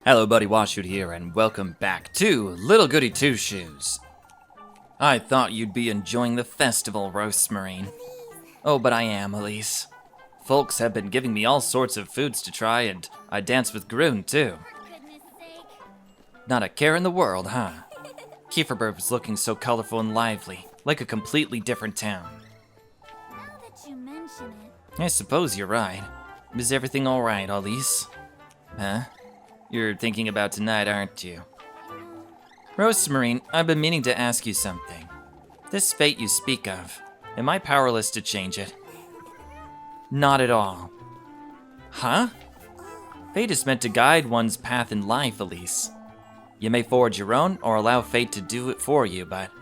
Hello BakaWashu here, and welcome back to Little Goody Two Shoes. I thought you'd be enjoying the festival, Rozenmarine. Oh, but I am, Elise. Folks have been giving me all sorts of foods to try, and I danced with Groon, too. Not a care in the world, huh? Kieferberg was looking so colorful and lively, like a completely different town. Now that you mention it... I suppose you're right. Is everything alright, Elise? Huh? You're thinking about tonight, aren't you? Rozenmarine, I've been meaning to ask you something. This fate you speak of, am I powerless to change it? Not at all. Huh? Fate is meant to guide one's path in life, Elise. You may forge your own or allow fate to do it for you, but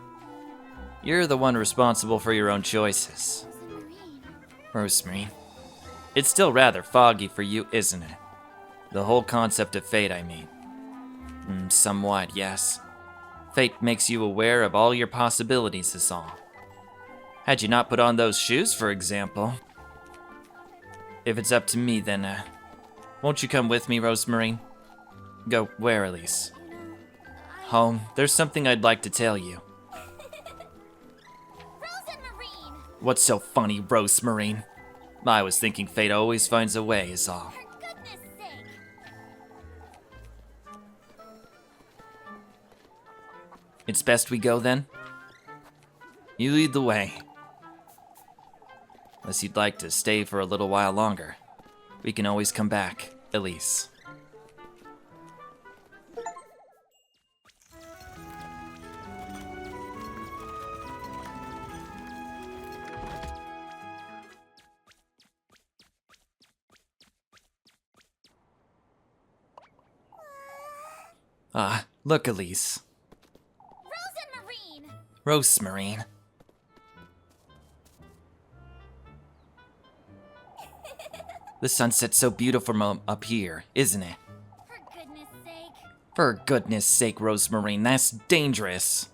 you're the one responsible for your own choices. Rozenmarine, it's still rather foggy for you, isn't it? The whole concept of fate, I mean. Somewhat, yes. Fate makes you aware of all your possibilities, is all. Had you not put on those shoes, for example. If it's up to me, then, won't you come with me, Rozenmarine? Go where, Elise? Home. There's something I'd like to tell you. Rozenmarine! What's so funny, Rozenmarine? I was thinking fate always finds a way, is all. For goodness sake! It's best we go, then? You lead the way. Unless you'd like to stay for a little while longer. We can always come back, Elise. Look, Elise. Rozenmarine! Rozenmarine. The sunset's so beautiful from up here, isn't it? For goodness sake! For goodness sake, Rozenmarine, that's dangerous.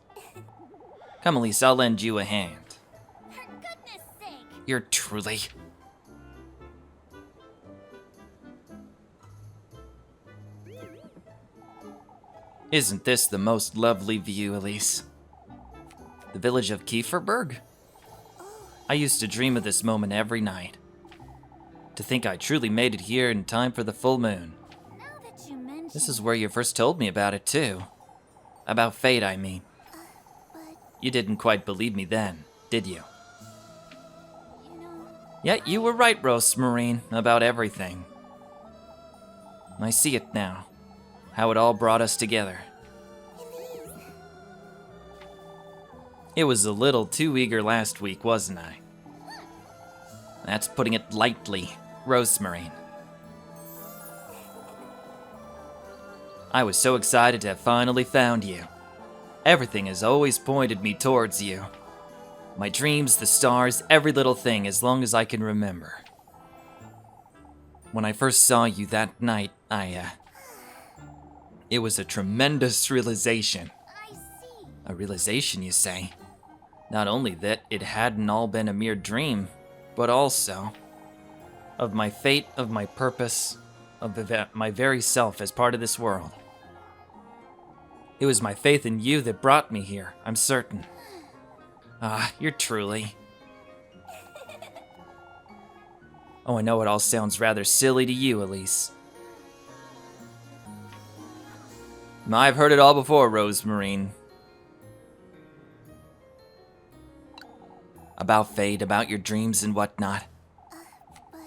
Come, Elise, I'll lend you a hand. For goodness sake! You're truly... Isn't this the most lovely view, Elise? The village of Kieferberg? I used to dream of this moment every night. To think I truly made it here in time for the full moon. Now that you mention This is where you first told me about it, too. About fate, I mean. but, You didn't quite believe me then, did you? you know... Yet you were right, Rozenmarine, about everything. I see it now. How it all brought us together. It was a little too eager last week, wasn't I? That's putting it lightly, Rozenmarine. I was so excited to have finally found you. Everything has always pointed me towards you. My dreams, the stars, every little thing as long as I can remember. When I first saw you that night, It was a tremendous realization. I see. A realization, you say? Not only that it hadn't all been a mere dream, but also of my fate, of my purpose, of my very self as part of this world. It was my faith in you that brought me here, I'm certain. You're truly... Oh, I know it all sounds rather silly to you, Elise. I've heard it all before, Rozenmarine. About fate, about your dreams and whatnot. But,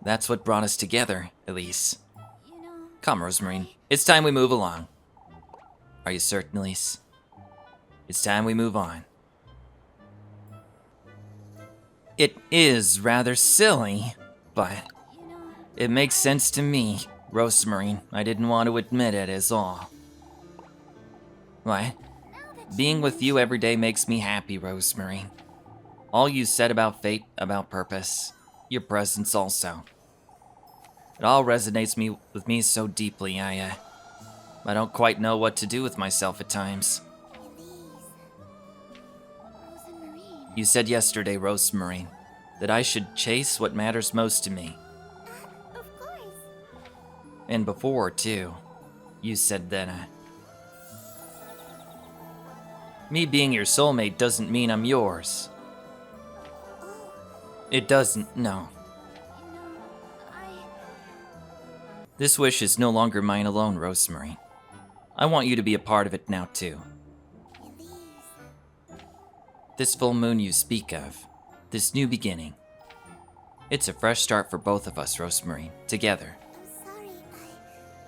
That's what brought us together, Elise. you know... Come, Rozenmarine. It's time we move along. Are you certain, Elise? It's time we move on. It is rather silly, but You know... it makes sense to me, Rozenmarine. I didn't want to admit it, is all. What? Now that Being with you every day makes me happy, Rozenmarine. All you said about fate, about purpose, your presence also. It all resonates with me so deeply, I don't quite know what to do with myself at times. Rozenmarine... You said yesterday, Rozenmarine, that I should chase what matters most to me. Of course. And before, too. You said that, me being your soulmate doesn't mean I'm yours. It doesn't, no. This wish is no longer mine alone, Rozenmarine. I want you to be a part of it now, too. This full moon you speak of, this new beginning. It's a fresh start for both of us, Rozenmarine, together. I'm sorry,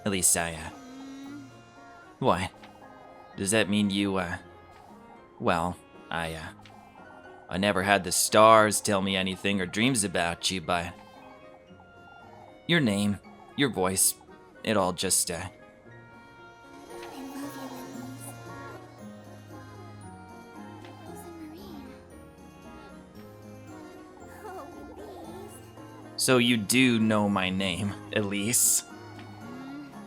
At least What? Does that mean you, Well, I never had the stars tell me anything or dreams about you, but... Your name, your voice, it all just, I love you, Rozenmarine. Oh, please. So you do know my name, Elise.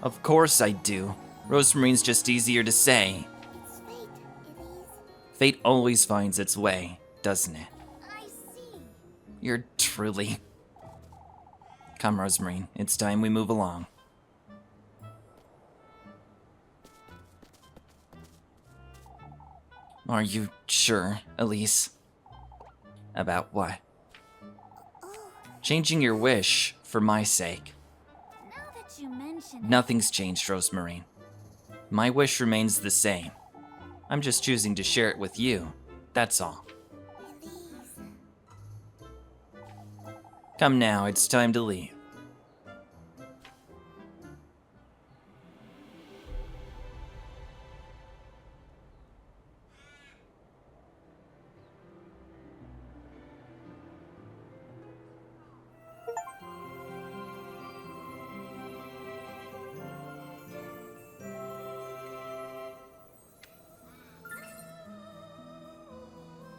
Of course I do. Rozenmarine's just easier to say. It's fate, Elise. Fate always finds its way, doesn't it? I see. You're truly... Come, Rozenmarine, it's time we move along. Are you sure, Elise? About what? Changing your wish for my sake. Now that you mention it, Nothing's changed, Rozenmarine. My wish remains the same. I'm just choosing to share it with you, that's all. Elise. Come now, it's time to leave.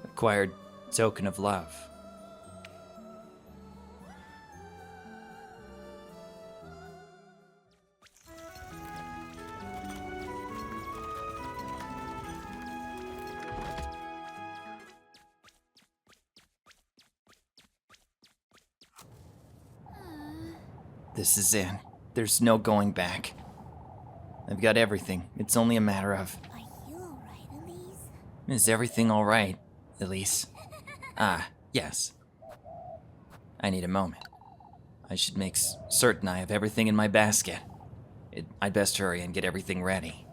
Acquired token of love. This is it. There's no going back. I've got everything. It's only a matter of... Are you alright, Elise? Is everything alright, Elise? Ah, yes. I need a moment. I should make certain I have everything in my basket. I'd best hurry and get everything ready.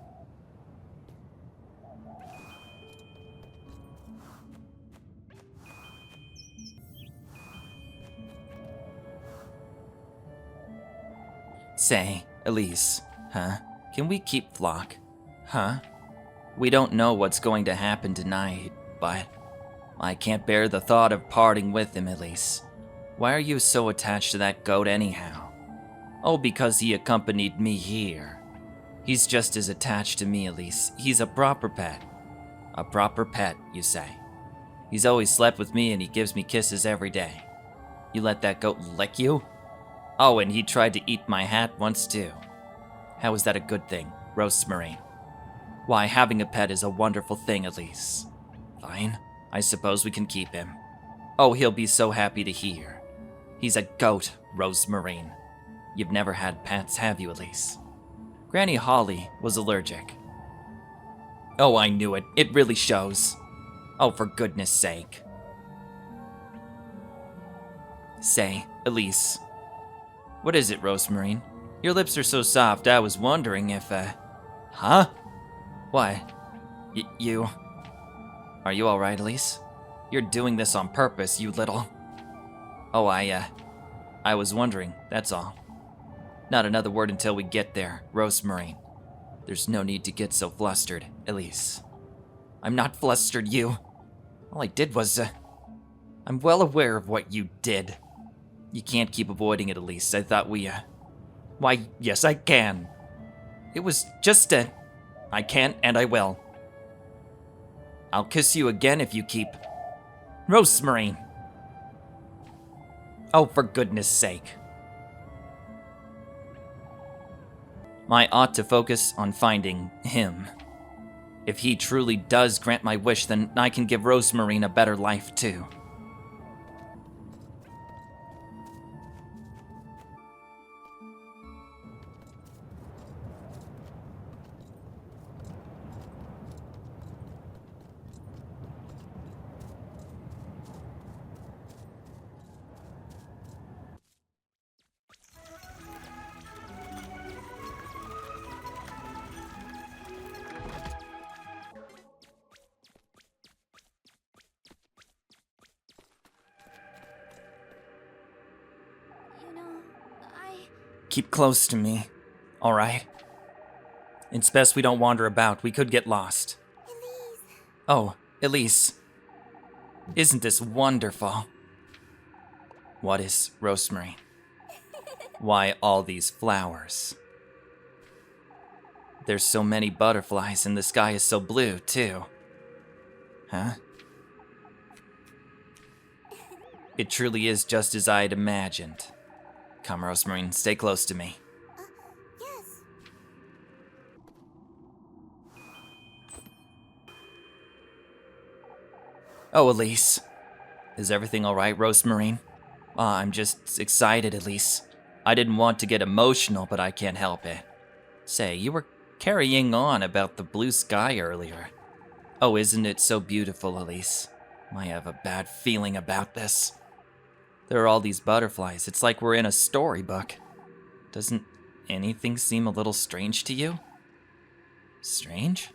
Say, Elise, huh? Can we keep Flock? Huh? We don't know what's going to happen tonight, but I can't bear the thought of parting with him, Elise. Why are you so attached to that goat anyhow? Oh, because he accompanied me here. He's just as attached to me, Elise. He's a proper pet. A proper pet, you say. He's always slept with me and he gives me kisses every day. You let that goat lick you? Oh, and he tried to eat my hat once too. How is that a good thing, Rozenmarine? Why, having a pet is a wonderful thing, Elise. Fine, I suppose we can keep him. Oh, he'll be so happy to hear. He's a goat, Rozenmarine. You've never had pets, have you, Elise? Granny Holly was allergic. Oh, I knew it. It really shows. Oh, for goodness sake. Say, Elise. What is it, Rozenmarine? Your lips are so soft, I was wondering if, Huh? What? You... Are you alright, Elise? You're doing this on purpose, you little... Oh, I was wondering, that's all. Not another word until we get there, Rozenmarine. There's no need to get so flustered, Elise. I'm not flustered, you. All I did was, I'm well aware of what you did. You can't keep avoiding it, Elise. I thought we, Why, yes, I can. It was just a... I can and I will. I'll kiss you again if you keep... Rozenmarine! Oh, for goodness sake. I ought to focus on finding him. If he truly does grant my wish, then I can give Rozenmarine a better life, too. keep close to me, alright? It's best we don't wander about. We could get lost. Elise. Oh, Elise. Isn't this wonderful? What is Rosemary? Why all these flowers? There's so many butterflies and the sky is so blue, too. Huh? It truly is just as I had imagined. Come, Rozemarine, stay close to me. Yes. Oh, Elise. Is everything alright, Rozemarine? I'm just excited, Elise. I didn't want to get emotional, but I can't help it. Say, you were carrying on about the blue sky earlier. Oh, isn't it so beautiful, Elise? I have a bad feeling about this. There are all these butterflies. It's like we're in a storybook. Doesn't anything seem a little strange to you? Strange?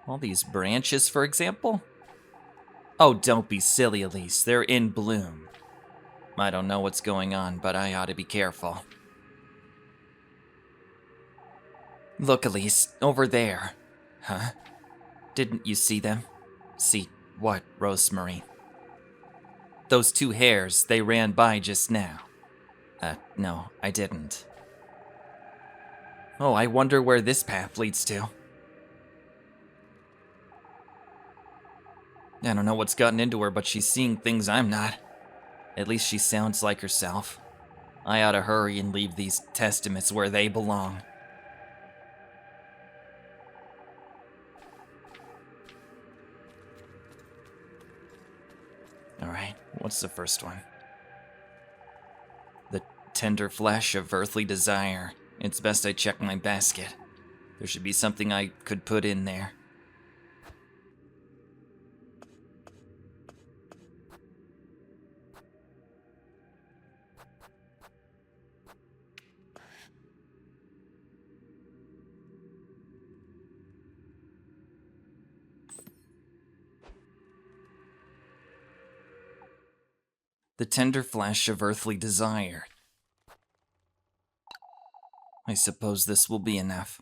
All these branches, for example? Oh, don't be silly, Elise. They're in bloom. I don't know what's going on, but I ought to be careful. Look, Elise, over there. Huh? Didn't you see them? See what, Rozemarine? Those two hares, they ran by just now. No, I didn't. Oh, I wonder where this path leads to. I don't know what's gotten into her, but she's seeing things I'm not. At least she sounds like herself. I ought to hurry and leave these testaments where they belong. Alright, what's the first one? The tender flesh of earthly desire. It's best I check my basket. There should be something I could put in there. The tender flesh of earthly desire. I suppose this will be enough.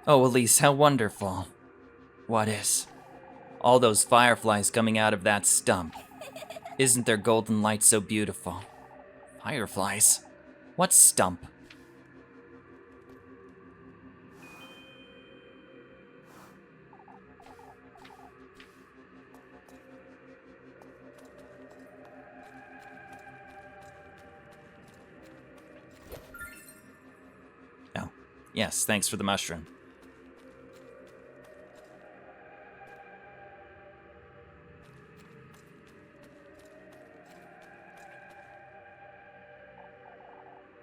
Oh, Elise, how wonderful. What is? All those fireflies coming out of that stump. Isn't their golden light so beautiful? Fireflies? What stump? Oh, yes, thanks for the mushroom.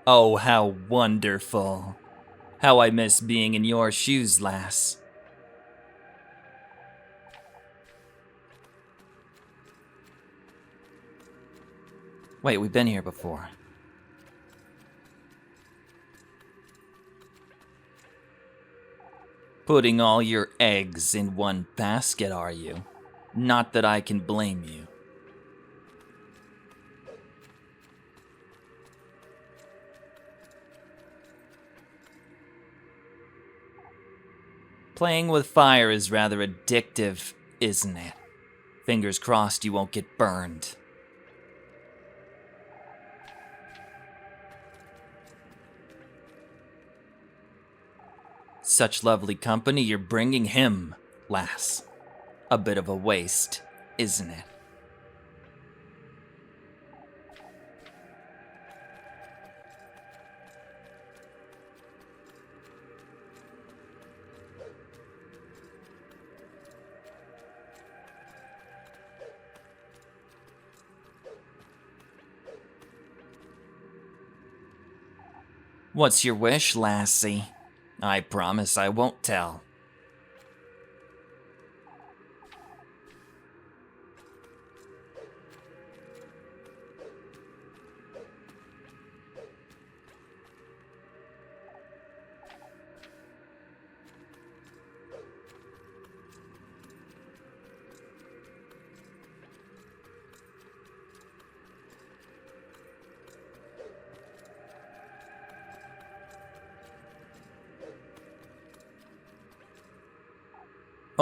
Oh, how wonderful. How I miss being in your shoes, lass. Wait, we've been here before. Putting all your eggs in one basket, are you? Not that I can blame you. Playing with fire is rather addictive, isn't it? Fingers crossed you won't get burned. Such lovely company you're bringing him, lass. A bit of a waste, isn't it? What's your wish, lassie? I promise I won't tell.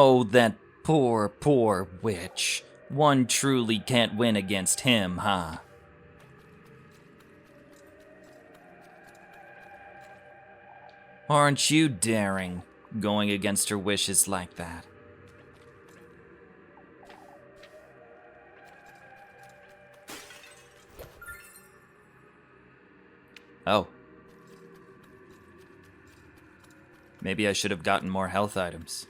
Oh, that poor, poor witch. One truly can't win against him, huh? Aren't you daring, going against her wishes like that? Oh. Maybe I should have gotten more health items.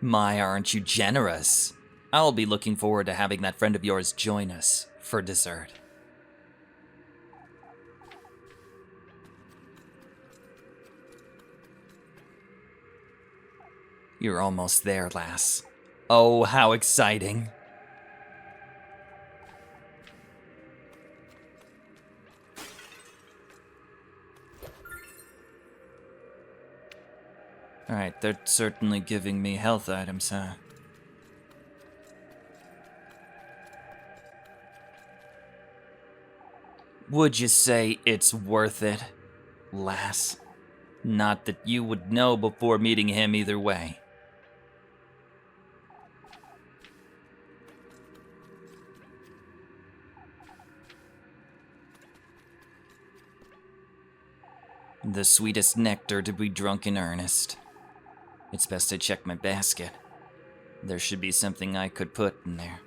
My, aren't you generous? I'll be looking forward to having that friend of yours join us for dessert. You're almost there, lass. Oh, how exciting. Alright, they're certainly giving me health items, huh? Would you say it's worth it, lass? Not that you would know before meeting him either way. The sweetest nectar to be drunk in earnest. It's best I check my basket. There should be something I could put in there.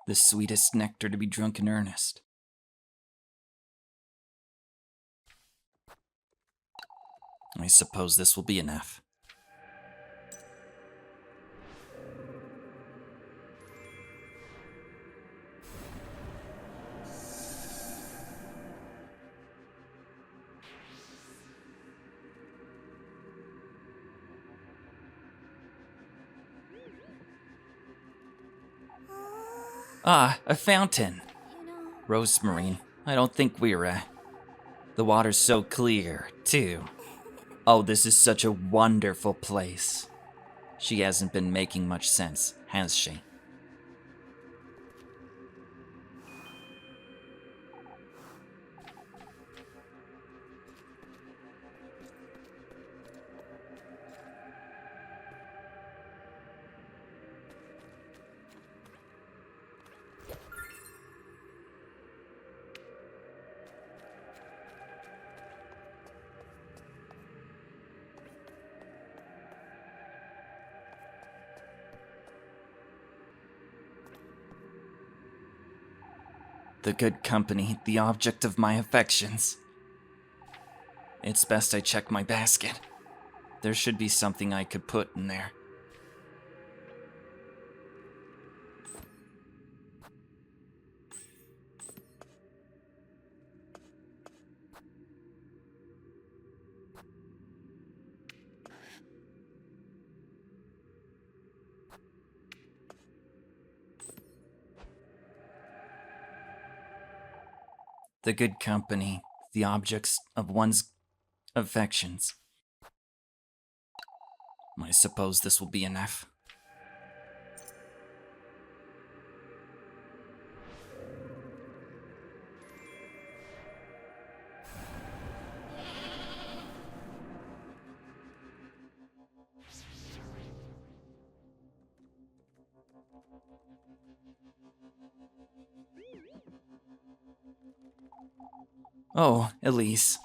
The sweetest nectar to be drunk in earnest. I suppose this will be enough. Ah, a fountain. Rozenmarine, I don't think we're, the water's so clear, too. Oh, this is such a wonderful place. She hasn't been making much sense, has she? The good company, the object of my affections. It's best I check my basket. There should be something I could put in there. The good company, the objects of one's affections. I suppose this will be enough. Oh, Elise.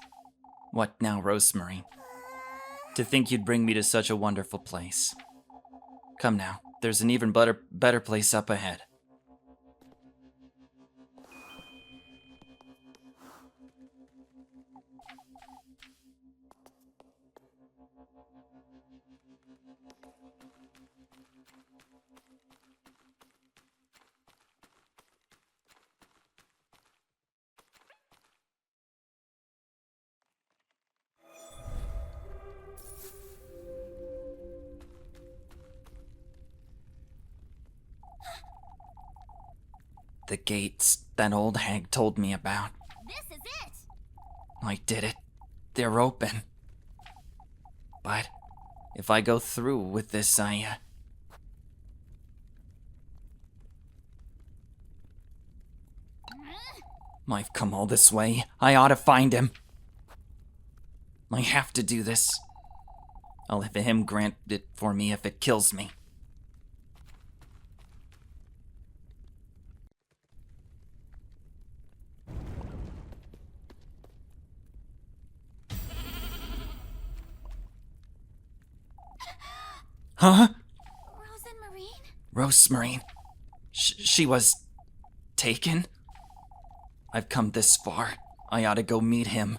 What now, Rosemary? To think you'd bring me to such a wonderful place. Come now, there's an even better place up ahead. The gates that old hag told me about. This is it! I did it. They're open. But if I go through with this, I've come all this way. I ought to find him. I have to do this. I'll have him grant it for me if it kills me. Huh? Rozenmarine? Rozenmarine. She was taken? I've come this far. I ought to go meet him.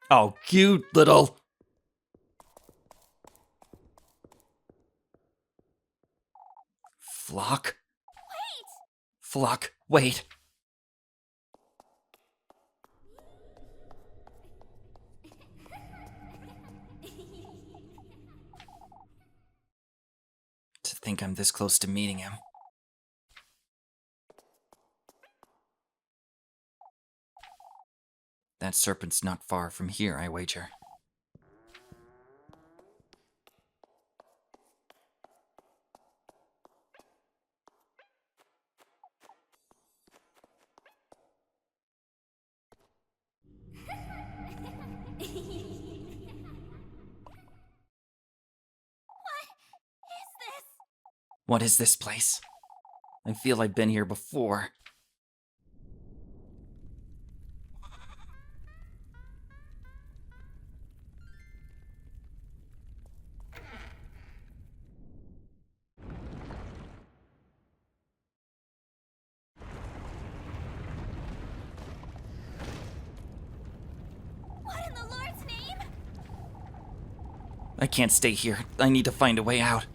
Oh, cute little... Flock? Wait! Flock, wait. To think I'm this close to meeting him. That serpent's not far from here, I wager. What is this place? I feel I've been here before. What in the Lord's name? I can't stay here. I need to find a way out.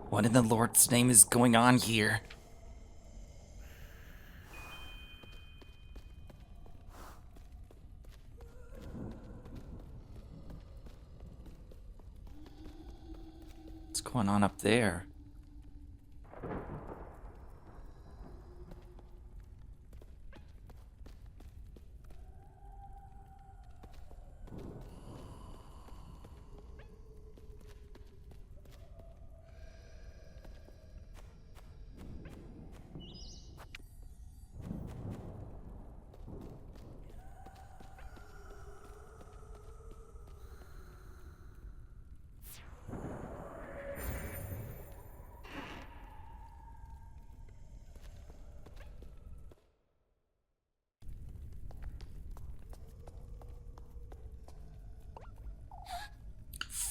What in the Lord's name is going on here? What's going on up there?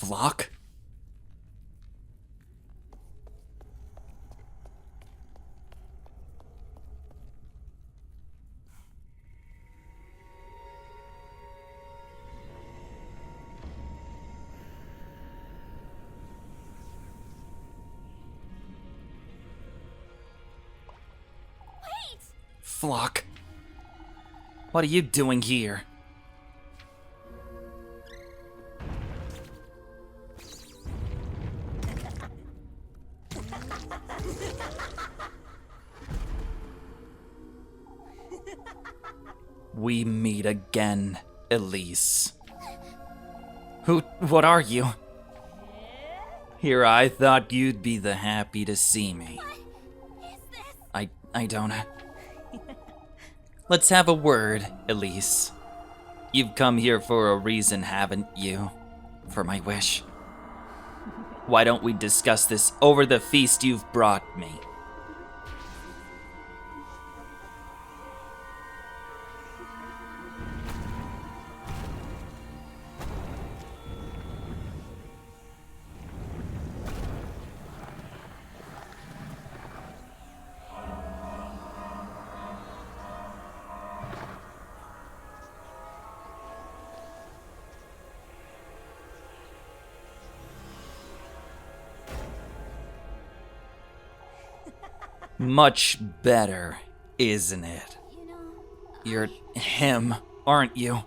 Flock? Wait! Flock? What are you doing here? We meet again, Elise. What are you? Here I thought you'd be the happy to see me. What is this? I don't... Let's have a word, Elise. You've come here for a reason, haven't you? For my wish. Why don't we discuss this over the feast you've brought me? Much better, isn't it? You know, You're him, aren't you?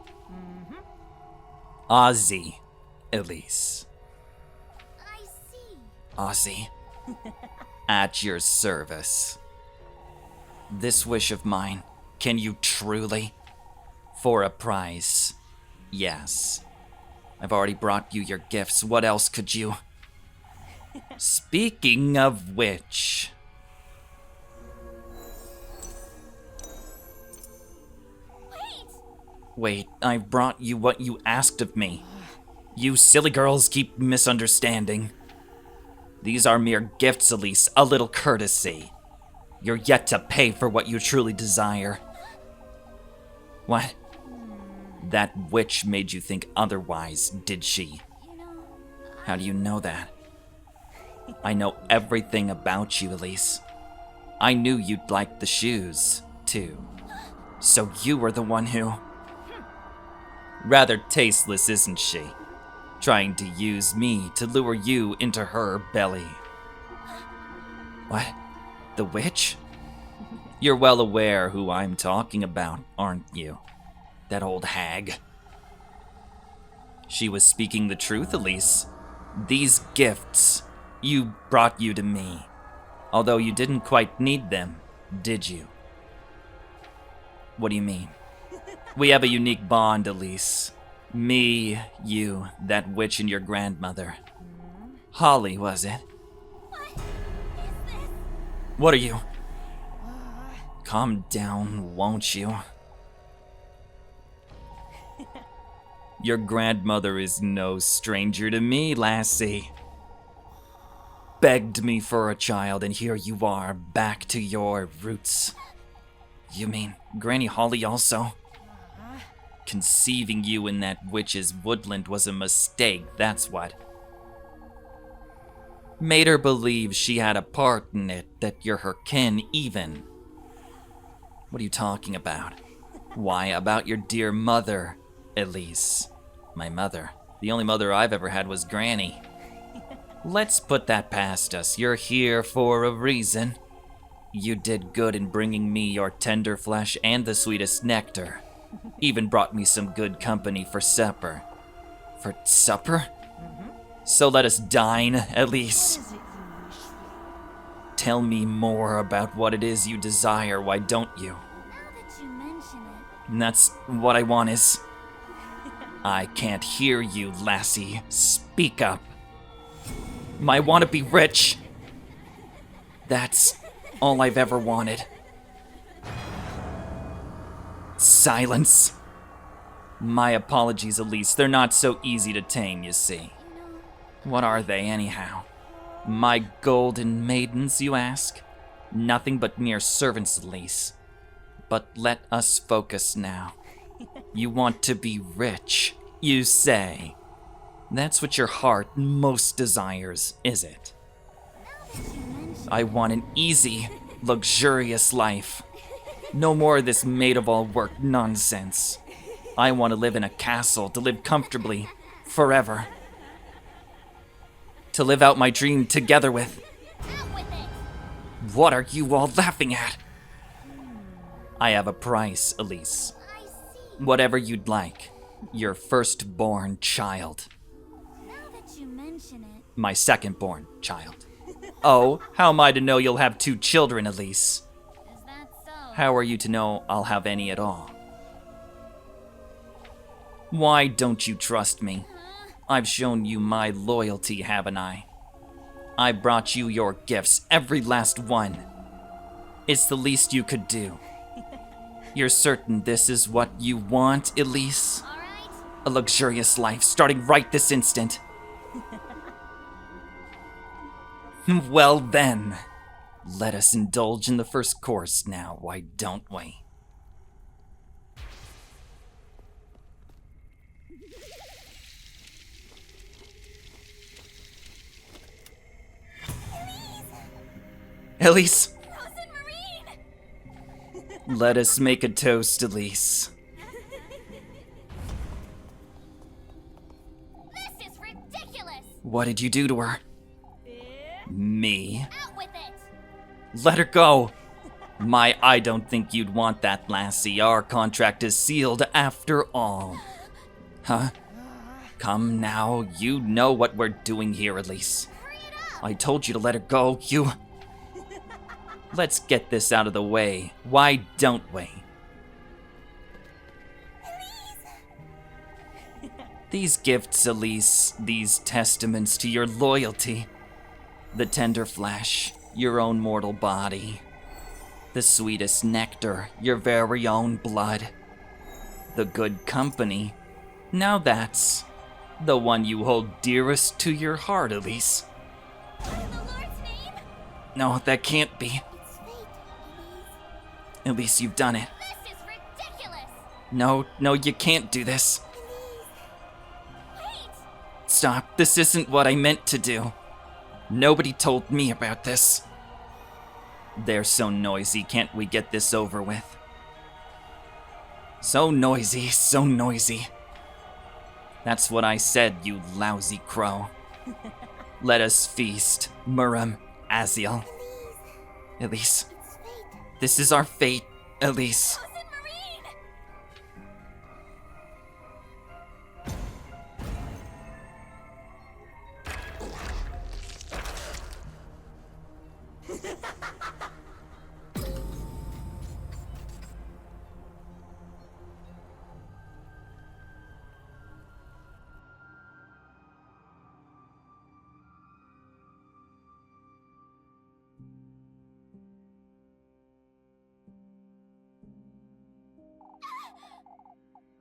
Ozzy, Elise. I see. Ozzy, at your service. This wish of mine, can you truly? For a price, yes. I've already brought you your gifts. What else could you? Speaking of which... Wait, I brought you what you asked of me. You silly girls keep misunderstanding. These are mere gifts, Elise, a little courtesy. You're yet to pay for what you truly desire. What? That witch made you think otherwise, did she? You know, How do you know that? I know everything about you, Elise. I knew you'd like the shoes, too. So you were the one who... Rather tasteless, isn't she? Trying to use me to lure you into her belly. What? The witch? You're well aware who I'm talking about, aren't you? That old hag. She was speaking the truth, Elise. These gifts, brought you to me. Although you didn't quite need them, did you? What do you mean? We have a unique bond, Elise. Me, you, that witch, and your grandmother. Holly, was it? what is this? What are you? Calm down, won't you? Your grandmother is no stranger to me, lassie. Begged me for a child, and here you are, back to your roots. You mean Granny Holly also? Conceiving you in that witch's woodland was a mistake, that's what. Made her believe she had a part in it, that you're her kin even. What are you talking about? Why, about your dear mother, Elise. My mother. The only mother I've ever had was Granny. Let's put that past us. You're here for a reason. You did good in bringing me your tender flesh and the sweetest nectar. Even brought me some good company for supper. For supper? So let us dine, at least. Tell me more about what it is you desire, why don't you? Now that you mention it, And that's what I want is... I can't hear you, lassie. Speak up. I want to be rich. That's all I've ever wanted. Silence. My apologies, Elise. They're not so easy to tame, you see. What are they, anyhow? My golden maidens, you ask? Nothing but mere servants, Elise. But let us focus now. You want to be rich, you say. That's what your heart most desires, is it? I want an easy, luxurious life. No more of this maid-of-all-work nonsense. I want to live in a castle, to live comfortably, forever. To live out my dream together with... out with it! What are you all laughing at? I have a price, Elise. I see. Whatever you'd like. Your firstborn child. Now that you mention it, My second-born child. Oh, how am I to know you'll have 2 children, Elise? is that so? How are you to know I'll have any at all? Why don't you trust me? I've shown you my loyalty, haven't I? I brought you your gifts, every last one. It's the least you could do. You're certain this is what you want, Elise? All right. A luxurious life, starting right this instant. Well then, let us indulge in the first course now, why don't we? Elise, Rozenmarine! let us make a toast, Elise. This is ridiculous! What did you do to her? Me? Out with it! Let her go! I don't think you'd want that, lassie. Our contract is sealed after all. Huh? Come now, you know what we're doing here, Elise. Hurry it up! I told you to let her go, you... Let's get this out of the way. Why don't we? These gifts, Elise, these testaments to your loyalty. The tender flesh, your own mortal body. The sweetest nectar, your very own blood. The good company. Now that's the one you hold dearest to your heart, Elise. In the Lord's name, No, that can't be. it's fate, Elise. Elise, you've done it. This is ridiculous! No, you can't do this. Wait! Stop, this isn't what I meant to do. Nobody told me about this. They're so noisy, can't we get this over with? So noisy, so noisy. That's what I said, you lousy crow. Let us feast, Muram, Aziel. Elise, It's fate. this is our fate, Elise. Rozenmarine!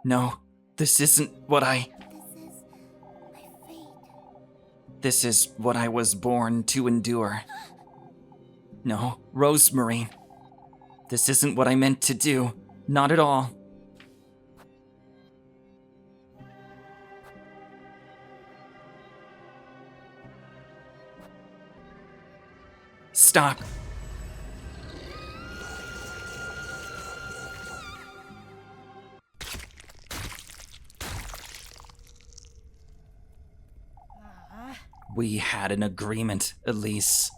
No, this isn't what I... This is my fate. This is what I was born to endure. No, Rozenmarine. This isn't what I meant to do. Not at all. Stop. We had an agreement, Elise.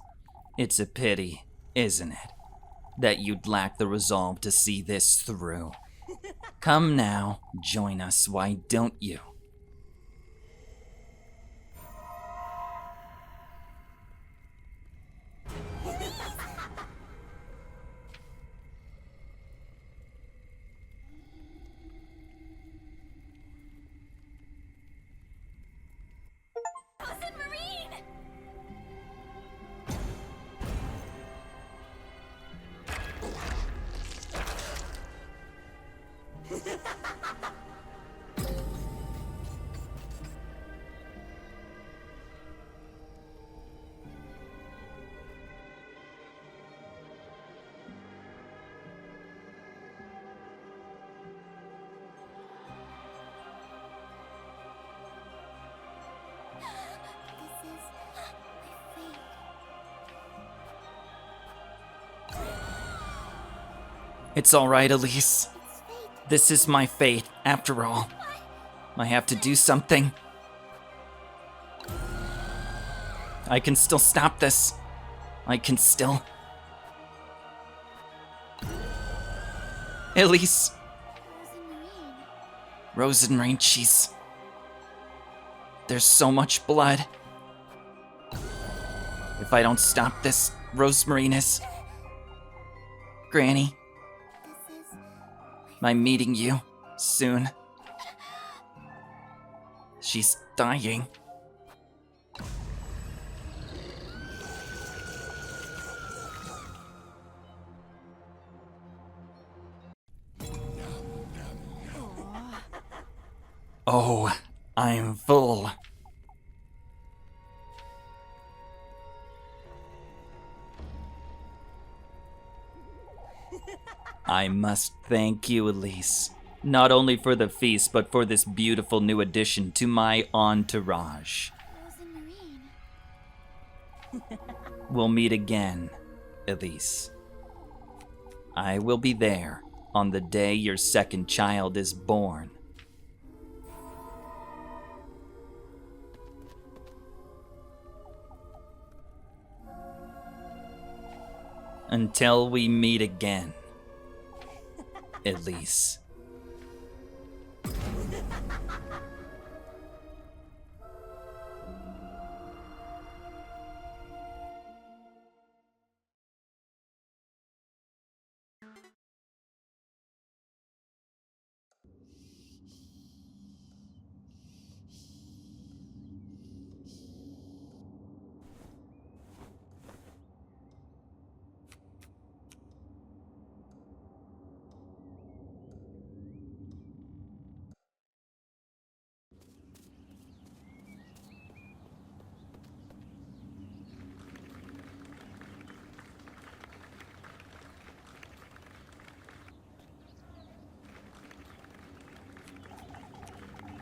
It's a pity, isn't it, that you'd lack the resolve to see this through. Come now, join us, why don't you? Rozenmarine! This is my fate. It's all right, Elise. It's fate. This is my fate, after all. I have to do something. I can still stop this. I can still... Elise! Rozenmarine. Rozenmarine, she's... There's so much blood. If I don't stop this, Rozenmarine is... Granny, This is I'm meeting you soon. She's dying. Oh, I'm full. I must thank you, Elise. Not only for the feast, but for this beautiful new addition to my entourage. Rozenmarine. We'll meet again, Elise. I will be there on the day your second child is born. Until we meet again, Elise.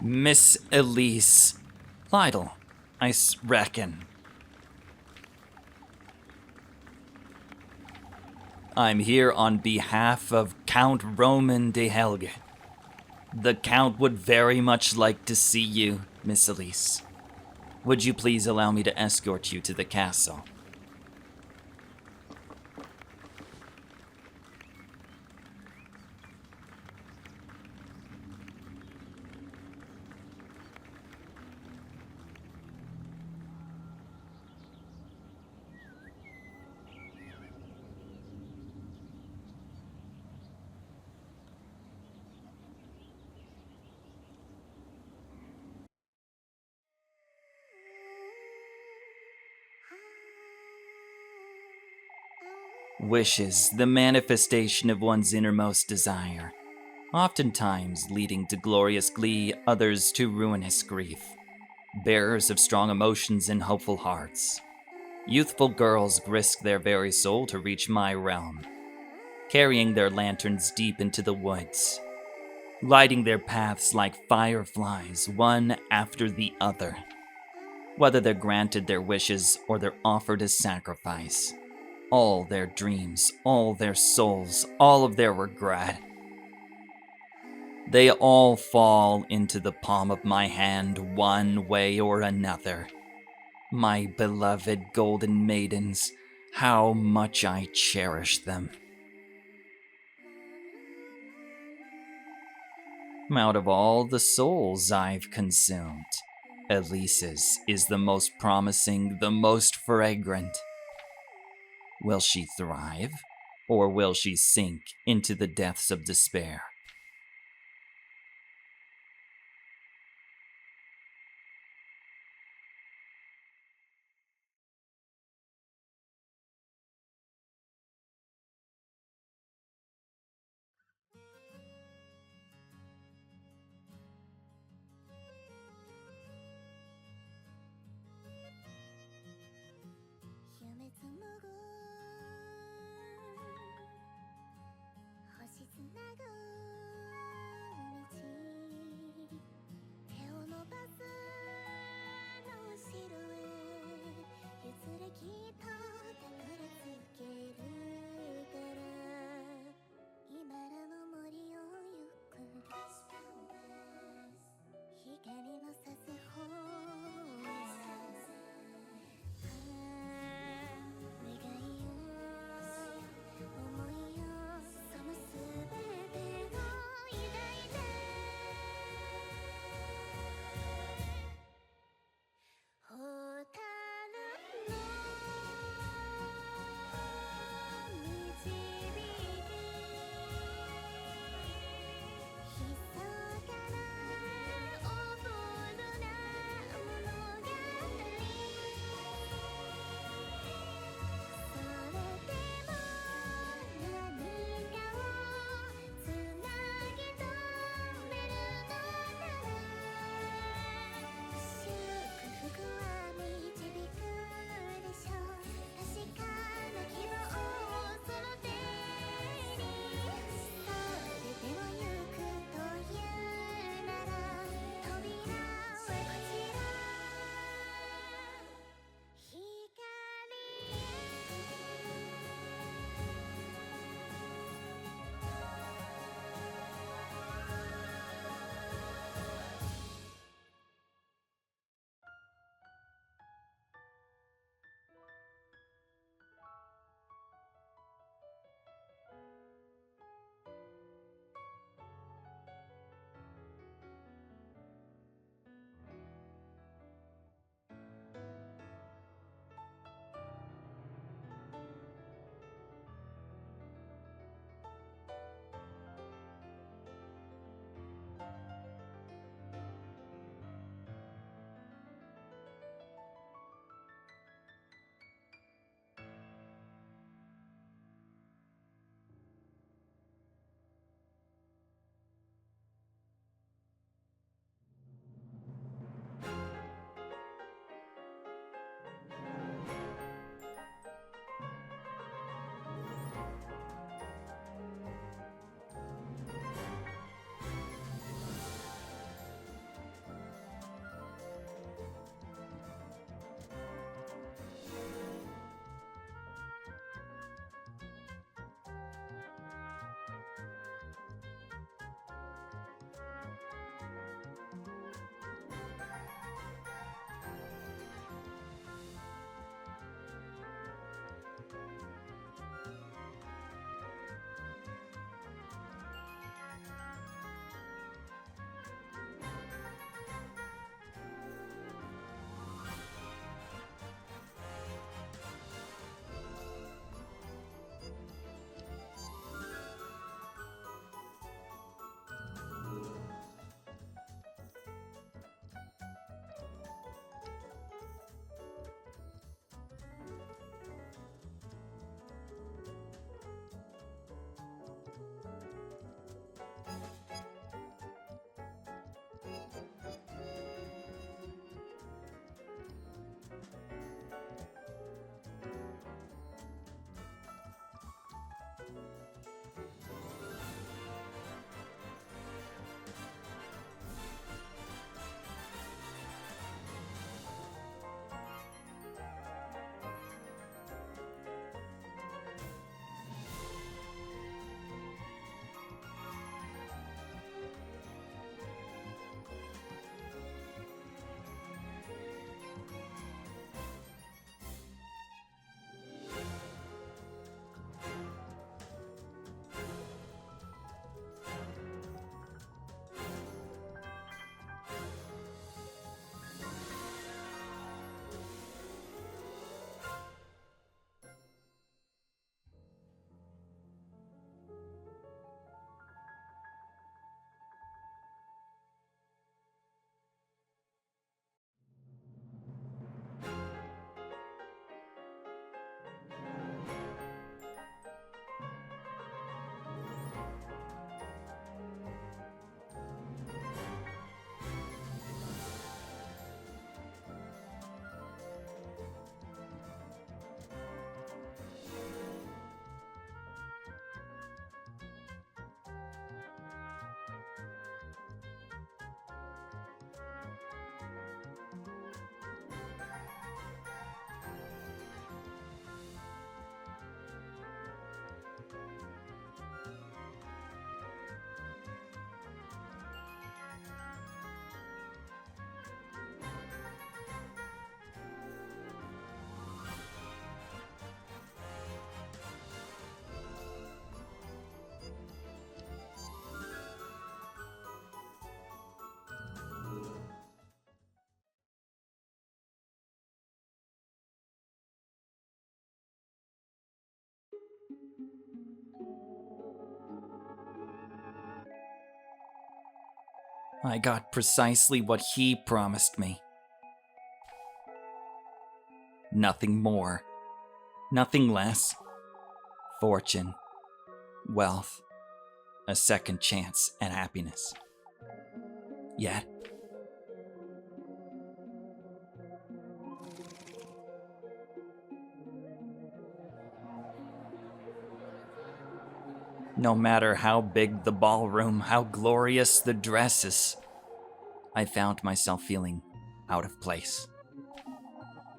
Miss Elise Lytle, reckon. I'm here on behalf of Count Roman de Helge. The Count would very much like to see you, Miss Elise. Would you please allow me to escort you to the castle? Wishes, the manifestation of one's innermost desire, oftentimes leading to glorious glee, others to ruinous grief. Bearers of strong emotions and hopeful hearts, youthful girls risk their very soul to reach my realm, carrying their lanterns deep into the woods, lighting their paths like fireflies, one after the other. Whether they're granted their wishes or they're offered as sacrifice, all their dreams, all their souls, all of their regret, they all fall into the palm of my hand one way or another. My beloved golden maidens, how much I cherish them. Out of all the souls I've consumed, Elise's is the most promising, the most fragrant. Will she thrive, or will she sink into the depths of despair? "夢紡ぐ星つなぐ I got precisely what he promised me. Nothing more, nothing less. Fortune, wealth, a second chance, and happiness. Yet, no matter how big the ballroom, how glorious the dresses, I found myself feeling out of place.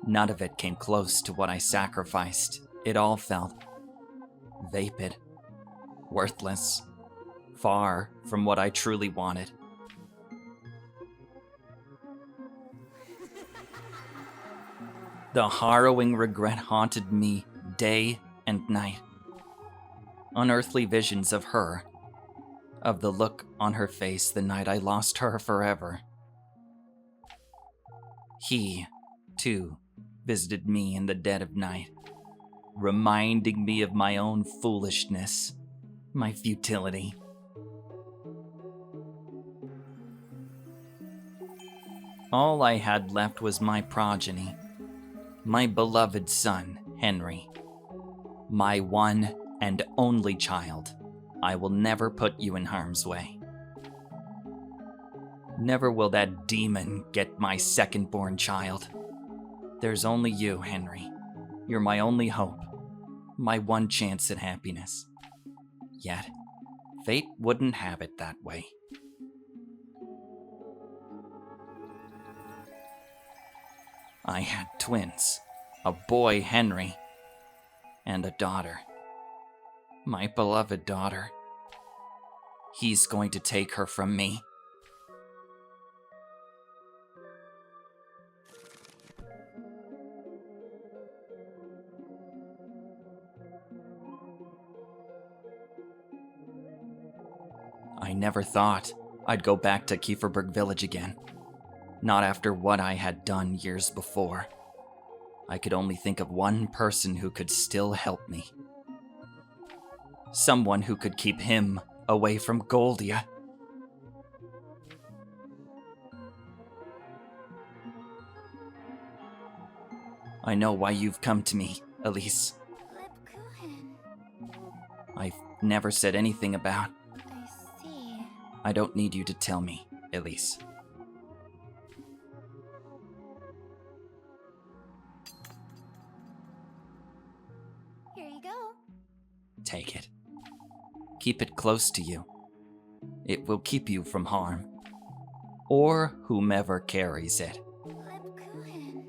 None of it came close to what I sacrificed. It all felt vapid, worthless, far from what I truly wanted. The harrowing regret haunted me day and night. Unearthly visions of her, of the look on her face the night I lost her forever. He, too, visited me in the dead of night, reminding me of my own foolishness, my futility. All I had left was my progeny, my beloved son, Henry, my one and only child. I will never put you in harm's way. Never will that demon get my second-born child. There's only you, Henry. You're my only hope, my one chance at happiness. Yet, fate wouldn't have it that way. I had twins, a boy, Henry, and a daughter. My beloved daughter. He's going to take her from me. I never thought I'd go back to Kieferberg Village again. Not after what I had done years before. I could only think of one person who could still help me. Someone who could keep him away from Goldia. I know why you've come to me, Elise. Lebkuchen. I've never said anything about. I see. I don't need you to tell me, Elise. Here you go. Take it. Keep it close to you. It will keep you from harm. Or whomever carries it. Lebkuchen.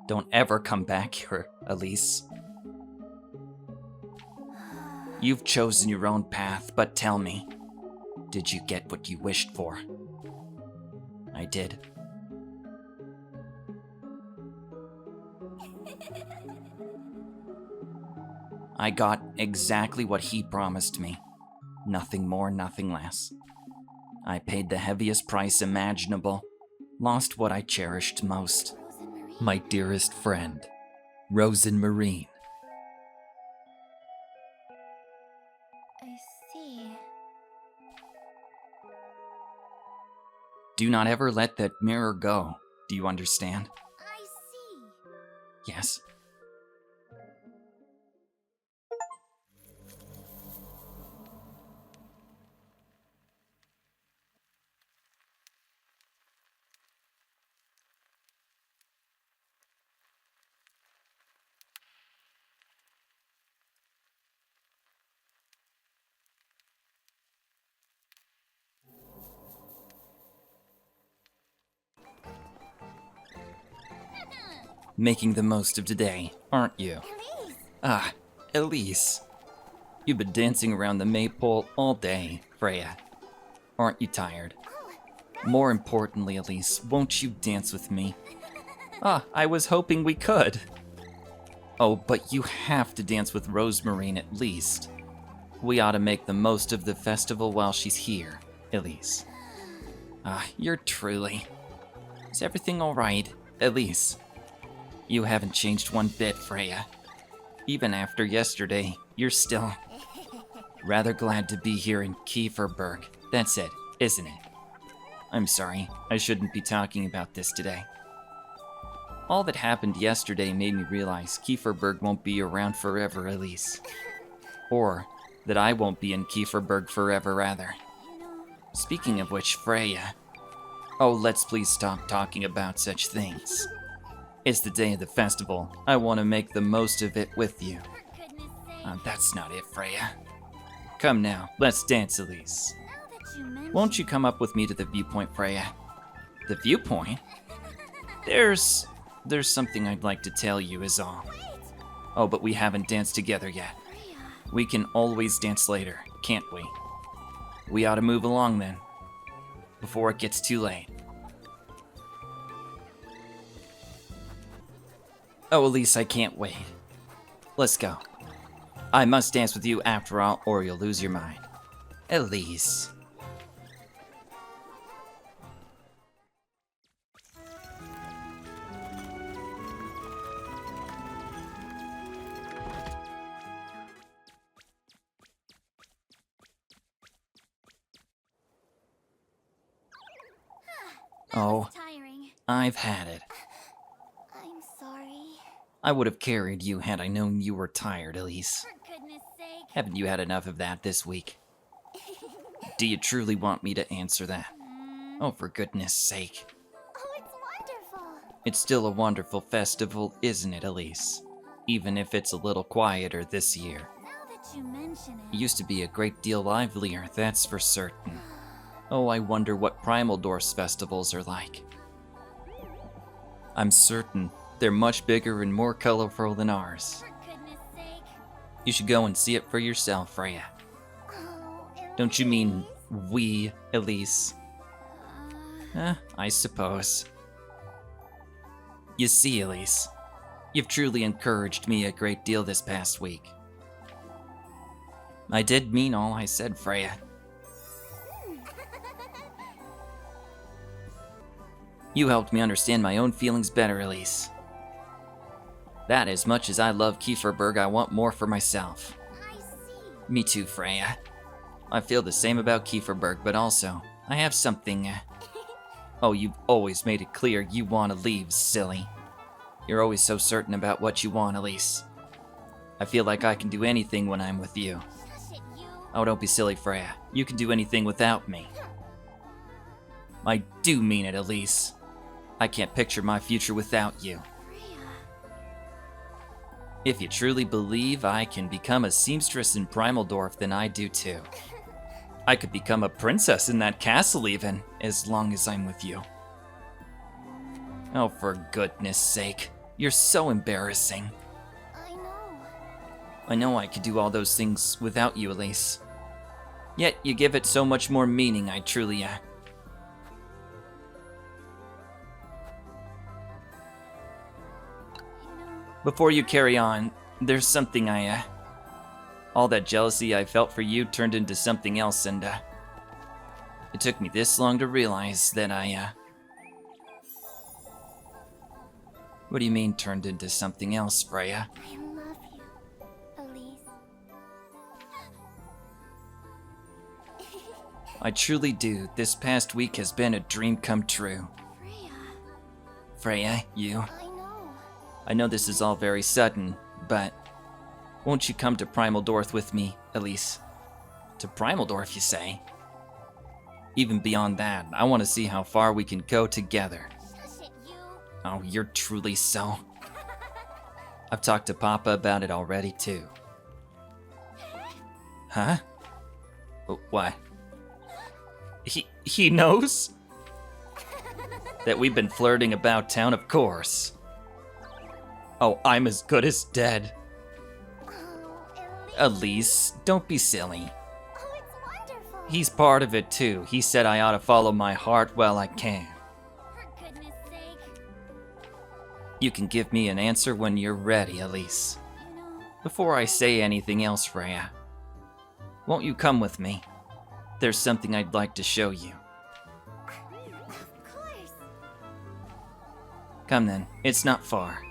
Don't ever come back here, Elise. You've chosen your own path, but tell me, did you get what you wished for? I did. I got exactly what he promised me. Nothing more, nothing less. I paid the heaviest price imaginable, lost what I cherished most. Rozenmarine. My dearest friend, Rozenmarine. I see. Do not ever let that mirror go. Do you understand? I see. Yes. Making the most of today, aren't you? Please. Ah, Elise. You've been dancing around the maypole all day, Freya. Aren't you tired? More importantly, Elise, won't you dance with me? Ah, I was hoping we could. Oh, but you have to dance with Rozenmarine at least. We ought to make the most of the festival while she's here, Elise. Ah, you're truly. Is everything all right, Elise? You haven't changed one bit, Freya. Even after yesterday, you're still rather glad to be here in Kieferberg. That's it, isn't it? I'm sorry, I shouldn't be talking about this today. All that happened yesterday made me realize Kieferberg won't be around forever, Elise. Or that I won't be in Kieferberg forever, rather. Speaking of which, Freya... Oh, let's please stop talking about such things. It's the day of the festival. I want to make the most of it with you. For goodness sake. That's not it, Freya. Come now, let's dance, Elise. Now that you mention Won't you come up with me to the viewpoint, Freya? The viewpoint? There's something I'd like to tell you is all. Wait, Oh, but we haven't danced together yet. Freya. We can always dance later, can't we? We ought to move along then, before it gets too late. Oh, Elise, I can't wait. Let's go. I must dance with you after all, or you'll lose your mind. Elise. Oh, Tiring. I've had it. I'm sorry. I would have carried you had I known you were tired, Elise. For goodness sake. Haven't you had enough of that this week? Do you truly want me to answer that? Oh, for goodness sake. Oh, it's wonderful. It's still a wonderful festival, isn't it, Elise? Even if it's a little quieter this year. Now that you mention It it. used to be a great deal livelier, that's for certain. Oh, I wonder what Primal Dwarf's festivals are like. I'm certain they're much bigger and more colorful than ours. For goodness sake. You should go and see it for yourself, Freya. Oh, Don't you mean Elise. we, Elise? Uh, I suppose. You see, Elise, you've truly encouraged me a great deal this past week. I did mean all I said, Freya. You helped me understand my own feelings better, Elise. That as much as I love Kieferberg, I want more for myself. I see. Me too, Freya. I feel the same about Kieferberg, but also, I have something... Oh, you've always made it clear you want to leave, silly. You're always so certain about what you want, Elise. I feel like I can do anything when I'm with you. Shush it, you. Oh, don't be silly, Freya. You can do anything without me. I do mean it, Elise. I can't picture my future without you. Freya. If you truly believe I can become a seamstress in Primal Dwarf, then I do too. I could become a princess in that castle even, as long as I'm with you. Oh, for goodness sake. You're so embarrassing. I know. I know I could do all those things without you, Elise. Yet you give it so much more meaning, I truly... You know. Before you carry on, there's something all that jealousy I felt for you turned into something else, and, it took me this long to realize that What do you mean, turned into something else, Freya? I love you, Elise. I truly do. This past week has been a dream come true. Freya. Freya, you... I know. I know this is all very sudden, but... Won't you come to Primal Dwarf with me, Elise? To Primal Dwarf, you say? Even beyond that, I want to see how far we can go together. Shush it, you. Oh, you're truly so... I've talked to Papa about it already, too. Huh? What? He knows? That we've been flirting about town, of course. Oh, I'm as good as dead. Oh, Elise, don't be silly. Oh, it's wonderful. He's part of it too. He said I ought to follow my heart while I can. For goodness sake. You can give me an answer when you're ready, Elise. You know. Before I say anything else, Freya, won't you come with me? There's something I'd like to show you. Of course. Come then, it's not far.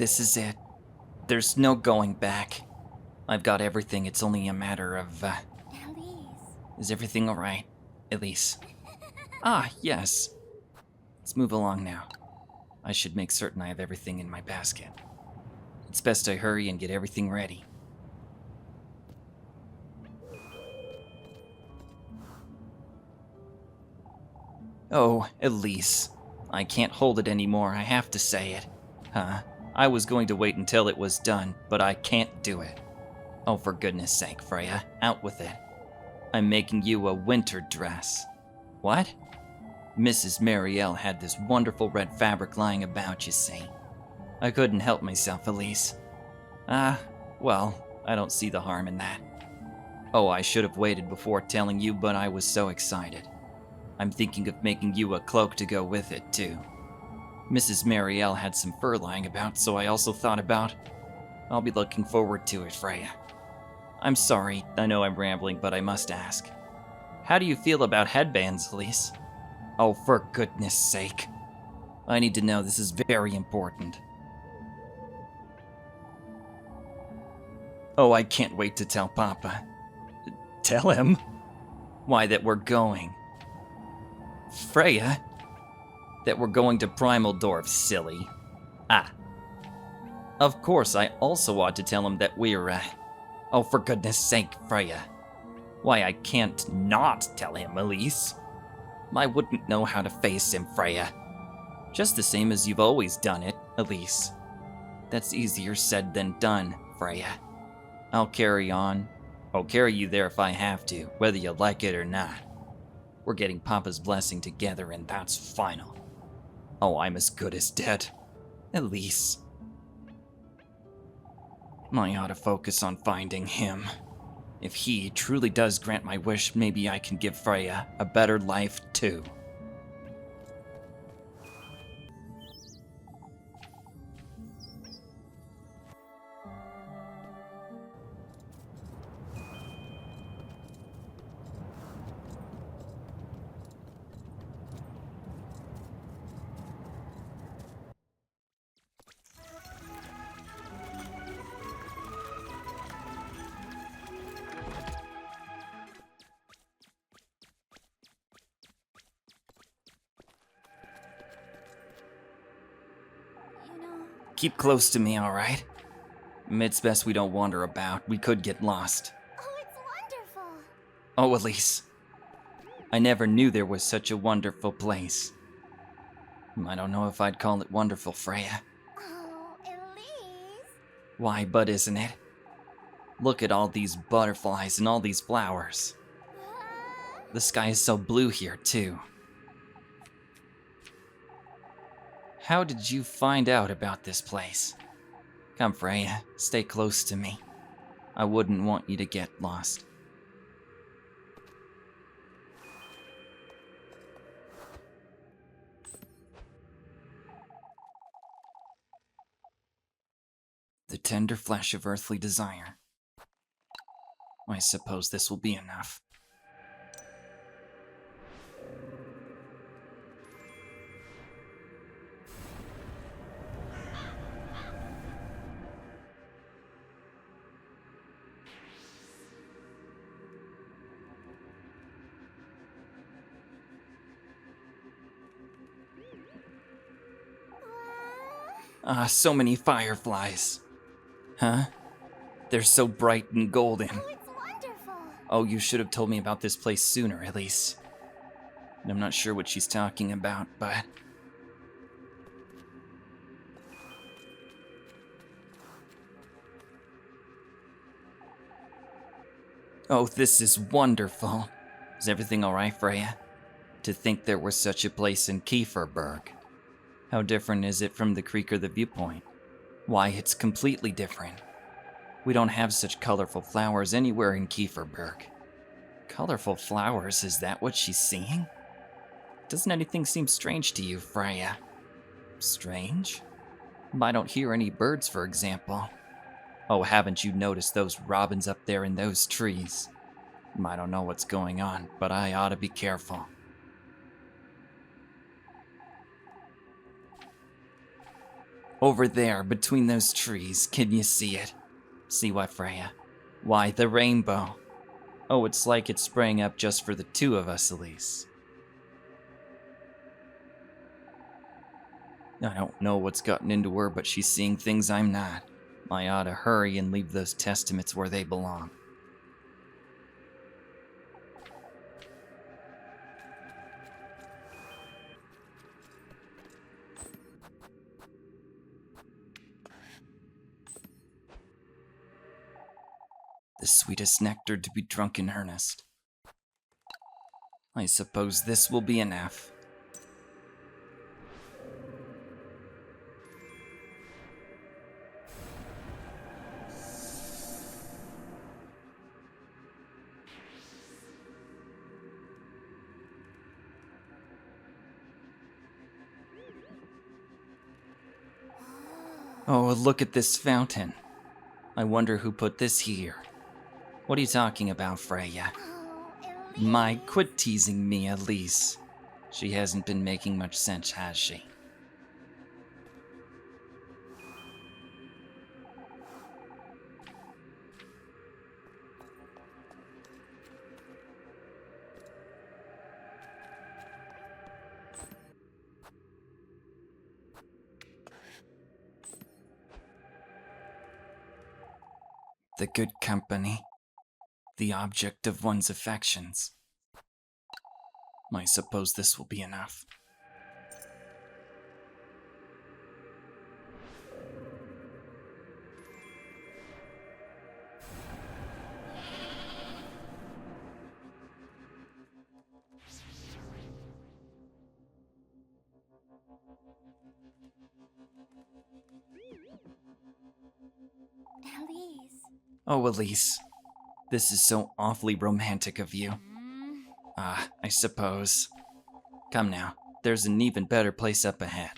This is it. There's no going back. I've got everything. It's only a matter of, Elise. Is everything alright, Elise? Ah, yes. Let's move along now. I should make certain I have everything in my basket. It's best I hurry and get everything ready. Oh, Elise. I can't hold it anymore. I have to say it. Huh? I was going to wait until it was done, but I can't do it. Oh, for goodness sake, Freya, out with it. I'm making you a winter dress. What? Mrs. Marielle had this wonderful red fabric lying about, you see. I couldn't help myself, Elise. Well, I don't see the harm in that. Oh, I should have waited before telling you, but I was so excited. I'm thinking of making you a cloak to go with it, too. Mrs. Marielle had some fur lying about, so I also thought about... I'll be looking forward to it, Freya. I'm sorry, I know I'm rambling, but I must ask. How do you feel about headbands, Elise? Oh, for goodness sake. I need to know, this is very important. Oh, I can't wait to tell Papa. Tell him? Why, that we're going. Freya? That we're going to Primaldorf, silly. Ah. Of course, I also ought to tell him that we're, Oh, for goodness sake, Freya. Why, I can't not tell him, Elise. I wouldn't know how to face him, Freya. Just the same as you've always done it, Elise. That's easier said than done, Freya. I'll carry on. I'll carry you there if I have to, whether you like it or not. We're getting Papa's blessing together, and that's final. Oh, I'm as good as dead. Elise. I ought to focus on finding him. If he truly does grant my wish, maybe I can give Freya a better life, too. Keep close to me, all right? It's best we don't wander about. We could get lost. Oh, it's wonderful. Oh, Elise. I never knew there was such a wonderful place. I don't know if I'd call it wonderful, Freya. Oh, Elise. Why, but isn't it? Look at all these butterflies and all these flowers. The sky is so blue here, too. How did you find out about this place? Come, Freya, stay close to me. I wouldn't want you to get lost. The tender flesh of earthly desire. I suppose this will be enough. Ah, so many fireflies. Huh? They're so bright and golden. Oh, it's wonderful. Oh, you should have told me about this place sooner, Elise. I'm not sure what she's talking about, but... Oh, this is wonderful. Is everything alright, Freya? To think there was such a place in Kieferberg. How different is it from the creek or the viewpoint? Why, it's completely different. We don't have such colorful flowers anywhere in Kieferberg. Colorful flowers, is that what she's seeing? Doesn't anything seem strange to you, Freya? Strange? I don't hear any birds, for example. Oh, haven't you noticed those robins up there in those trees? I don't know what's going on, but I ought to be careful. Over there, between those trees, can you see it? See what, Freya? Why, the rainbow. Oh, it's like it sprang up just for the two of us, Elise. I don't know what's gotten into her, but she's seeing things I'm not. I ought to hurry and leave those testaments where they belong. The sweetest nectar to be drunk in earnest. I suppose this will be enough. Oh, look at this fountain. I wonder who put this here. What are you talking about, Freya? Oh, Elise. My, quit teasing me, Elise. She hasn't been making much sense, has she? The good company. The object of one's affections. I suppose this will be enough. Elise. Oh, Elise. This is so awfully romantic of you. I suppose. Come now, there's an even better place up ahead.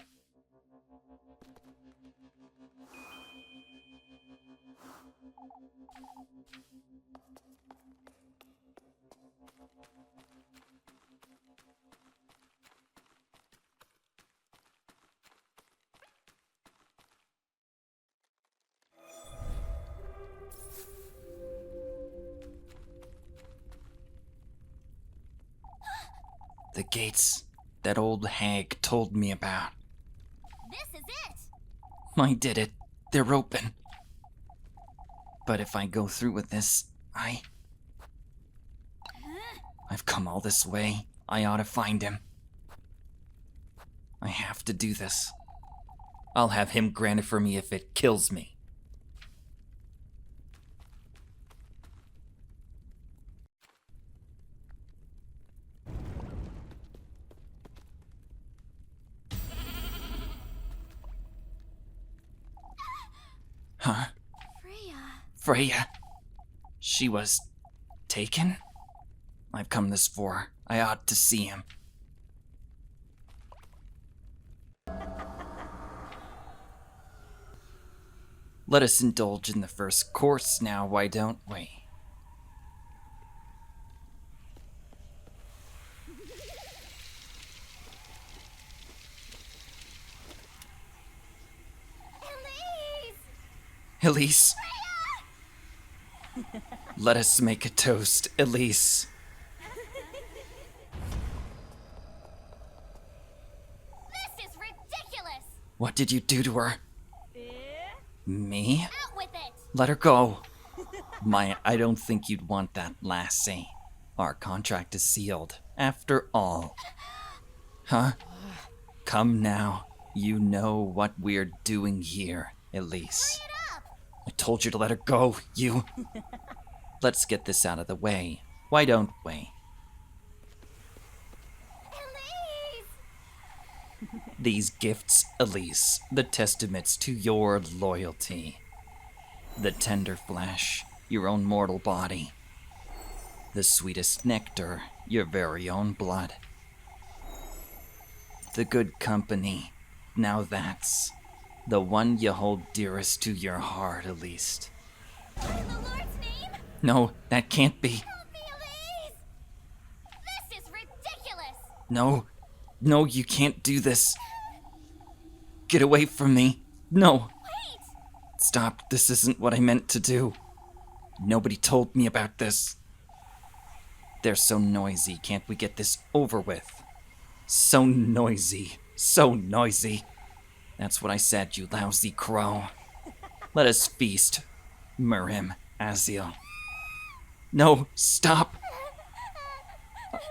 The gates that old hag told me about. This is it. I did it. They're open. But if I go through with this, I've come all this way. I ought to find him. I have to do this. I'll have him granted for me if it kills me. Huh? Freya. She was taken? I've come this far. I ought to see him. Let us indulge in the first course now, why don't we? Elise. Elise. Let us make a toast, Elise. This is ridiculous. What did you do to her? Me? Out with it. Let her go. I don't think you'd want that, lassie. Our contract is sealed, after all. Huh? Come now. You know what we're doing here, Elise. Hurry it up. I told you to let her go, you. Let's get this out of the way. Why don't we? Elise. These gifts, Elise, the testaments to your loyalty. The tender flesh, your own mortal body. The sweetest nectar, your very own blood. The good company, now that's the one you hold dearest to your heart, Elise. In the Lord's name. No, that can't be. Help me, Elise. This is ridiculous. No, you can't do this. Get away from me. No. Wait! Stop. This isn't what I meant to do. Nobody told me about this. They're so noisy. Can't we get this over with? So noisy. So noisy. That's what I said, you lousy crow. Let us feast. Murim, Azil. No, stop.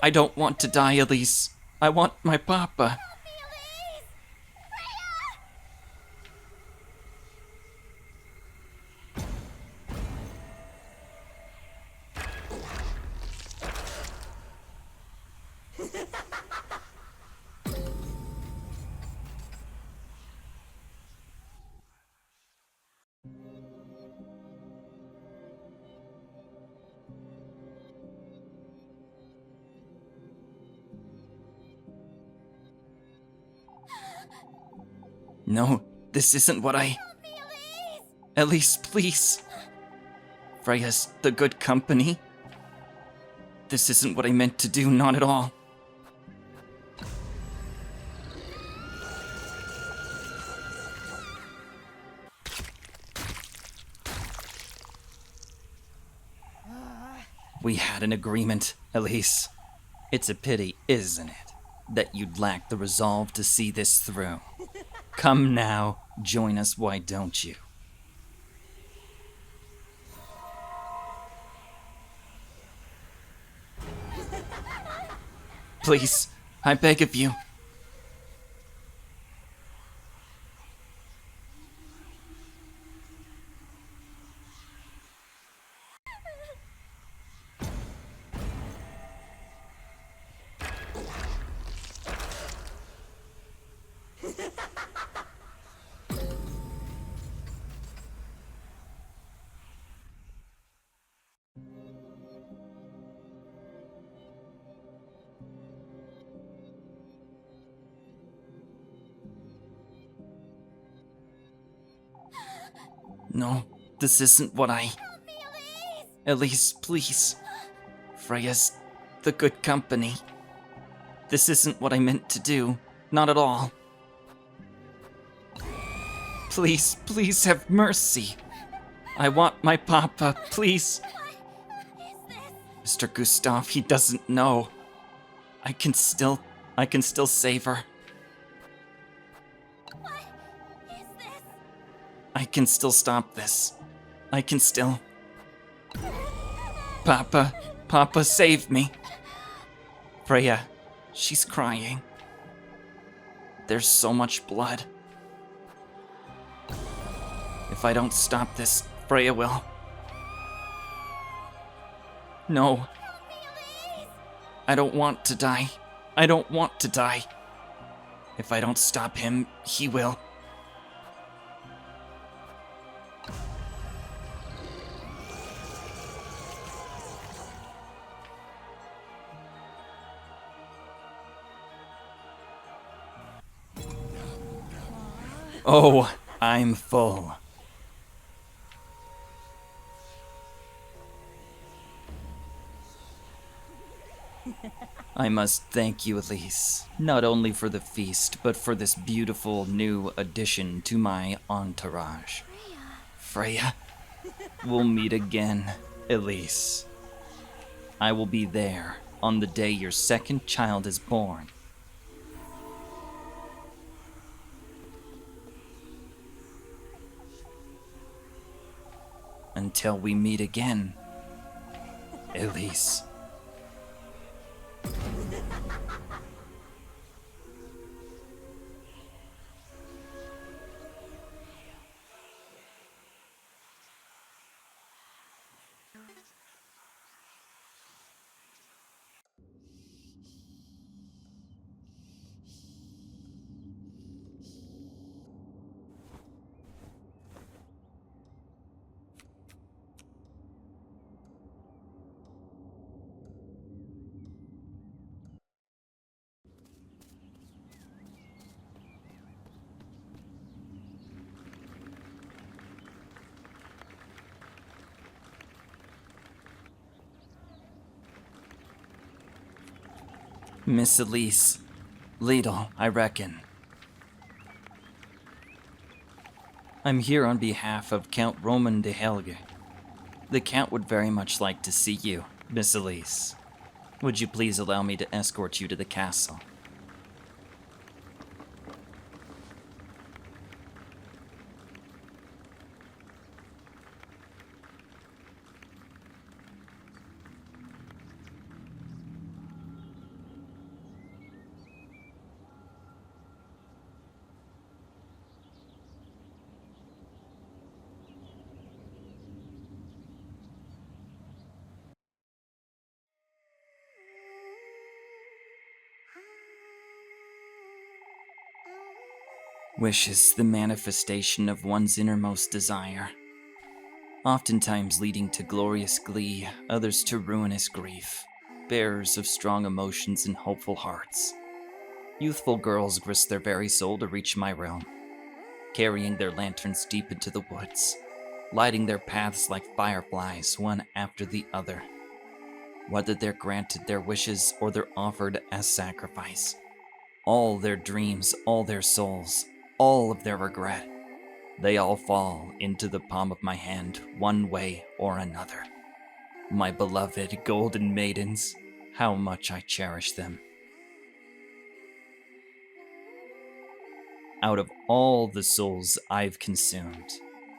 I don't want to die, Elise. I want my papa. Elise! No, this isn't what I... Elise, please. Freya's the good company. This isn't what I meant to do, not at all. We had an agreement, Elise. It's a pity, isn't it, that you'd lack the resolve to see this through. Come now, join us, why don't you? Please, I beg of you. No, this isn't what I... Elise, please. Freya's the good company. This isn't what I meant to do. Not at all. Please, please have mercy. I want my papa, please. Mr. Gustav, he doesn't know. I can still save her. I can still stop this. I can still... Papa, save me. Freya, she's crying. There's so much blood. If I don't stop this, Freya will. No. I don't want to die. I don't want to die. If I don't stop him, he will. Oh, I'm full. I must thank you, Elise, not only for the feast, but for this beautiful new addition to my entourage. Freya, we'll meet again, Elise. I will be there on the day your second child is born. Until we meet again, Elise. Miss Elise. Lidl, I reckon. I'm here on behalf of Count Roman de Helge. The Count would very much like to see you, Miss Elise. Would you please allow me to escort you to the castle? Wish is the manifestation of one's innermost desire, oftentimes leading to glorious glee, others to ruinous grief, bearers of strong emotions and hopeful hearts. Youthful girls risk their very soul to reach my realm, carrying their lanterns deep into the woods, lighting their paths like fireflies, one after the other. Whether they're granted their wishes or they're offered as sacrifice, all their dreams, all their souls, all of their regret, they all fall into the palm of my hand, one way or another. My beloved golden maidens, how much I cherish them. Out of all the souls I've consumed,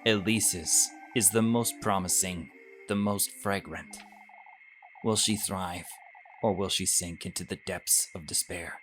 Elise's is the most promising, the most fragrant. Will she thrive, or will she sink into the depths of despair?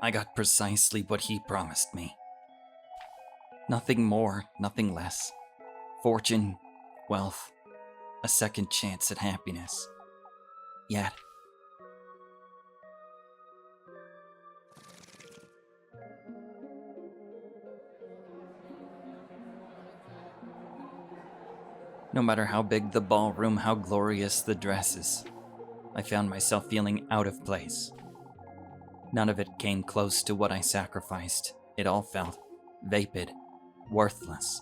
I got precisely what he promised me. Nothing more, nothing less. Fortune, wealth, a second chance at happiness. Yet, no matter how big the ballroom, how glorious the dresses, I found myself feeling out of place. None of it came close to what I sacrificed. It all felt vapid, worthless,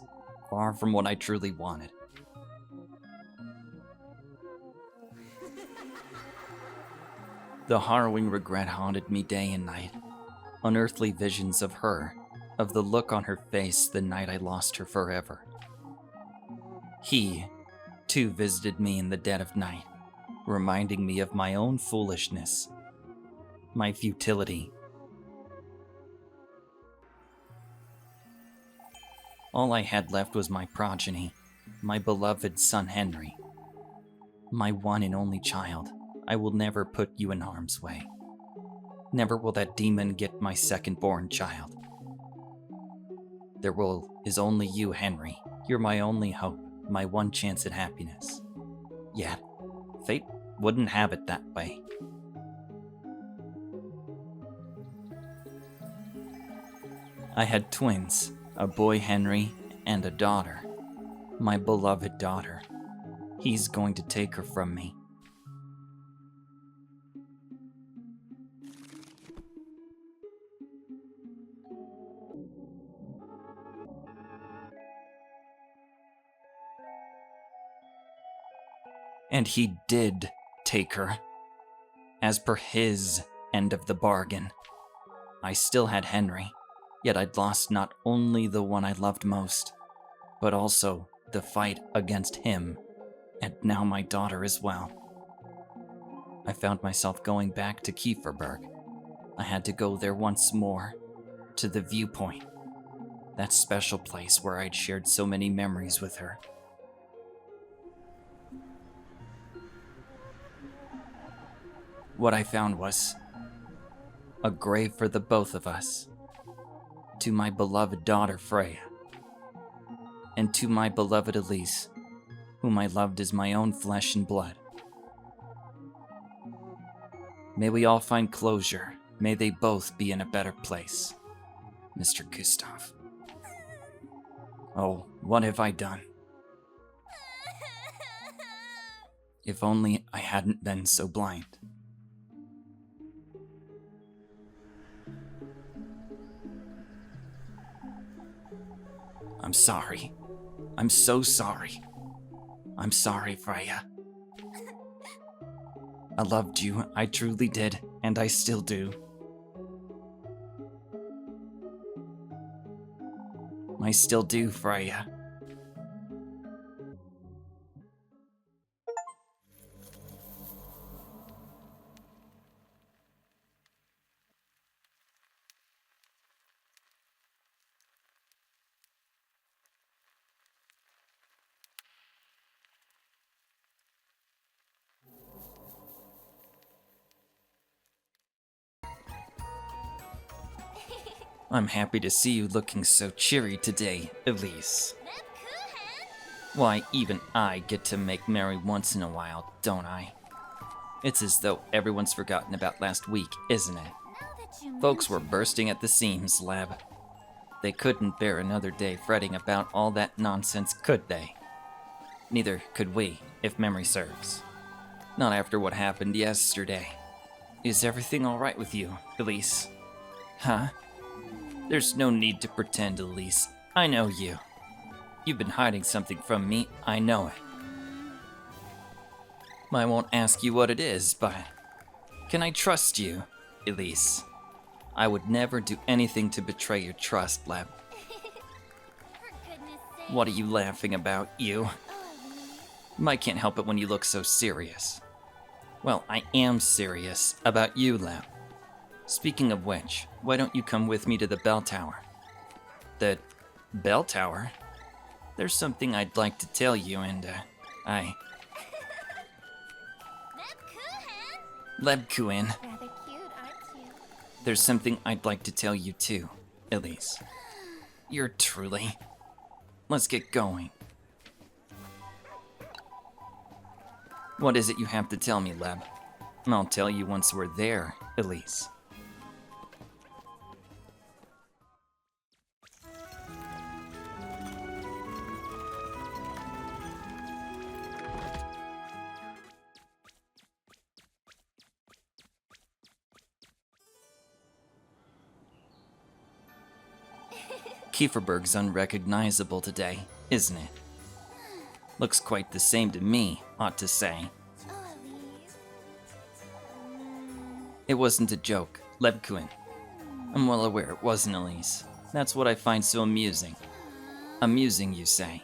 far from what I truly wanted. The harrowing regret haunted me day and night. Unearthly visions of her, of the look on her face the night I lost her forever. He, too, visited me in the dead of night, reminding me of my own foolishness, my futility. All I had left was my progeny, my beloved son Henry. My one and only child. I will never put you in harm's way. Never will that demon get my second-born child. Is only you, Henry. You're my only hope, my one chance at happiness. Yet, fate wouldn't have it that way. I had twins, a boy Henry and a daughter. My beloved daughter. He's going to take her from me. And he did take her, as per his end of the bargain. I still had Henry, yet I'd lost not only the one I loved most, but also the fight against him, and now my daughter as well. I found myself going back to Kieferberg. I had to go there once more, to the viewpoint, that special place where I'd shared so many memories with her. What I found was a grave for the both of us, to my beloved daughter Freya, and to my beloved Elise, whom I loved as my own flesh and blood. May we all find closure. May they both be in a better place. Mr. Gustav. Oh, what have I done? If only I hadn't been so blind. I'm sorry. I'm so sorry. I'm sorry, Freya. I loved you, I truly did, and I still do. I still do, Freya. I'm happy to see you looking so cheery today, Elise. Why, even I get to make merry once in a while, don't I? It's as though everyone's forgotten about last week, isn't it? Folks were bursting at the seams, Leb. They couldn't bear another day fretting about all that nonsense, could they? Neither could we, if memory serves. Not after what happened yesterday. Is everything all right with you, Elise? Huh? There's no need to pretend, Elise. I know you. You've been hiding something from me, I know it. I won't ask you what it is, but can I trust you, Elise? I would never do anything to betray your trust, Leb. What are you laughing about, you? I can't help it when you look so serious. Well, I am serious about you, Leb. Speaking of which, why don't you come with me to the bell tower? The bell tower? There's something I'd like to tell you, and, Lebkuchen. Rather cute, aren't you? There's something I'd like to tell you too, Elise. You're truly. Let's get going. What is it you have to tell me, Leb? I'll tell you once we're there, Elise. Kieferberg's unrecognizable today, isn't it? Looks quite the same to me, ought to say. Oh, Elise. It wasn't a joke, Lebkuchen. I'm well aware it wasn't, Elise. That's what I find so amusing. Amusing, you say?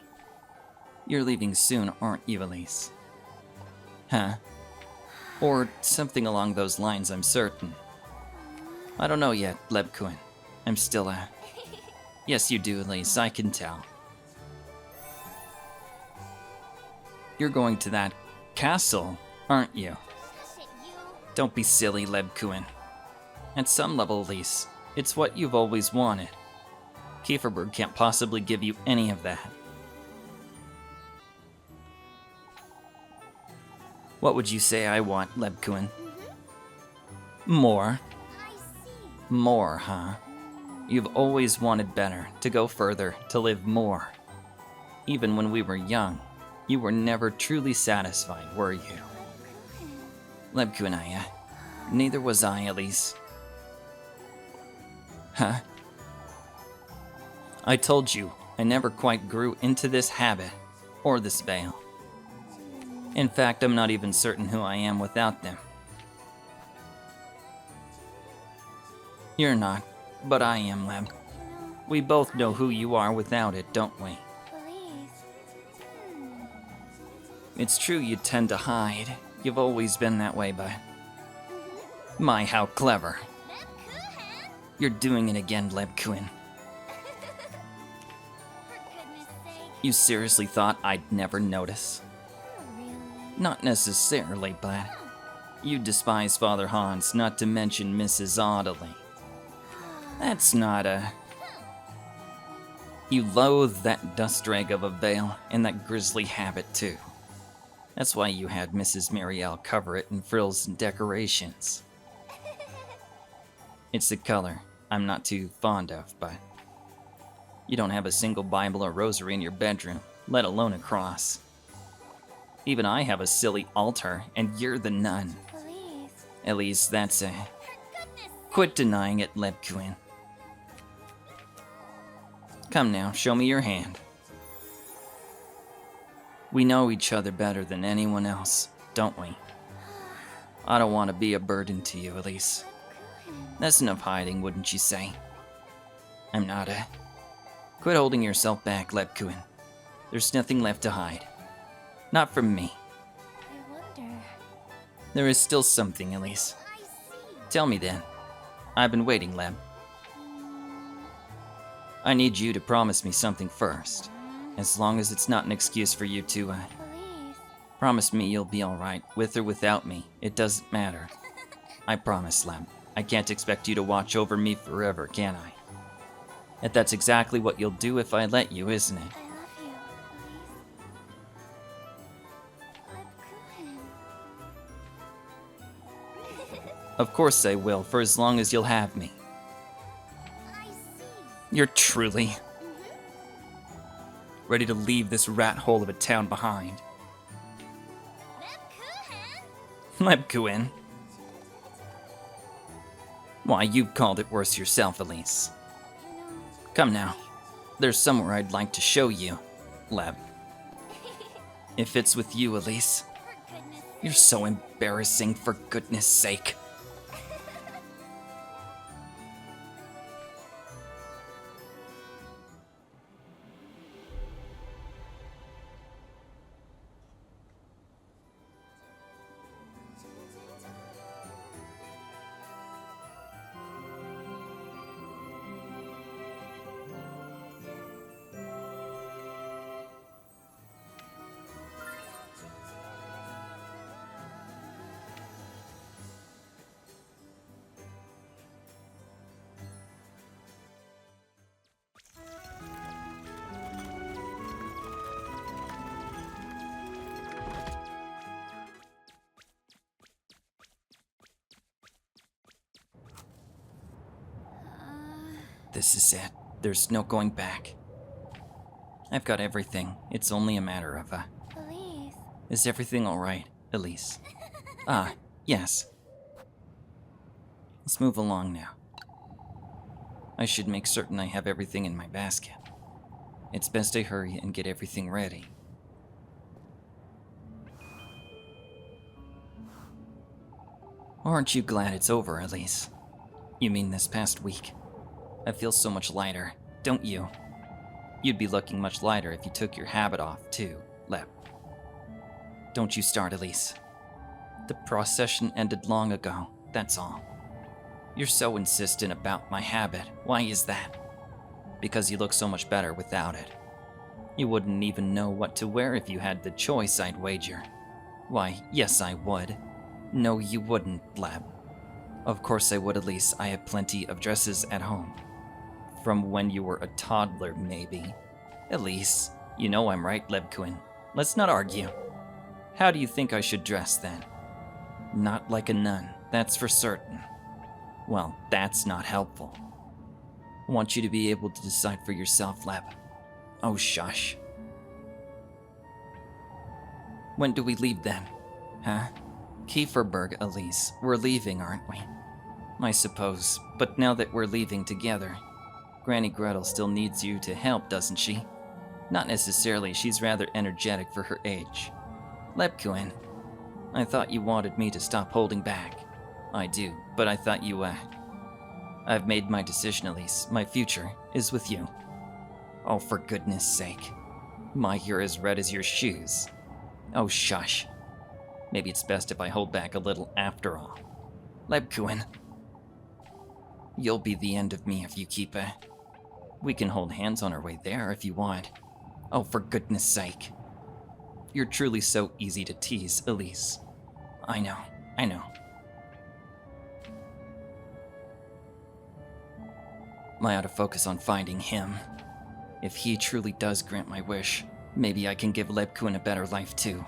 You're leaving soon, aren't you, Elise? Huh? Or something along those lines, I'm certain. I don't know yet, Lebkuchen. I'm still Yes, you do, Elise, I can tell. You're going to that castle, aren't you? Shush it, you. Don't be silly, Lebkuchen. At some level, Elise, it's what you've always wanted. Kieferberg can't possibly give you any of that. What would you say I want, Lebkuchen? More. I see. More, huh? You've always wanted better, to go further, to live more. Even when we were young, you were never truly satisfied, were you? Lebkuchen, neither was I, Elise. Huh? I told you, I never quite grew into this habit, or this veil. In fact, I'm not even certain who I am without them. You're not, but I am, Leb. We both know who you are without it, don't we? Elise. It's true you tend to hide. You've always been that way, but... My, how clever. Lebkuchen. You're doing it again, Lebkuchen. For goodness sake. You seriously thought I'd never notice? Oh, really? Not necessarily, but... You despise Father Hans, not to mention Mrs. Audley. That's not a... You loathe that dust rag of a veil, and that grisly habit, too. That's why you had Mrs. Marielle cover it in frills and decorations. It's the color I'm not too fond of, but... You don't have a single Bible or rosary in your bedroom, let alone a cross. Even I have a silly altar, and you're the nun. Elise. At least that's a... For goodness sake. Quit denying it, Lebkuchen. Come now, show me your hand. We know each other better than anyone else, don't we? I don't want to be a burden to you, Elise. That's enough hiding, wouldn't you say? I'm not a... Quit holding yourself back, Lebkuchen. There's nothing left to hide. Not from me. I wonder. There is still something, Elise. I see. Tell me then. I've been waiting, Leb. I need you to promise me something first. As long as it's not an excuse for you to, Elise. promise me you'll be alright, with or without me. It doesn't matter. I promise, Leb. I can't expect you to watch over me forever, can I? And that's exactly what you'll do if I let you, isn't it? I love you, Elise. Lebkuchen. Of course I will, for as long as you'll have me. I see. You're truly... ready to leave this rat hole of a town behind. Lebkuchen. Lebkuchen. Why, you called it worse yourself, Elise. You know, Come now. There's somewhere I'd like to show you, Leb. If it's with you, Elise. for goodness sake. You're so embarrassing, for goodness sake. This is it. There's no going back. I've got everything. It's only a matter of, Elise. is everything alright, Elise? Ah, yes. Let's move along now. I should make certain I have everything in my basket. It's best I hurry and get everything ready. Aren't you glad it's over, Elise? You mean this past week? I feel so much lighter, don't you? You'd be looking much lighter if you took your habit off, too, Lep. Don't you start, Elise. The procession ended long ago, that's all. You're so insistent about my habit. Why is that? Because you look so much better without it. You wouldn't even know what to wear if you had the choice, I'd wager. Why, yes, I would. No, you wouldn't, Lab. Of course I would, Elise. I have plenty of dresses at home. From when you were a toddler, maybe. Elise, you know I'm right, Lebkuchen. Let's not argue. How do you think I should dress then? Not like a nun, that's for certain. Well, that's not helpful. I want you to be able to decide for yourself, Leb. Oh, shush. When do we leave then? Huh? Kieferberg, Elise. We're leaving, aren't we? I suppose, but now that we're leaving together, Granny Gretel still needs you to help, doesn't she? Not necessarily, she's rather energetic for her age. Lebkuchen, I thought you wanted me to stop holding back. I do, but I thought you, I've made my decision, Elise. My future is with you. Oh, for goodness sake. You're as red as your shoes. Oh, shush. Maybe it's best if I hold back a little after all. Lebkuchen. You'll be the end of me if you keep, We can hold hands on our way there if you want. Oh, for goodness sake. You're truly so easy to tease, Elise. I know. I ought to focus on finding him. If he truly does grant my wish, maybe I can give Lebkuchen a better life too.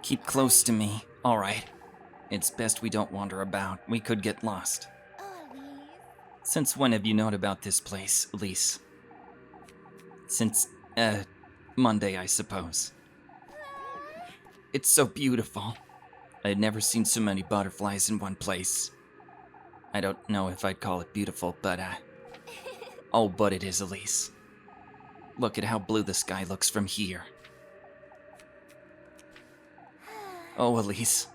Keep close to me, all right? It's best we don't wander about. We could get lost. Since when have you known about this place, Elise? Since, Monday, I suppose. It's so beautiful. I had never seen so many butterflies in one place. I don't know if I'd call it beautiful, but, oh, but it is, Elise. Look at how blue the sky looks from here. Oh, Elise,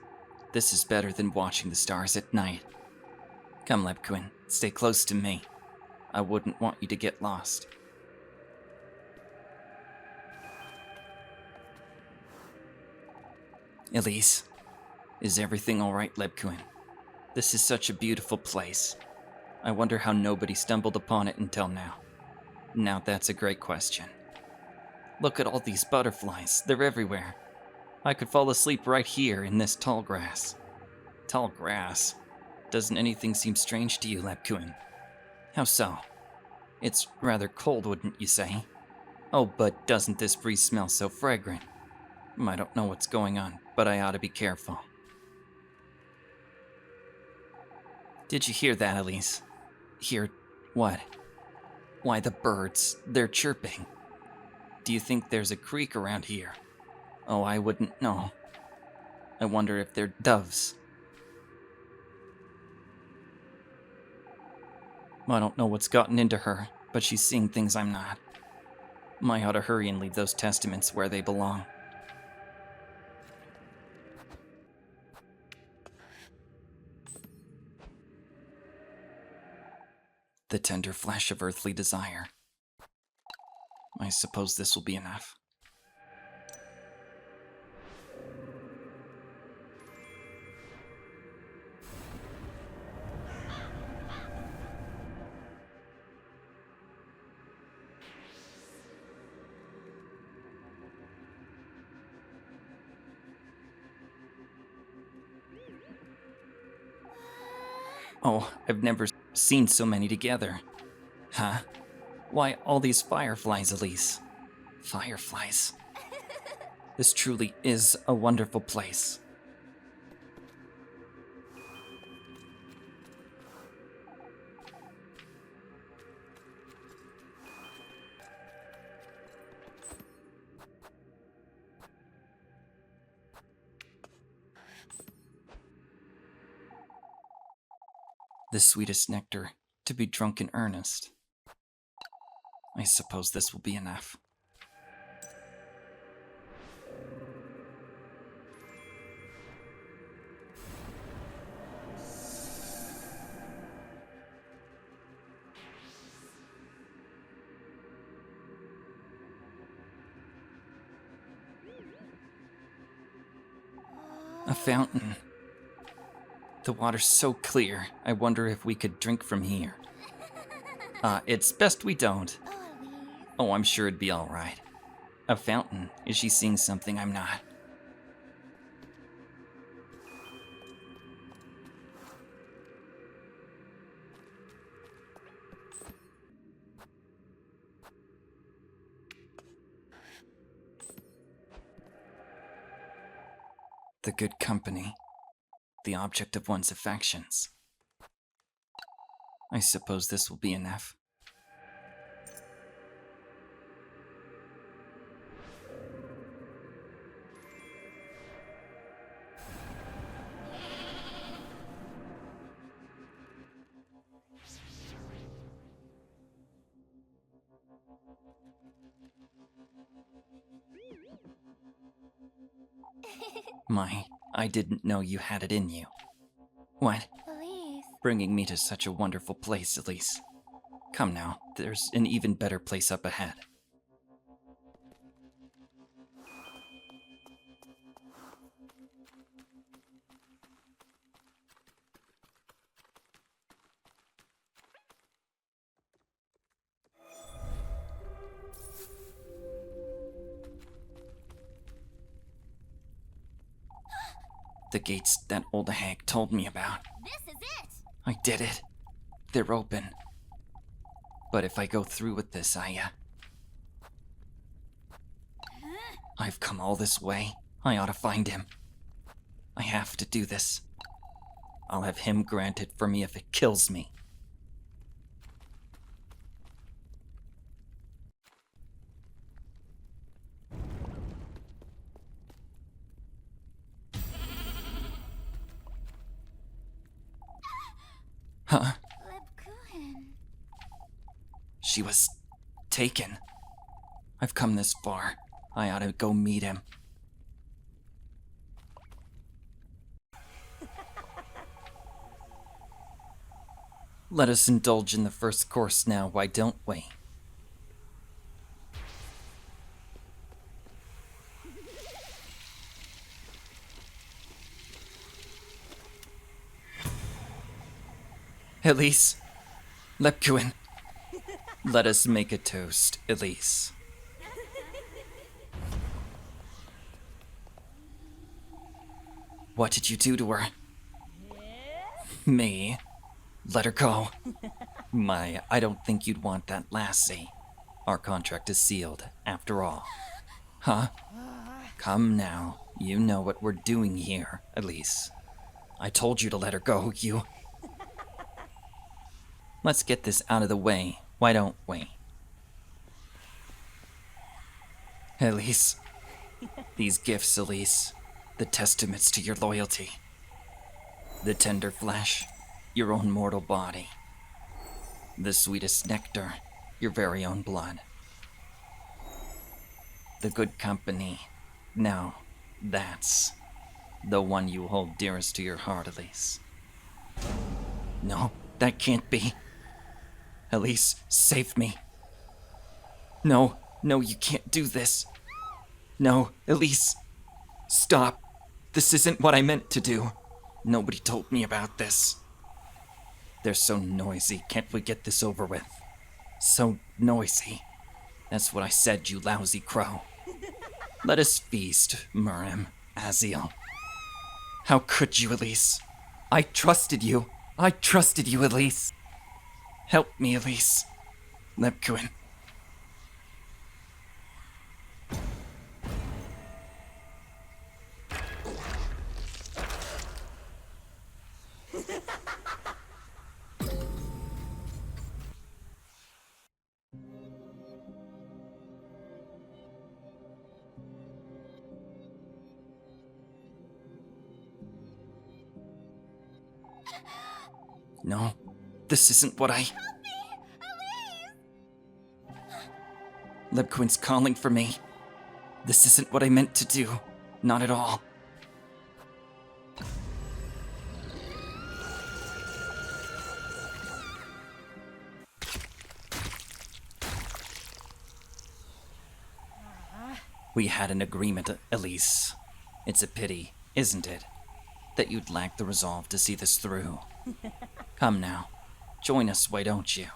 this is better than watching the stars at night. Come, Lebkuchen, stay close to me. I wouldn't want you to get lost. Elise, is everything all right, Lebkuchen? This is such a beautiful place. I wonder how nobody stumbled upon it until now. Now that's a great question. Look at all these butterflies, they're everywhere. I could fall asleep right here in this tall grass. Tall grass? Doesn't anything seem strange to you, Lebkuchen? How so? It's rather cold, wouldn't you say? Oh, but doesn't this breeze smell so fragrant? I don't know what's going on, but I ought to be careful. Did you hear that, Elise? Hear what? Why, the birds, they're chirping. Do you think there's a creek around here? Oh, I wouldn't know. I wonder if they're doves. I don't know what's gotten into her, but she's seeing things I'm not. I ought to hurry and leave those testaments where they belong. The tender flash of earthly desire. I suppose this will be enough. Oh, I've never seen so many together. Huh? Why all these fireflies, Elise? Fireflies. This truly is a wonderful place. The sweetest nectar, to be drunk in earnest. I suppose this will be enough. A fountain. The water's so clear, I wonder if we could drink from here. It's best we don't. Oh, I'm sure it'd be alright. A fountain. Is she seeing something I'm not? The good company. The object of one's affections. I suppose this will be enough. I didn't know you had it in you. What? Elise. Bringing me to such a wonderful place, Elise. Come now, there's an even better place up ahead. The gates that old hag told me about. This is it. I did it. They're open. But if I go through with this, I've come all this way. I ought to find him. I have to do this. I'll have him granted for me if it kills me. Huh? Lebkuchen. She was taken. I've come this far. I ought to go meet him. Let us indulge in the first course now, why don't we? Elise. Lebkuchen. Let us make a toast, Elise. What did you do to her? Me? Let her go. I don't think you'd want that lassie. Our contract is sealed, after all. Huh? Come now. You know what we're doing here, Elise. I told you to let her go, you... Let's get this out of the way, why don't we? Elise. These gifts, Elise. The testaments to your loyalty. The tender flesh, your own mortal body. The sweetest nectar, your very own blood. The good company. Now, that's the one you hold dearest to your heart, Elise. No, that can't be. Elise, save me. No, you can't do this. No, Elise, stop. This isn't what I meant to do. Nobody told me about this. They're so noisy, can't we get this over with? So noisy. That's what I said, you lousy crow. Let us feast, Murim, Aziel. How could you, Elise? I trusted you. I trusted you, Elise. Help me, Elise. Lebkuchen. No, this isn't what I... Lebkuchen's calling for me. This isn't what I meant to do. Not at all. We had an agreement, Elise. It's a pity, isn't it, that you'd lack the resolve to see this through. Come now, join us, why don't you?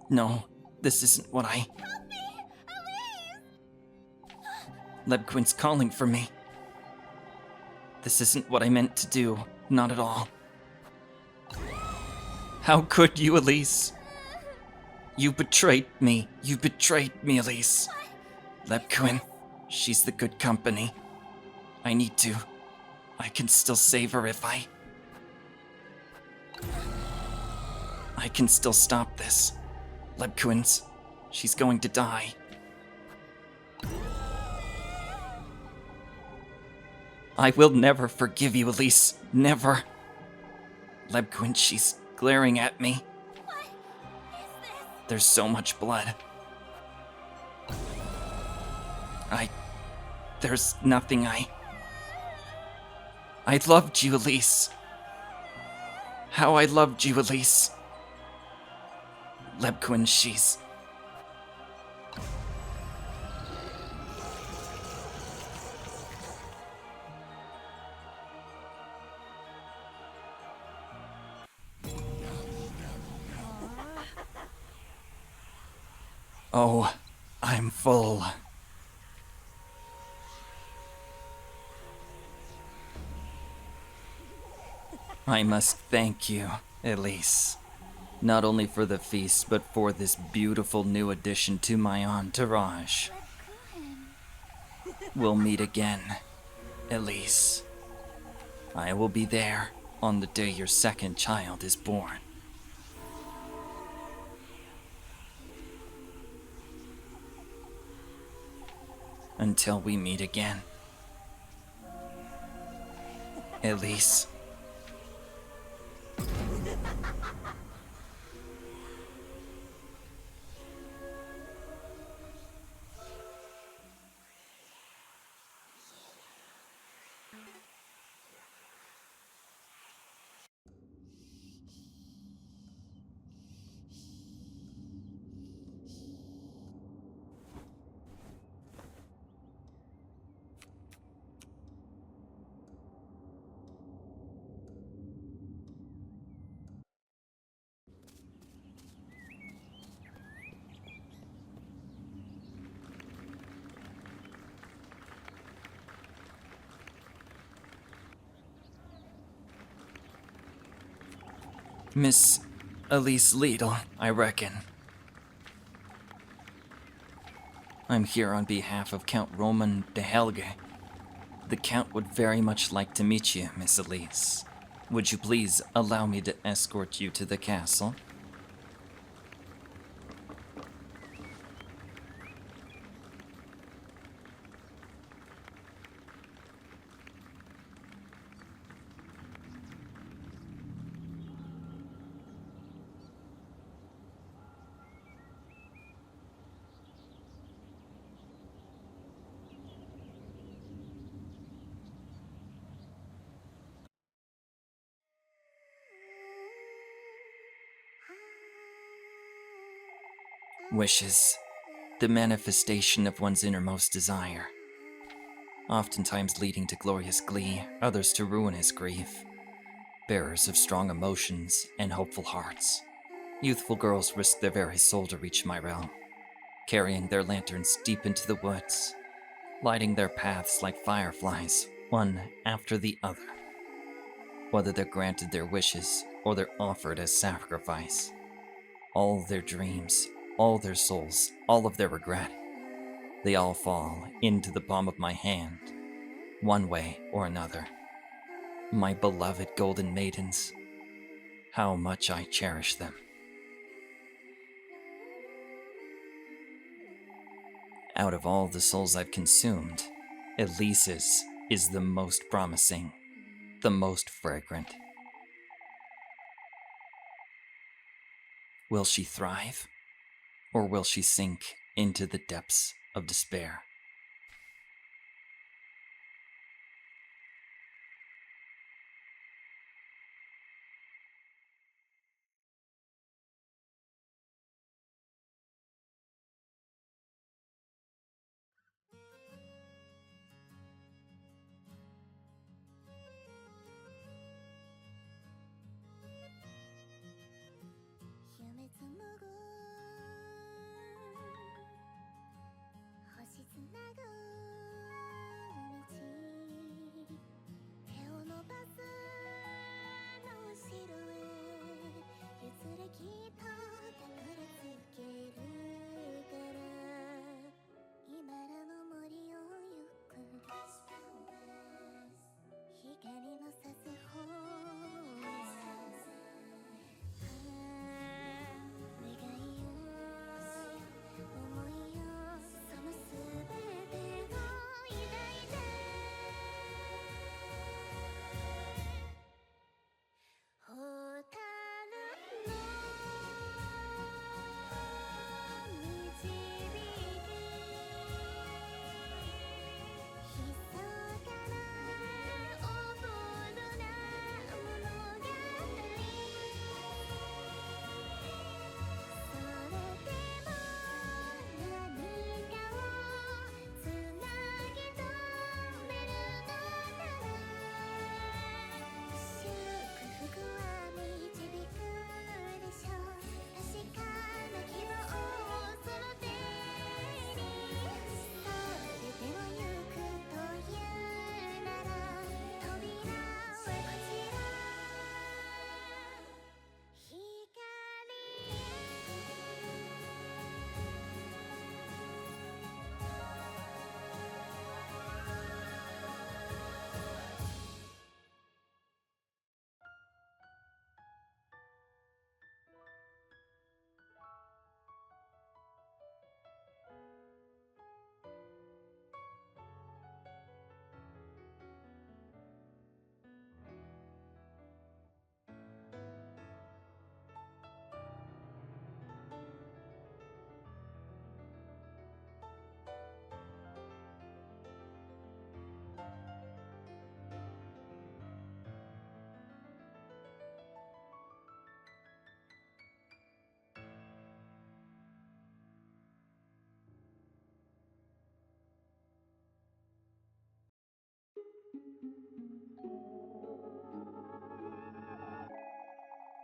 No, this isn't what I... Lebkuchen's calling for me. This isn't what I meant to do. Not at all. How could you, Elise? You betrayed me. You betrayed me, Elise. Lebkuchen, she's the good company. I need to. I can still save her if I can still stop this. Lebkuchen's. She's going to die. I will never forgive you, Elise. Never. Lebkuchen, she's glaring at me. What is this? There's so much blood. There's nothing I loved you, Elise. How I loved you, Elise. Lebkuchen, she's... Oh, I'm full. I must thank you, Elise. Not only for the feast, but for this beautiful new addition to my entourage. We'll meet again, Elise. I will be there on the day your second child is born. Until we meet again. Elise. Miss Elise Liedel, I reckon. I'm here on behalf of Count Roman de Helge. The Count would very much like to meet you, Miss Elise. Would you please allow me to escort you to the castle? Wishes, the manifestation of one's innermost desire, oftentimes leading to glorious glee, others to ruinous grief. Bearers of strong emotions and hopeful hearts, youthful girls risk their very soul to reach my realm, carrying their lanterns deep into the woods, lighting their paths like fireflies, one after the other. Whether they're granted their wishes or they're offered as sacrifice, all their dreams, all their souls, all of their regret, they all fall into the palm of my hand, one way or another. My beloved golden maidens, how much I cherish them. Out of all the souls I've consumed, Elise's is the most promising, the most fragrant. Will she thrive, or will she sink into the depths of despair?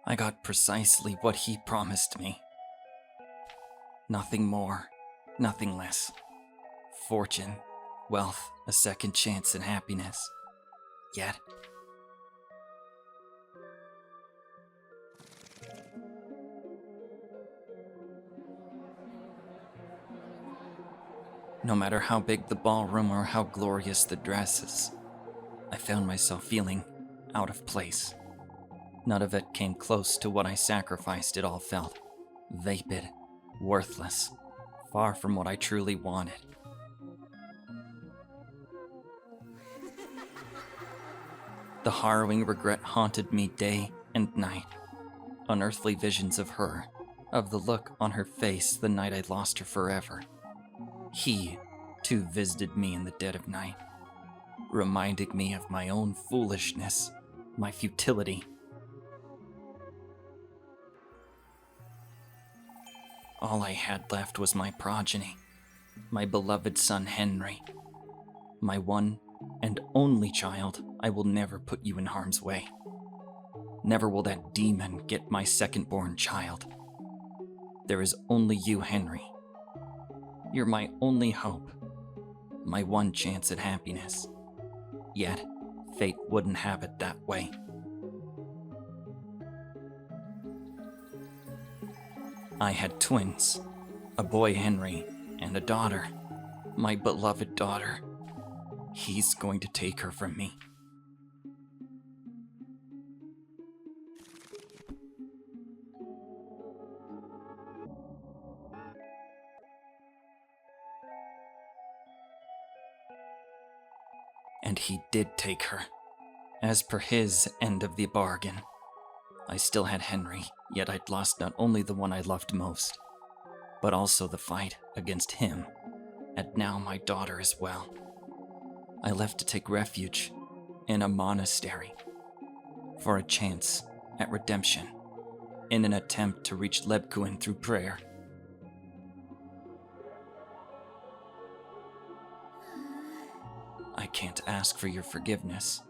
I got precisely what he promised me. Nothing more, nothing less. Fortune, wealth, a second chance, and happiness. Yet, no matter how big the ballroom or how glorious the dresses, I found myself feeling out of place. None of it came close to what I sacrificed. It all felt vapid, worthless, far from what I truly wanted. The harrowing regret haunted me day and night. Unearthly visions of her, of the look on her face the night I lost her forever. He, too, visited me in the dead of night, reminding me of my own foolishness, my futility. All I had left was my progeny, my beloved son Henry. My one and only child. I will never put you in harm's way. Never will that demon get my second-born child. There is only you, Henry. You're my only hope, my one chance at happiness. Yet, fate wouldn't have it that way. I had twins, a boy Henry, and a daughter, my beloved daughter. He's going to take her from me. And he did take her, as per his end of the bargain. I still had Henry, yet I'd lost not only the one I loved most, but also the fight against him, and now my daughter as well. I left to take refuge in a monastery for a chance at redemption in an attempt to reach Lebkuchen through prayer. I can't ask for your forgiveness,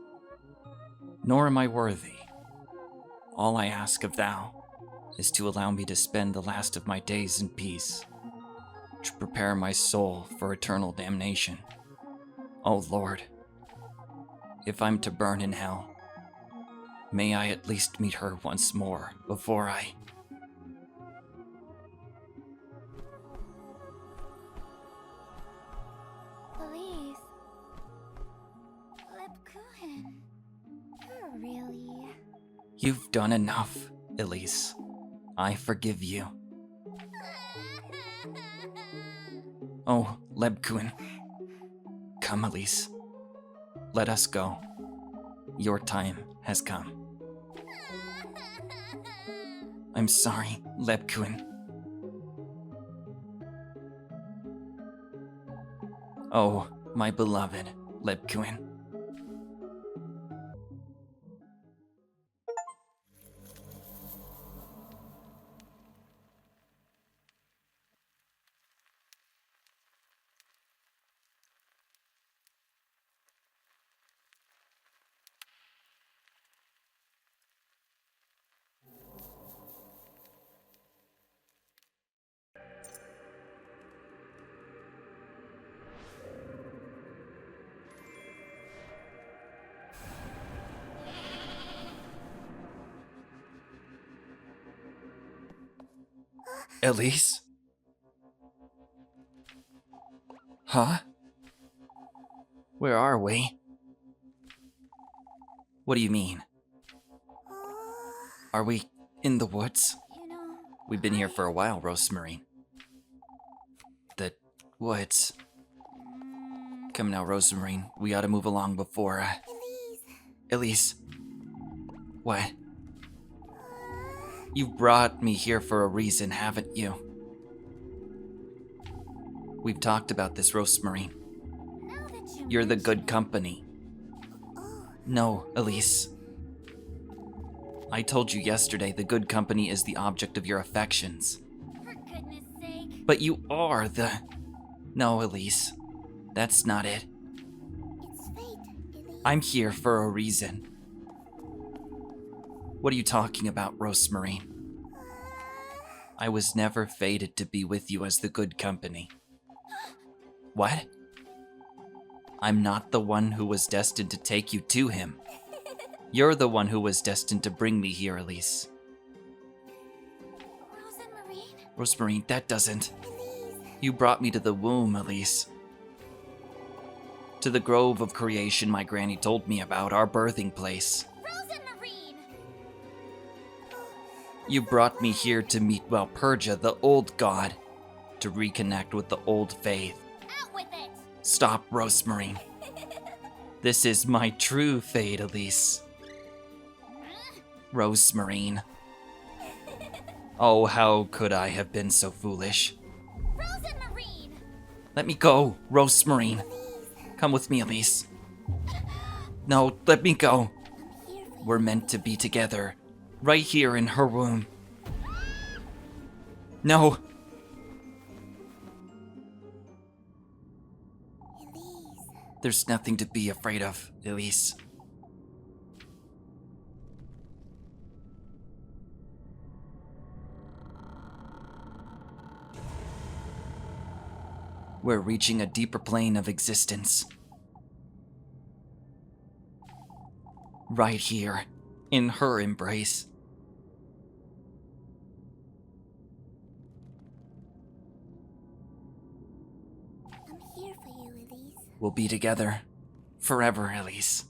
nor am I worthy. All I ask of thou is to allow me to spend the last of my days in peace, to prepare my soul for eternal damnation. Oh Lord, if I'm to burn in hell, may I at least meet her once more before I... Please. Lebkuchen. You're really... You've done enough, Elise. I forgive you. Oh, Lebkuchen. Come, Elise. Let us go. Your time has come. I'm sorry, Lebkuchen. Oh, my beloved Lebkuchen. Elise? Huh? Where are we? What do you mean? Are we in the woods? You know... We've been here for a while, Rozenmarine. The woods. Come now, Rozenmarine. We ought to move along before, Elise. What? You've brought me here for a reason, haven't you? We've talked about this, Rozenmarine. Now that you You're the mention good company. No, Elise. I told you yesterday the good company is the object of your affections. For goodness sake. But you are the... No, Elise. That's not it. It's fate, Elise. I'm here for a reason. What are you talking about, Rozenmarine? I was never fated to be with you as the good company. What? I'm not the one who was destined to take you to him. You're the one who was destined to bring me here, Elise. Rozenmarine? Rozenmarine, that doesn't... Elise. You brought me to the womb, Elise. To the grove of creation my granny told me about, our birthing place. Rozenmarine! You brought me here to meet Walpurga, the old god, to reconnect with the old faith. Out with it! Stop, Rozenmarine. This is my true fate, Elise. Rozenmarine. Oh, how could I have been so foolish? Rozenmarine! Let me go, Rozenmarine. Come with me, Elise. No, let me go. We're meant to be together, right here in her womb. No, There's nothing to be afraid of, Elise. We're reaching a deeper plane of existence. Right here, in her embrace. I'm here for you, Elise. We'll be together forever, Elise.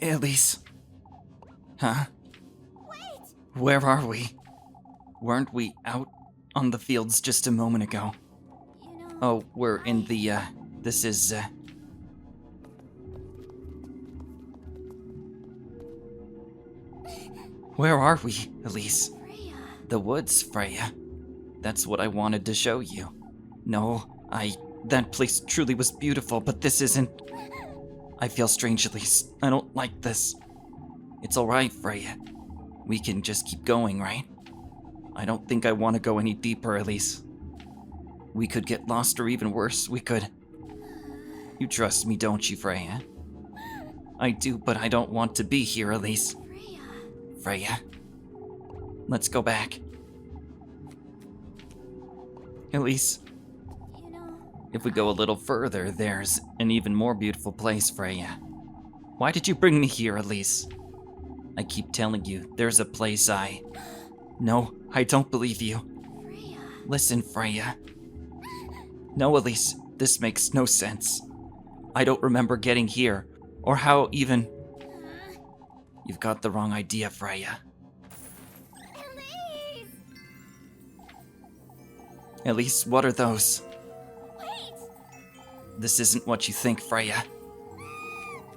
Elise. Huh? Wait! Where are we? Weren't we out on the fields just a moment ago? You know... Oh, we're in the, this is, Where are we, Elise? Freya. The woods, Freya. That's what I wanted to show you. No, that place truly was beautiful, but this isn't... I feel strange, Elise. I don't like this. It's alright, Freya. We can just keep going, right? I don't think I want to go any deeper, Elise. We could get lost, or even worse, we could... You trust me, don't you, Freya? I do, but I don't want to be here, Elise. Freya. Freya. Let's go back. Elise, You know... if we go a little further, there's an even more beautiful place, Freya. Why did you bring me here, Elise? I keep telling you, there's a place No, I don't believe you. Freya. Listen, Freya. No, Elise, this makes no sense. I don't remember getting here, or how even... You've got the wrong idea, Freya. Elise! Elise, what are those? Wait! This isn't what you think, Freya.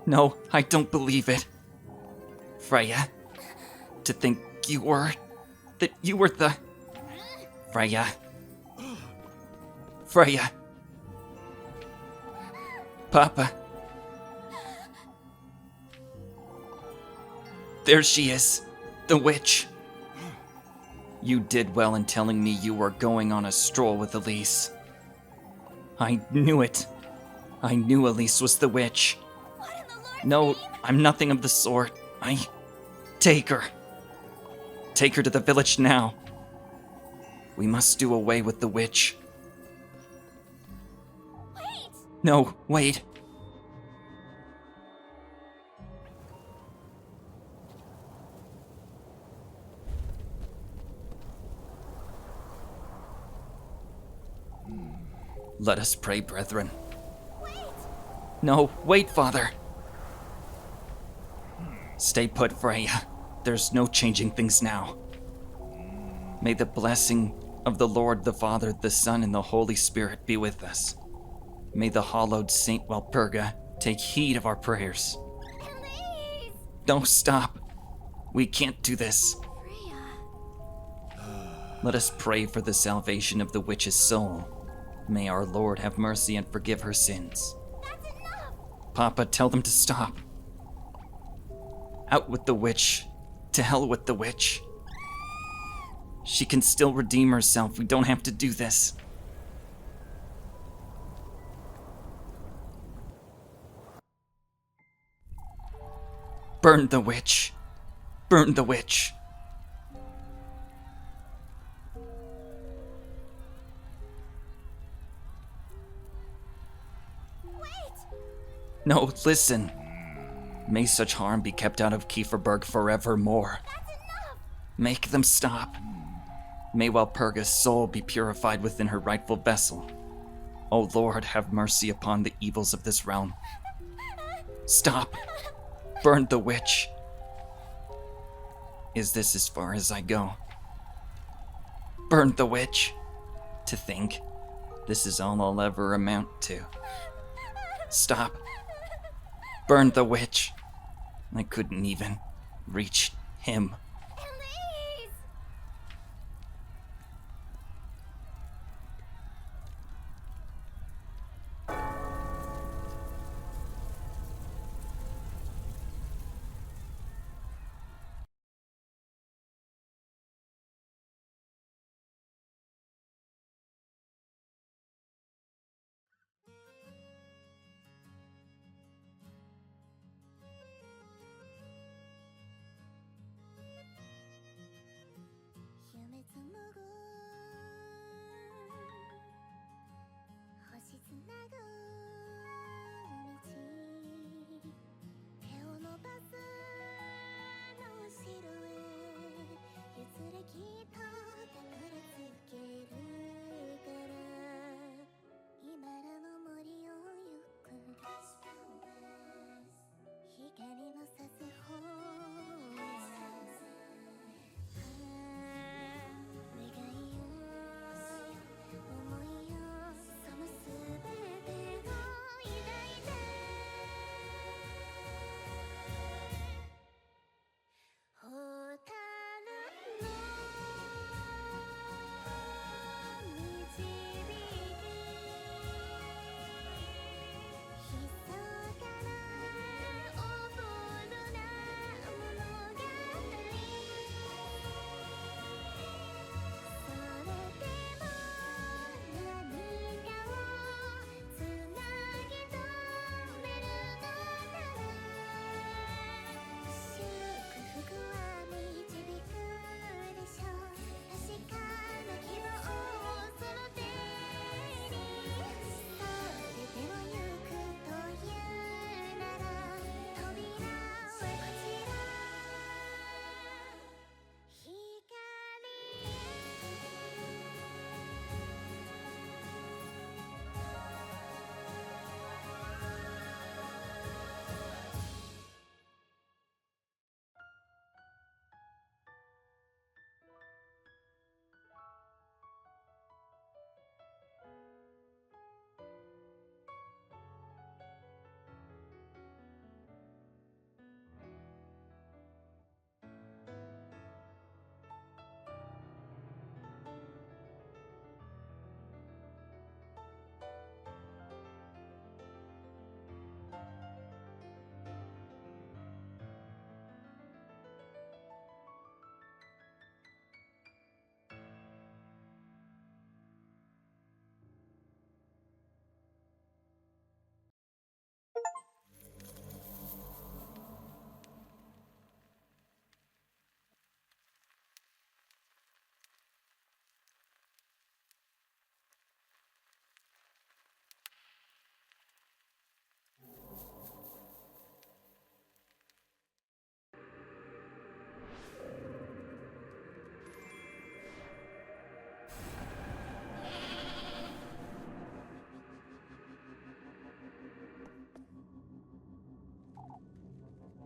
No, I don't believe it. Freya, to think you were... that you were the... Freya. Freya. Papa. There she is, the witch. You did well in telling me you were going on a stroll with Elise. I knew it. I knew Elise was the witch. What in the Lord's No, name? I'm nothing of the sort. Take her. Take her to the village now. We must do away with the witch. Wait! No, wait. Let us pray, brethren. Wait! No, wait, Father. Stay put, Freya. There's no changing things now. May the blessing of the Lord, the Father, the Son, and the Holy Spirit be with us. May the hallowed Saint Walpurga take heed of our prayers. Elise! Don't stop. We can't do this. Freya. Let us pray for the salvation of the witch's soul. May our Lord have mercy and forgive her sins. That's enough! Papa, tell them to stop. Out with the witch. To hell with the witch. She can still redeem herself. We don't have to do this. Burn the witch. Burn the witch. Wait! No, listen. May such harm be kept out of Kieferberg forevermore. That's enough! Make them stop. May Walpurga's soul be purified within her rightful vessel. O Lord, have mercy upon the evils of this realm. Stop. Burn the witch. Is this as far as I go? Burn the witch. To think, this is all I'll ever amount to. Stop. Burn the witch. I couldn't even reach him. Elise!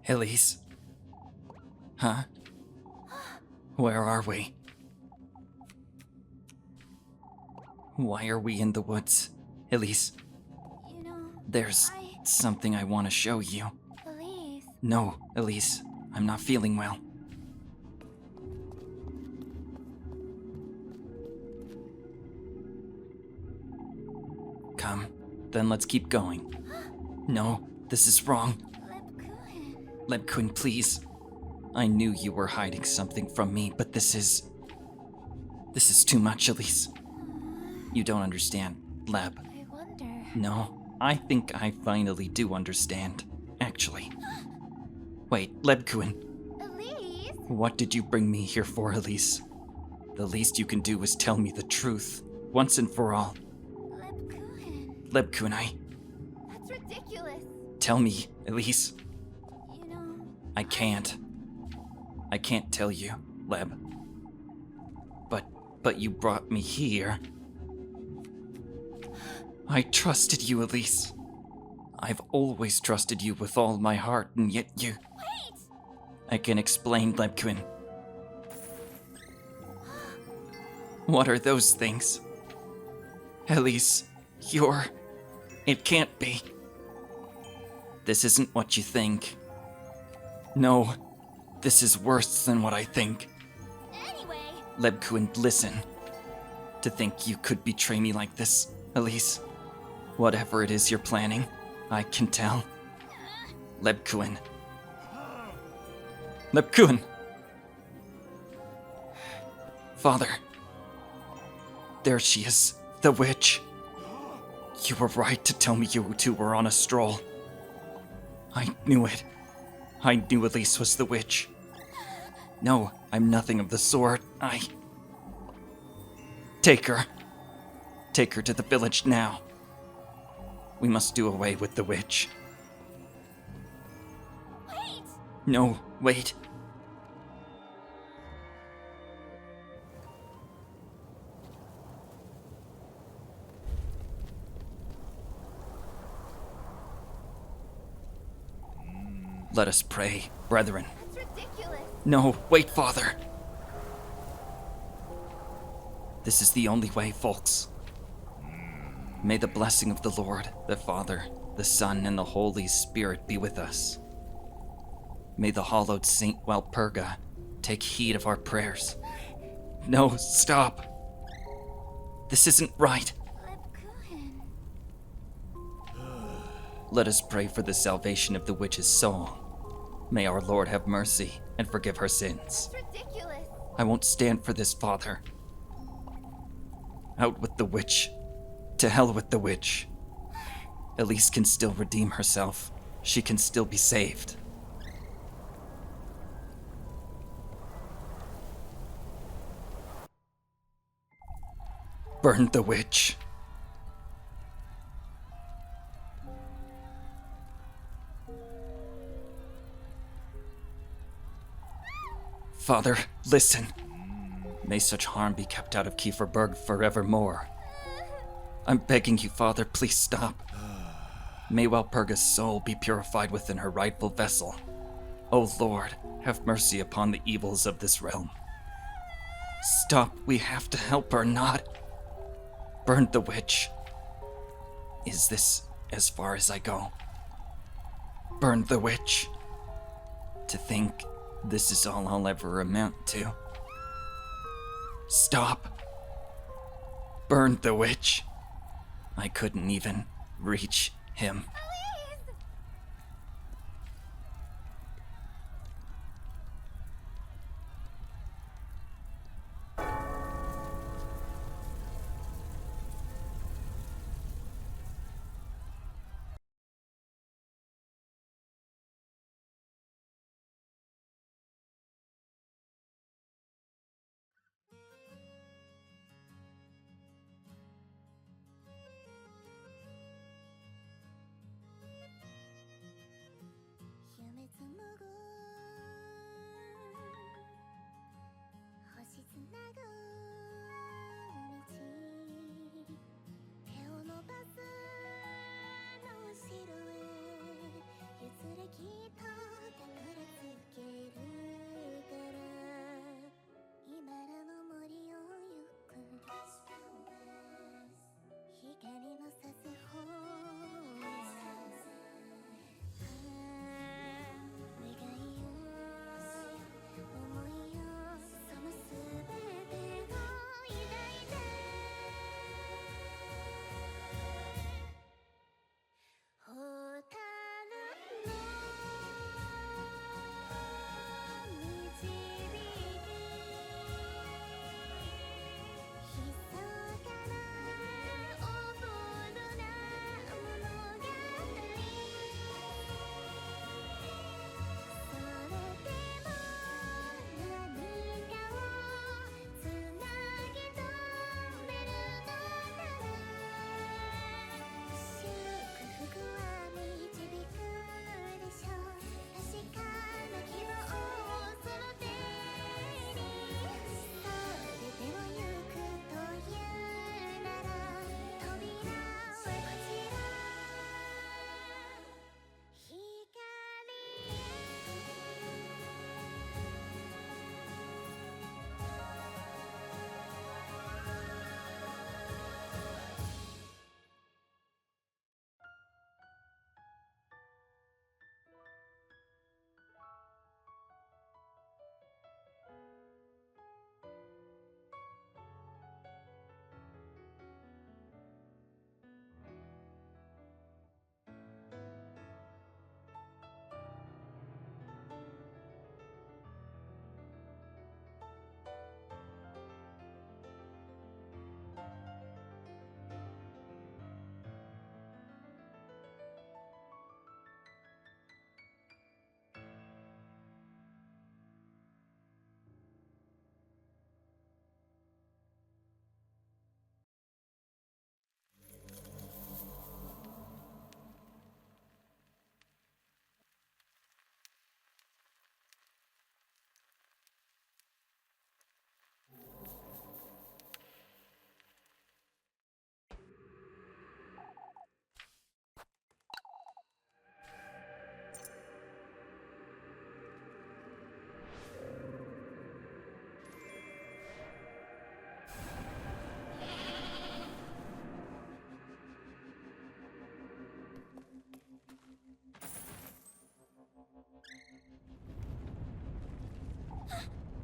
Elise? Huh? Where are we? Why are we in the woods? Elise, You know, there's something I want to show you. Elise. No, Elise, I'm not feeling well. Come, then let's keep going. No, this is wrong. Lebkuchen. Lebkuchen, please. I knew you were hiding something from me, but this is too much, Elise. You don't understand, Leb. I wonder. No, I think I finally do understand, actually. Wait, Lebkuchen, Elise? what did you bring me here for, Elise? The least you can do is tell me the truth, once and for all. Lebkuchen. Lebkuchen, That's ridiculous. tell me, Elise. You know, I can't. I can't tell you, Leb. But you brought me here. I trusted you, Elise. I've always trusted you with all my heart, and yet you... wait! I can explain, Lebkuchen. What are those things? Elise, you're... It can't be. This isn't what you think. No, this is worse than what I think. Anyway, Lebkuchen, listen. To think you could betray me like this, Elise. Whatever it is you're planning, I can tell. Lebkuchen. Lebkuchen! Father. There she is, the witch. You were right to tell me you two were on a stroll. I knew it. I knew Elise was the witch. No, I'm nothing of the sort. Take her. Take her to the village now. We must do away with the witch. wait! No, wait. Let us pray, brethren. That's ridiculous. No, wait, Father. This is the only way, folks. May the blessing of the Lord, the Father, the Son, and the Holy Spirit be with us. May the hallowed Saint Walpurga take heed of our prayers. No, stop. This isn't right. Lebkuchen. Let us pray for the salvation of the witch's soul. May our Lord have mercy and forgive her sins. That's ridiculous. I won't stand for this, Father. Out with the witch. To hell with the witch. Elise can still redeem herself. She can still be saved. Burn the witch. Father, listen. May such harm be kept out of Kieferberg forevermore. I'm begging you, Father, please stop. May Walpurga's soul be purified within her rightful vessel. O Lord, have mercy upon the evils of this realm. Stop, we have to help her, not... Burn the witch. Is this as far as I go? Burn the witch. To think this is all I'll ever amount to. Stop. Burn the witch. I couldn't even reach him.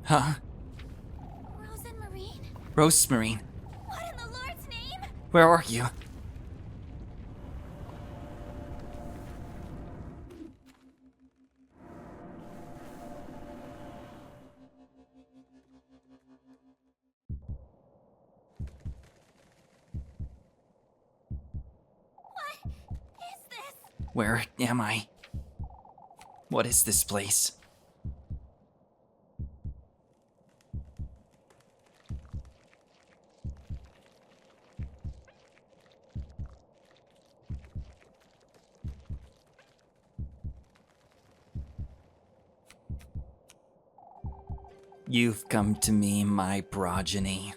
Huh? Rozenmarine? Rozenmarine, What in the Lord's name? where are you? What is this? Where am I? What is this place? You've come to me, my progeny.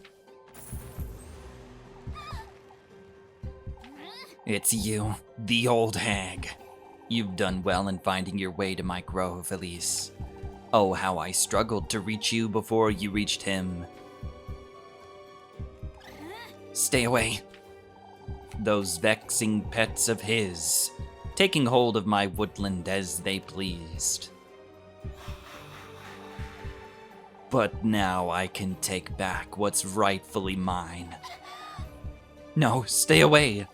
It's you, the old hag. You've done well in finding your way to my grove, Elise. Oh, how I struggled to reach you before you reached him. Stay away. Those vexing pets of his, taking hold of my woodland as they pleased. But now I can take back what's rightfully mine. No, stay away.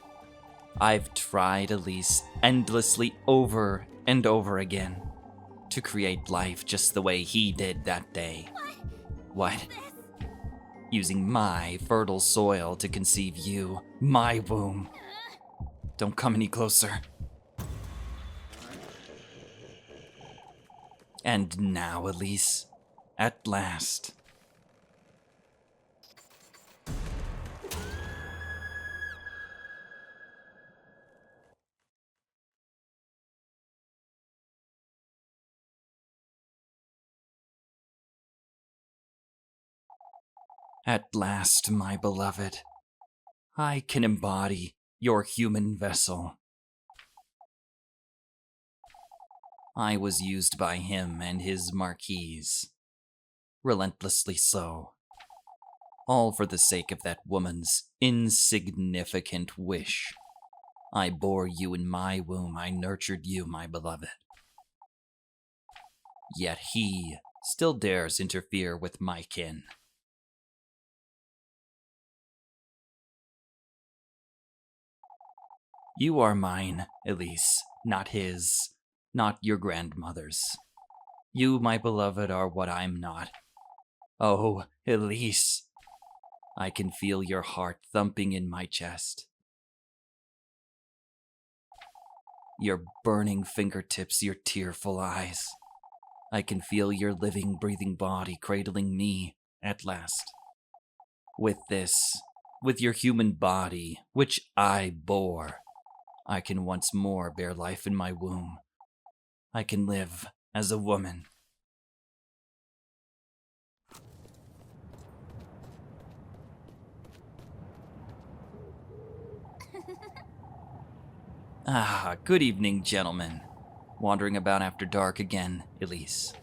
I've tried, Elise, endlessly over and over again to create life just the way he did that day. What? Using my fertile soil to conceive you, my womb. Don't come any closer. And now, Elise, at last. At last, my beloved, I can embody your human vessel. I was used by him and his marquise, relentlessly so, all for the sake of that woman's insignificant wish. I bore you in my womb, I nurtured you, my beloved. Yet he still dares interfere with my kin. You are mine, Elise, not his, not your grandmother's. You, my beloved, are what I'm not. Oh, Elise, I can feel your heart thumping in my chest. Your burning fingertips, your tearful eyes. I can feel your living, breathing body cradling me at last. With this, with your human body, which I bore, I can once more bear life in my womb. I can live as a woman. Ah, good evening, gentlemen. Wandering about after dark again, Elise.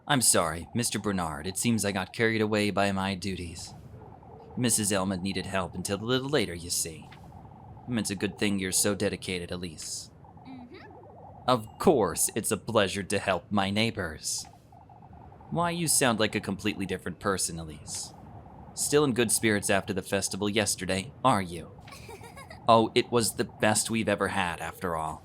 I'm sorry, Mr. Bernard, it seems I got carried away by my duties. Mrs. Elma needed help until a little later, you see. It's a good thing you're so dedicated, Elise. Of course, it's a pleasure to help my neighbors. Why, you sound like a completely different person, Elise. Still in good spirits after the festival yesterday, are you? Oh, it was the best we've ever had, after all.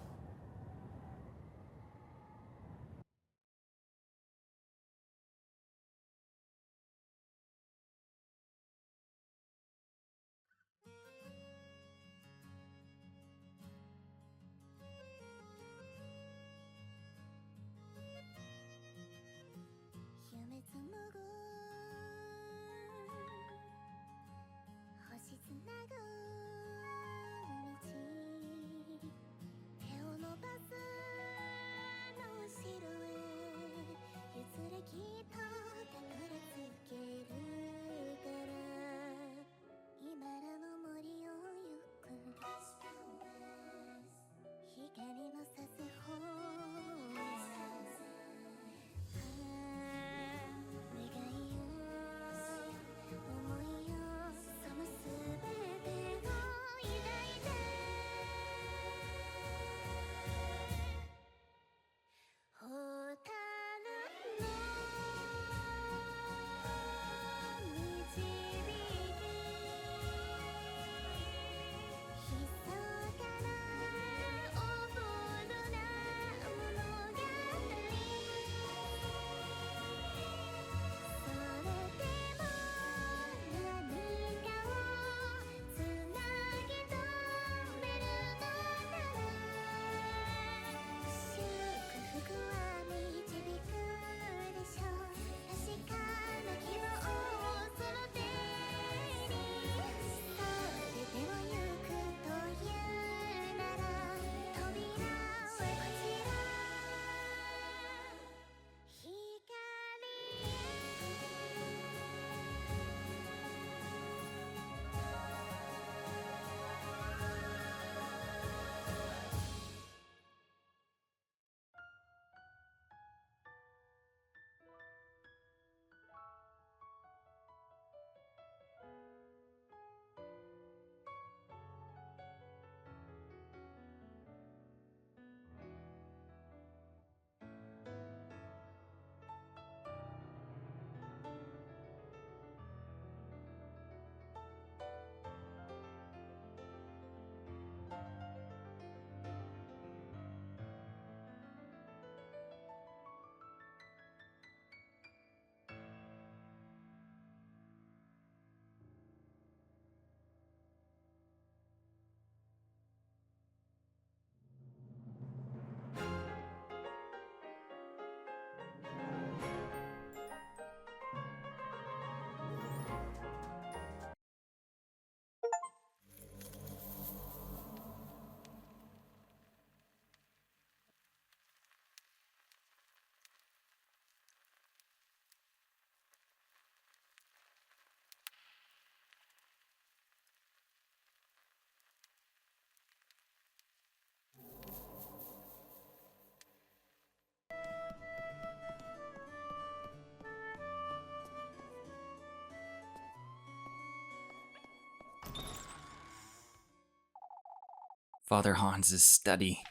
Father Hans's study.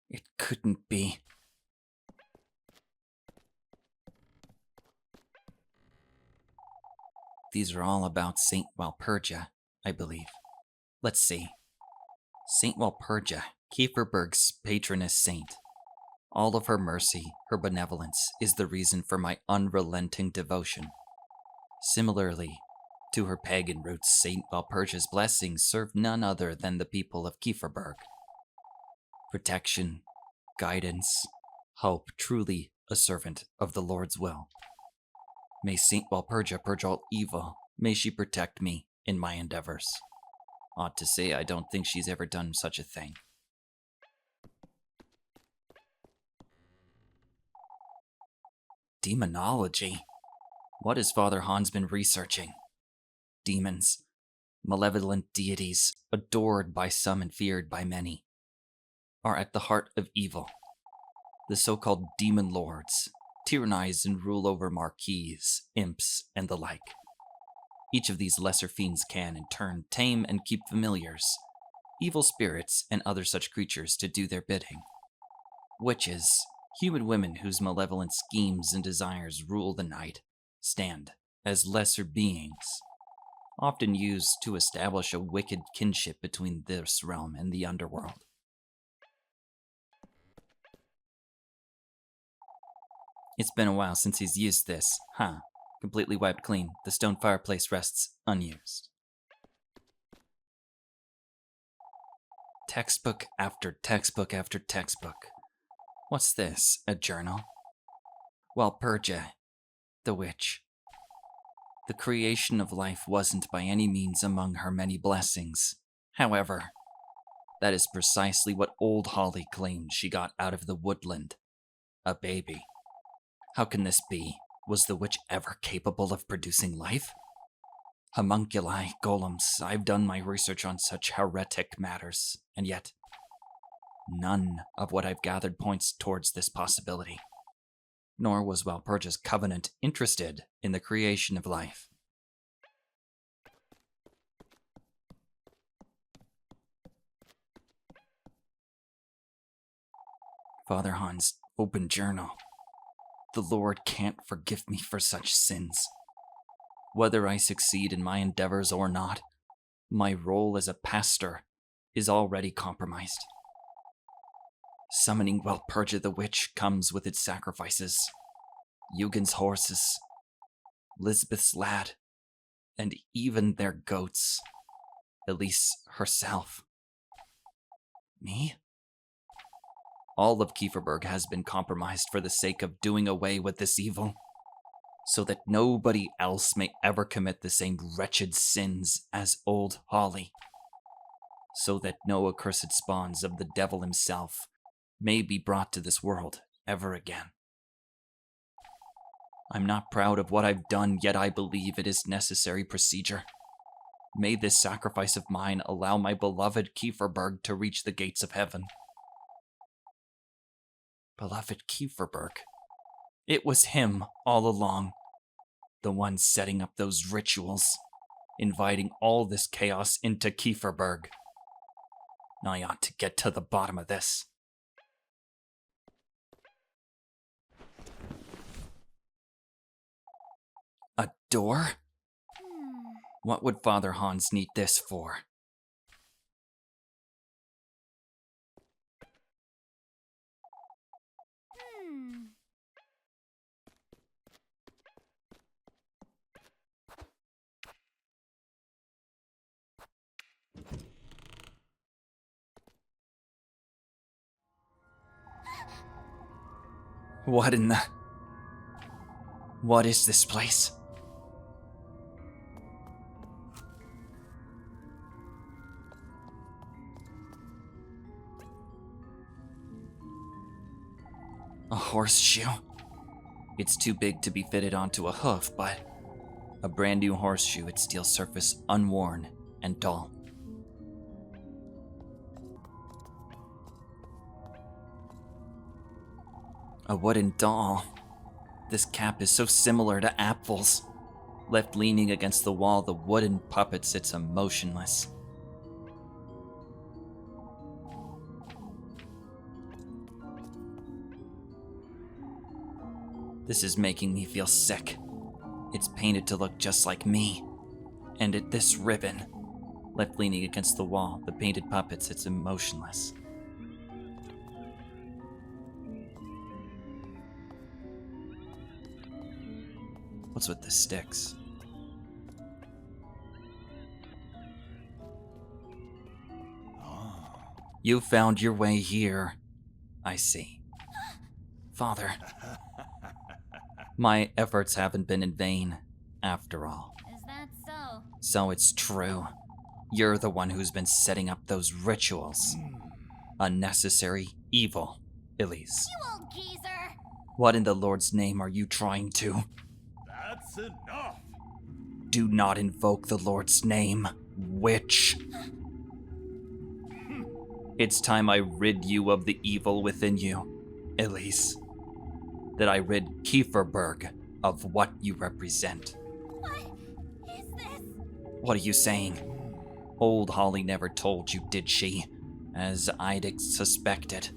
It couldn't be. These are all about Saint Walpurga, I believe. Let's see. Saint Walpurga, Kieferberg's patroness saint. All of her mercy, her benevolence, is the reason for my unrelenting devotion. Similarly to her pagan roots, Saint Walpurga's blessings serve none other than the people of Kieferberg. Protection, guidance, hope, truly a servant of the Lord's will. May Saint Walpurga purge all evil. May she protect me in my endeavors. Odd to say, I don't think she's ever done such a thing. Demonology? What has Father Hans been researching? Demons, malevolent deities, adored by some and feared by many, are at the heart of evil. The so-called demon lords tyrannize and rule over marquises, imps, and the like. Each of these lesser fiends can, in turn, tame and keep familiars, evil spirits, and other such creatures to do their bidding. Witches, human women whose malevolent schemes and desires rule the night, stand as lesser beings, often used to establish a wicked kinship between this realm and the underworld. It's been a while since he's used this, huh? Completely wiped clean. The stone fireplace rests unused. Textbook after textbook after textbook. What's this? A journal? Walpurga, the witch. The creation of life wasn't by any means among her many blessings. However, that is precisely what old Holly claimed she got out of the woodland. A baby. How can this be? Was the witch ever capable of producing life? Homunculi, golems, I've done my research on such heretic matters, and yet none of what I've gathered points towards this possibility. Nor was Walpurga's covenant interested in the creation of life. Father Hans' open journal. The Lord can't forgive me for such sins. Whether I succeed in my endeavors or not, my role as a pastor is already compromised. Summoning Walpurga the witch comes with its sacrifices. Eugen's horses, Lisbeth's lad, and even their goats. Elise herself. Me? All of Kieferberg has been compromised for the sake of doing away with this evil, so that nobody else may ever commit the same wretched sins as old Holly, so that no accursed spawns of the devil himself may be brought to this world ever again. I'm not proud of what I've done, yet I believe it is necessary procedure. May this sacrifice of mine allow my beloved Kieferberg to reach the gates of heaven. Beloved Kieferberg. It was him all along. The one setting up those rituals, inviting all this chaos into Kieferberg. I ought to get to the bottom of this. A door? What would Father Hans need this for? What in the... What is this place? A horseshoe? It's too big to be fitted onto a hoof, but a brand new horseshoe, its steel surface unworn and dull. A wooden doll. This cap is so similar to Apfel's. Left leaning against the wall, the wooden puppet sits motionless. This is making me feel sick. It's painted to look just like me. And this ribbon. Left leaning against the wall, the painted puppet sits emotionless. What's with the sticks? You found your way here. I see. Father, my efforts haven't been in vain, after all. Is that so? So it's true. You're the one who's been setting up those rituals. Unnecessary evil, Elise. You old geezer! What in the Lord's name are you trying to? That's enough! Do not invoke the Lord's name, witch. It's time I rid you of the evil within you, Elise. That I rid Kieferberg of what you represent. What is this? What are you saying? Old Holly never told you, did she? As I'd suspected.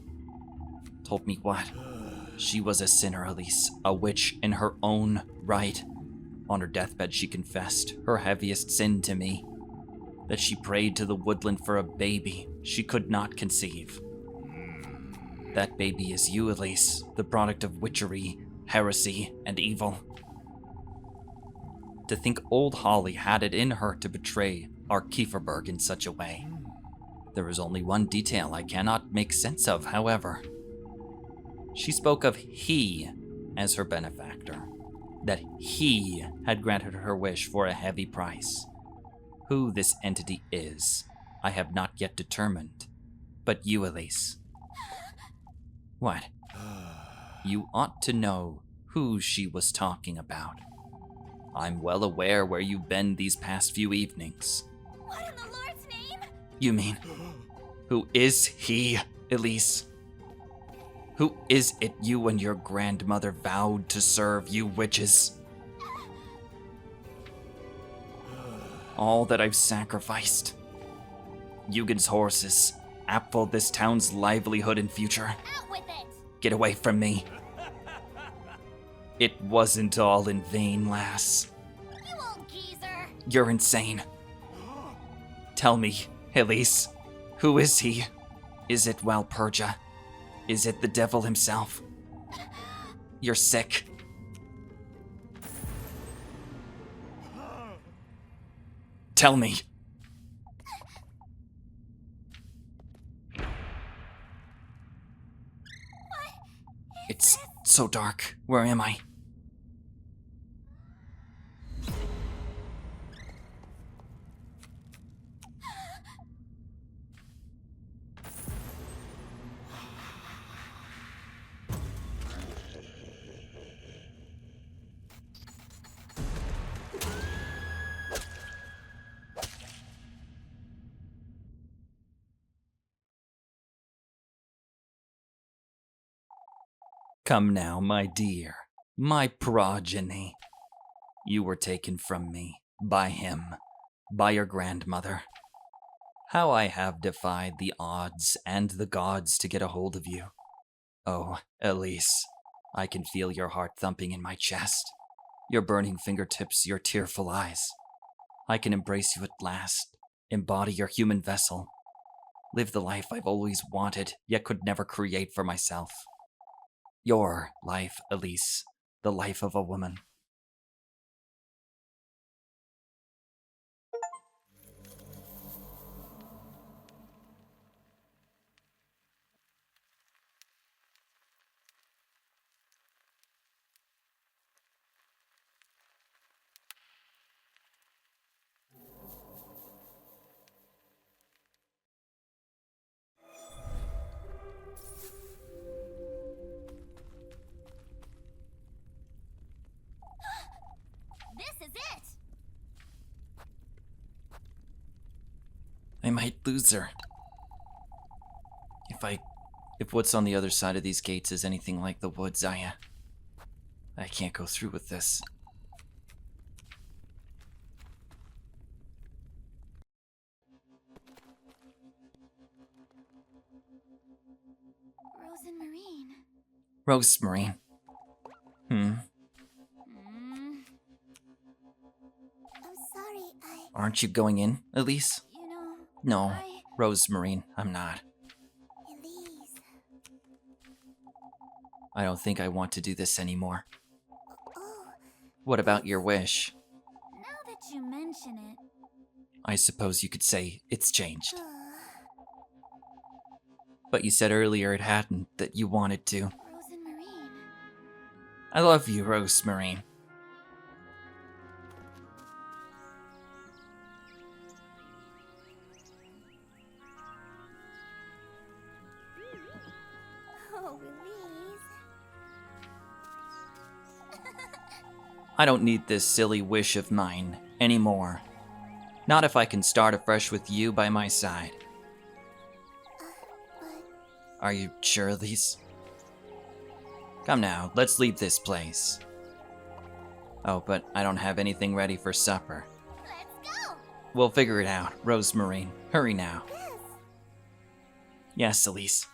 Told me what? She was a sinner, Elise. A witch in her own right. On her deathbed, she confessed her heaviest sin to me. That she prayed to the woodland for a baby she could not conceive. That baby is you, Elise, the product of witchery, heresy, and evil. To think old Holly had it in her to betray our Kieferberg in such a way. There is only one detail I cannot make sense of, however. She spoke of he as her benefactor, that he had granted her wish for a heavy price. Who this entity is, I have not yet determined. But you, Elise. What? You ought to know who she was talking about. I'm well aware where you've been these past few evenings. What in the Lord's name? You mean, who is he, Elise? Who is it you and your grandmother vowed to serve, you witches? All that I've sacrificed. Eugen's horses, Apfel, this town's livelihood and future. Out with it! Get away from me. It wasn't all in vain, lass. You old geezer! You're insane. Tell me, Elise, who is he? Is it Walpurga? Is it the devil himself? You're sick. Tell me. It's so dark. Where am I? Come now, my dear, my progeny. You were taken from me, by him, by your grandmother. How I have defied the odds and the gods to get a hold of you. Oh, Elise, I can feel your heart thumping in my chest, your burning fingertips, your tearful eyes. I can embrace you at last, embody your human vessel, live the life I've always wanted, yet could never create for myself. Your life, Elise, the life of a woman. This is it! I might lose her. If what's on the other side of these gates is anything like the woods, I can't go through with this. Rozenmarine. Rozenmarine. Hmm. Mm, I'm sorry, Aren't you going in, Elise? you know, No, Rozenmarine, I'm not. Elise. I don't think I want to do this anymore. Oh, What about your wish? now that you mention it. I suppose you could say it's changed. uh, But you said earlier it hadn't, that you wanted to. Rozenmarine. I love you, Rozenmarine. Oh, Elise. I don't need this silly wish of mine anymore. Not if I can start afresh with you by my side. But Are you sure, Elise? Come now, let's leave this place. Oh, but I don't have anything ready for supper. let's go. We'll figure it out, Rozenmarine. Hurry now. Yes. Yes, Elise.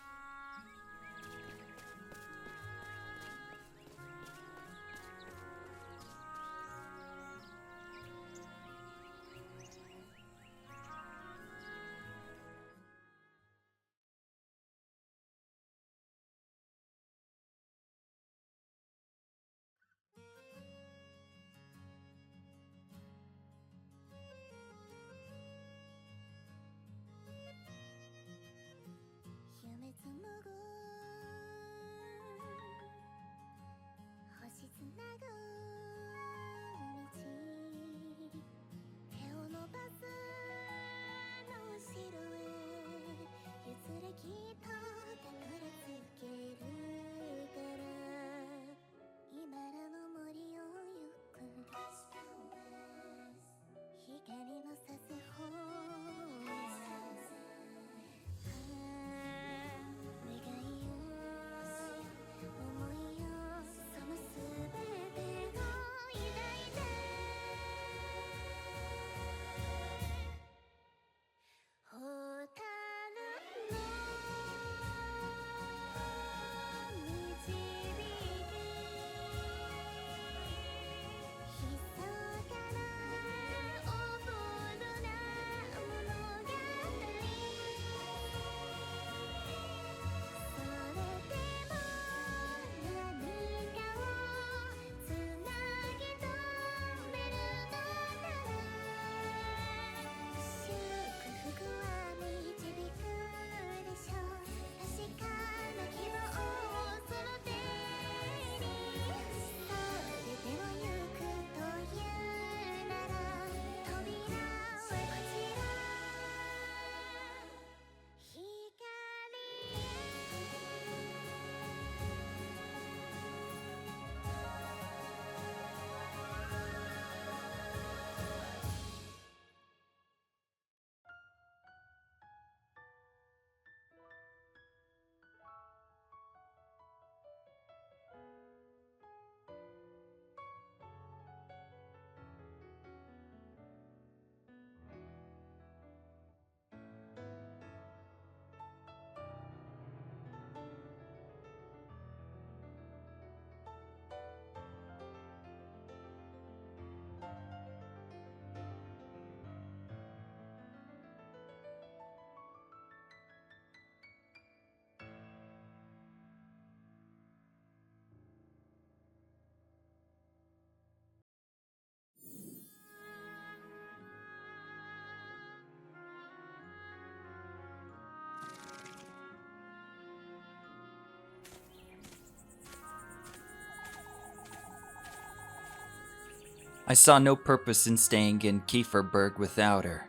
I saw no purpose in staying in Kieferberg without her.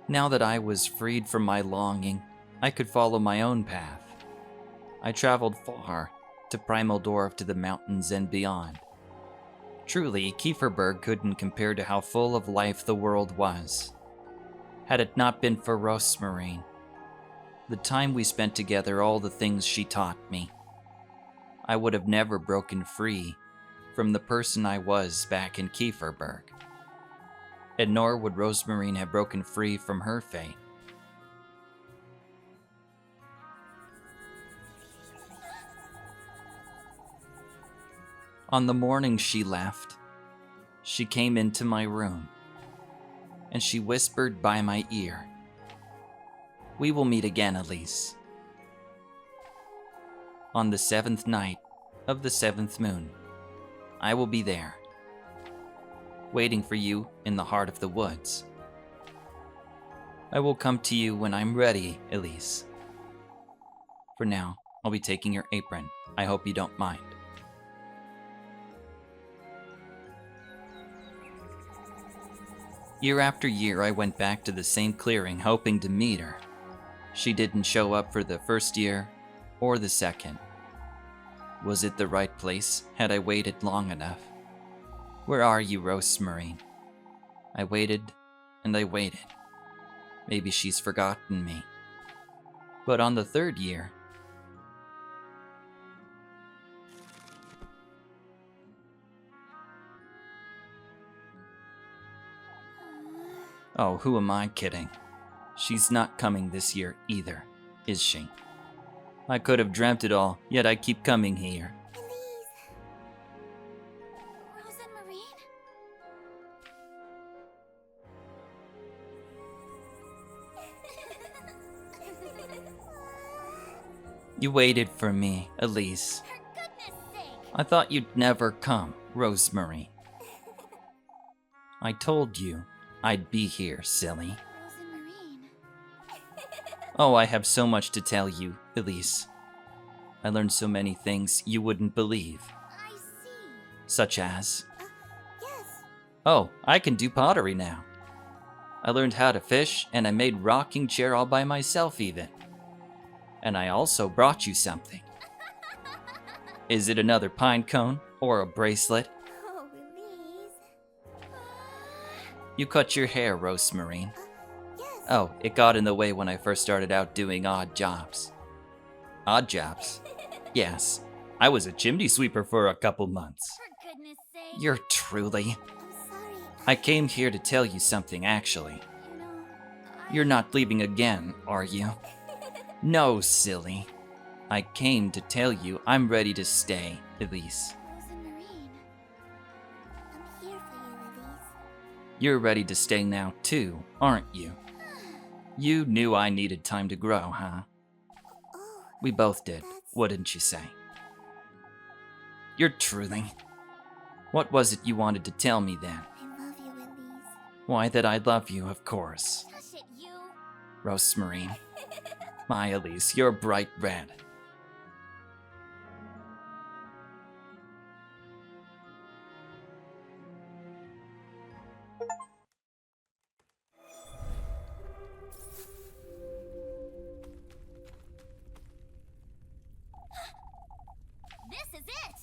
Now that I was freed from my longing, I could follow my own path. I traveled far, to Primal Dwarf, to the mountains and beyond. Truly, Kieferberg couldn't compare to how full of life the world was. Had it not been for Rozenmarine, the time we spent together, all the things she taught me, I would have never broken free from the person I was back in Kieferberg. And nor would Rozenmarine have broken free from her fate. On the morning she left, she came into my room, and she whispered by my ear, "We will meet again, Elise. On the 7th night of the 7th moon, I will be there, waiting for you in the heart of the woods. I will come to you when I'm ready, Elise. For now, I'll be taking your apron. I hope you don't mind." Year after year, I went back to the same clearing, hoping to meet her. She didn't show up for the first year or the second. Was it the right place? Had I waited long enough? Where are you, Rozenmarine? I waited and I waited. Maybe she's forgotten me. But on the 3rd year, oh, who am I kidding? She's not coming this year either, is she? I could have dreamt it all, yet I keep coming here. Elise. Rozenmarine? You waited for me, Elise. For goodness sake. I thought you'd never come, Rozenmarine. I told you I'd be here, silly. Rozenmarine. Oh, I have so much to tell you, Elise. I learned so many things you wouldn't believe. I see. Such as, Yes. oh, I can do pottery now. I learned how to fish, and I made rocking chair all by myself even. And I also brought you something. Is it another pine cone or a bracelet? Oh, Elise. You cut your hair, Rozenmarine. Yes. Oh, it got in the way when I first started out doing odd jobs. Odd jobs? Yes. I was a chimney sweeper for a couple months. For goodness sake. You're truly... I'm sorry. I came here to tell you something, actually. You know, You're not leaving again, are you? No, silly. I came to tell you I'm ready to stay, Elise. Rozenmarine. I'm here for you, Elise. You're ready to stay now, too, aren't you? You knew I needed time to grow, huh? Oh, We both did, that's... wouldn't you say? You're truly... What was it you wanted to tell me then? I love you, Elise. Why, that I love you, of course. Shush it, you. Rozenmarine. My Elise, you're bright red. This is it.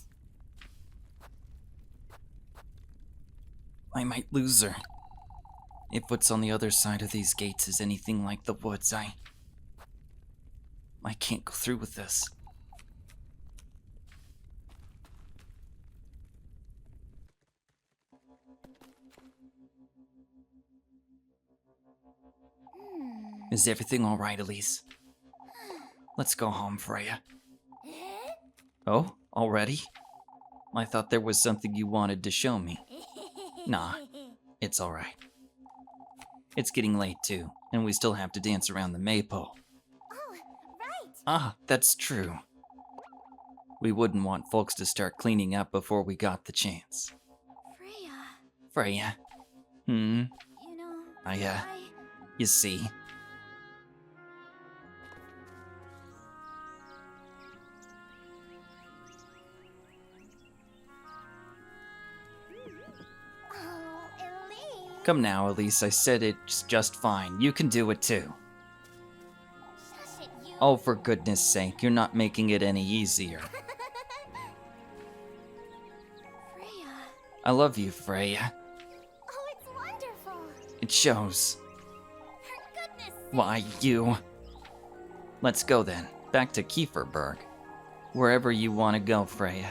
I might lose her. If what's on the other side of these gates is anything like the woods, I can't go through with this. Is everything all right, Elise? Let's go home, Freya. Oh, already? I thought there was something you wanted to show me. Nah, it's all right. It's getting late too, and we still have to dance around the maypole. Oh, right. Ah, that's true. We wouldn't want folks to start cleaning up before we got the chance. Freya. Freya. You know, You see. Oh, Elise. Come now, Elise, I said it's just fine. You can do it too. Shush it, you. Oh, for goodness sake, you're not making it any easier. Freya. I love you, Freya. Oh, it's wonderful. It shows. For goodness sake. Why, you. Let's go then, back to Kieferberg. Wherever you want to go, Freya.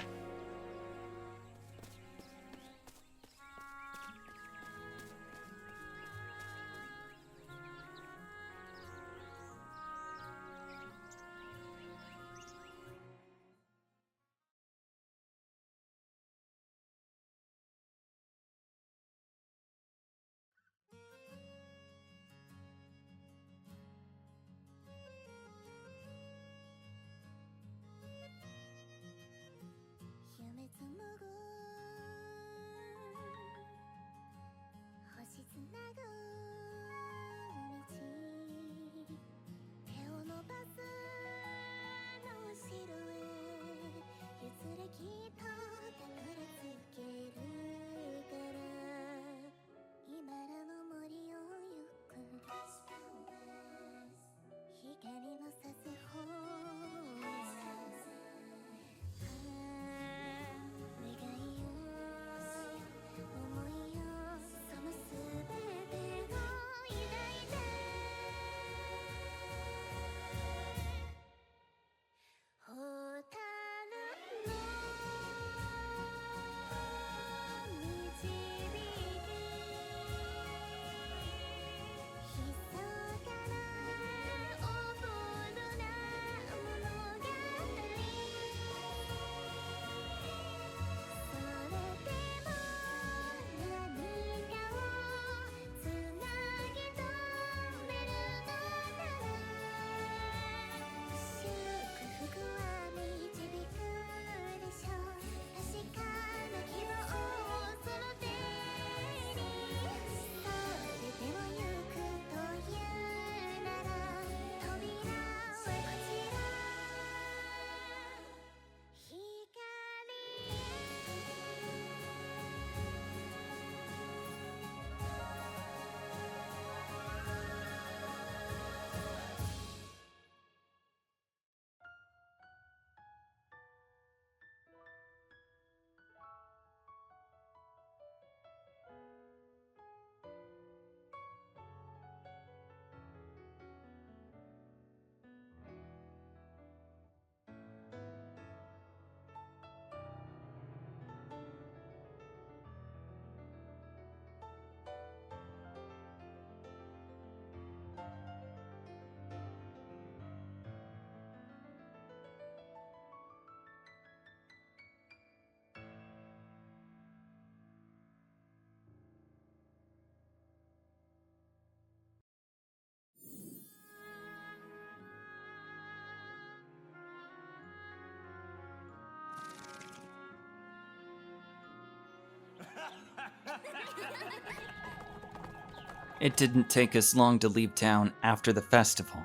It didn't take us long to leave town after the festival.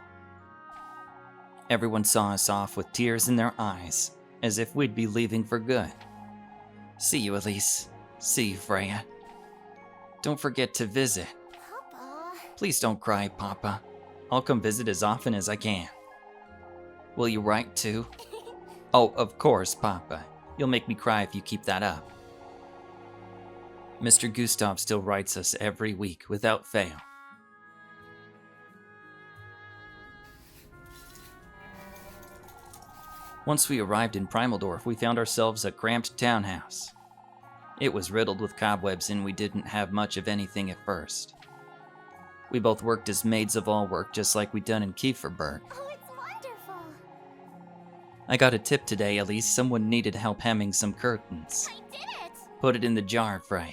Everyone saw us off with tears in their eyes, as if we'd be leaving for good. See you, Elise. See you, Freya. Don't forget to visit. Papa. Please don't cry, Papa. I'll come visit as often as I can. Will you write too? Oh, of course, Papa. You'll make me cry if you keep that up. Mr. Gustav still writes us every week without fail. Once we arrived in Primaldorf, we found ourselves a cramped townhouse. It was riddled with cobwebs and we didn't have much of anything at first. We both worked as maids of all work, just like we'd done in Kieferberg. Oh, it's wonderful. I got a tip today, Elise. Someone needed help hemming some curtains. I did it. Put it in the jar, Freya.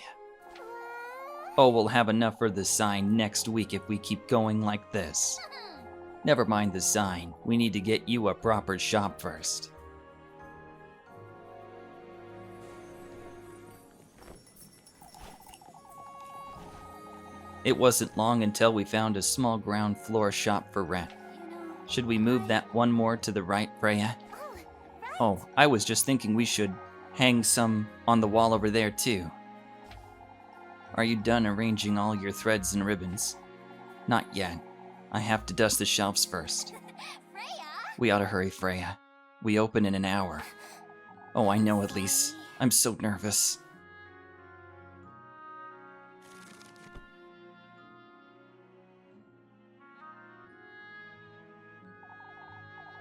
Oh, we'll have enough for the sign next week if we keep going like this. Never mind the sign. We need to get you a proper shop first. It wasn't long until we found a small ground floor shop for rent. Should we move that one more to the right, Freya? Oh, I was just thinking we should hang some on the wall over there too. Are you done arranging all your threads and ribbons? Not yet. I have to dust the shelves first. Freya. We ought to hurry, Freya. We open in an hour. Oh, I know, Elise. I'm so nervous.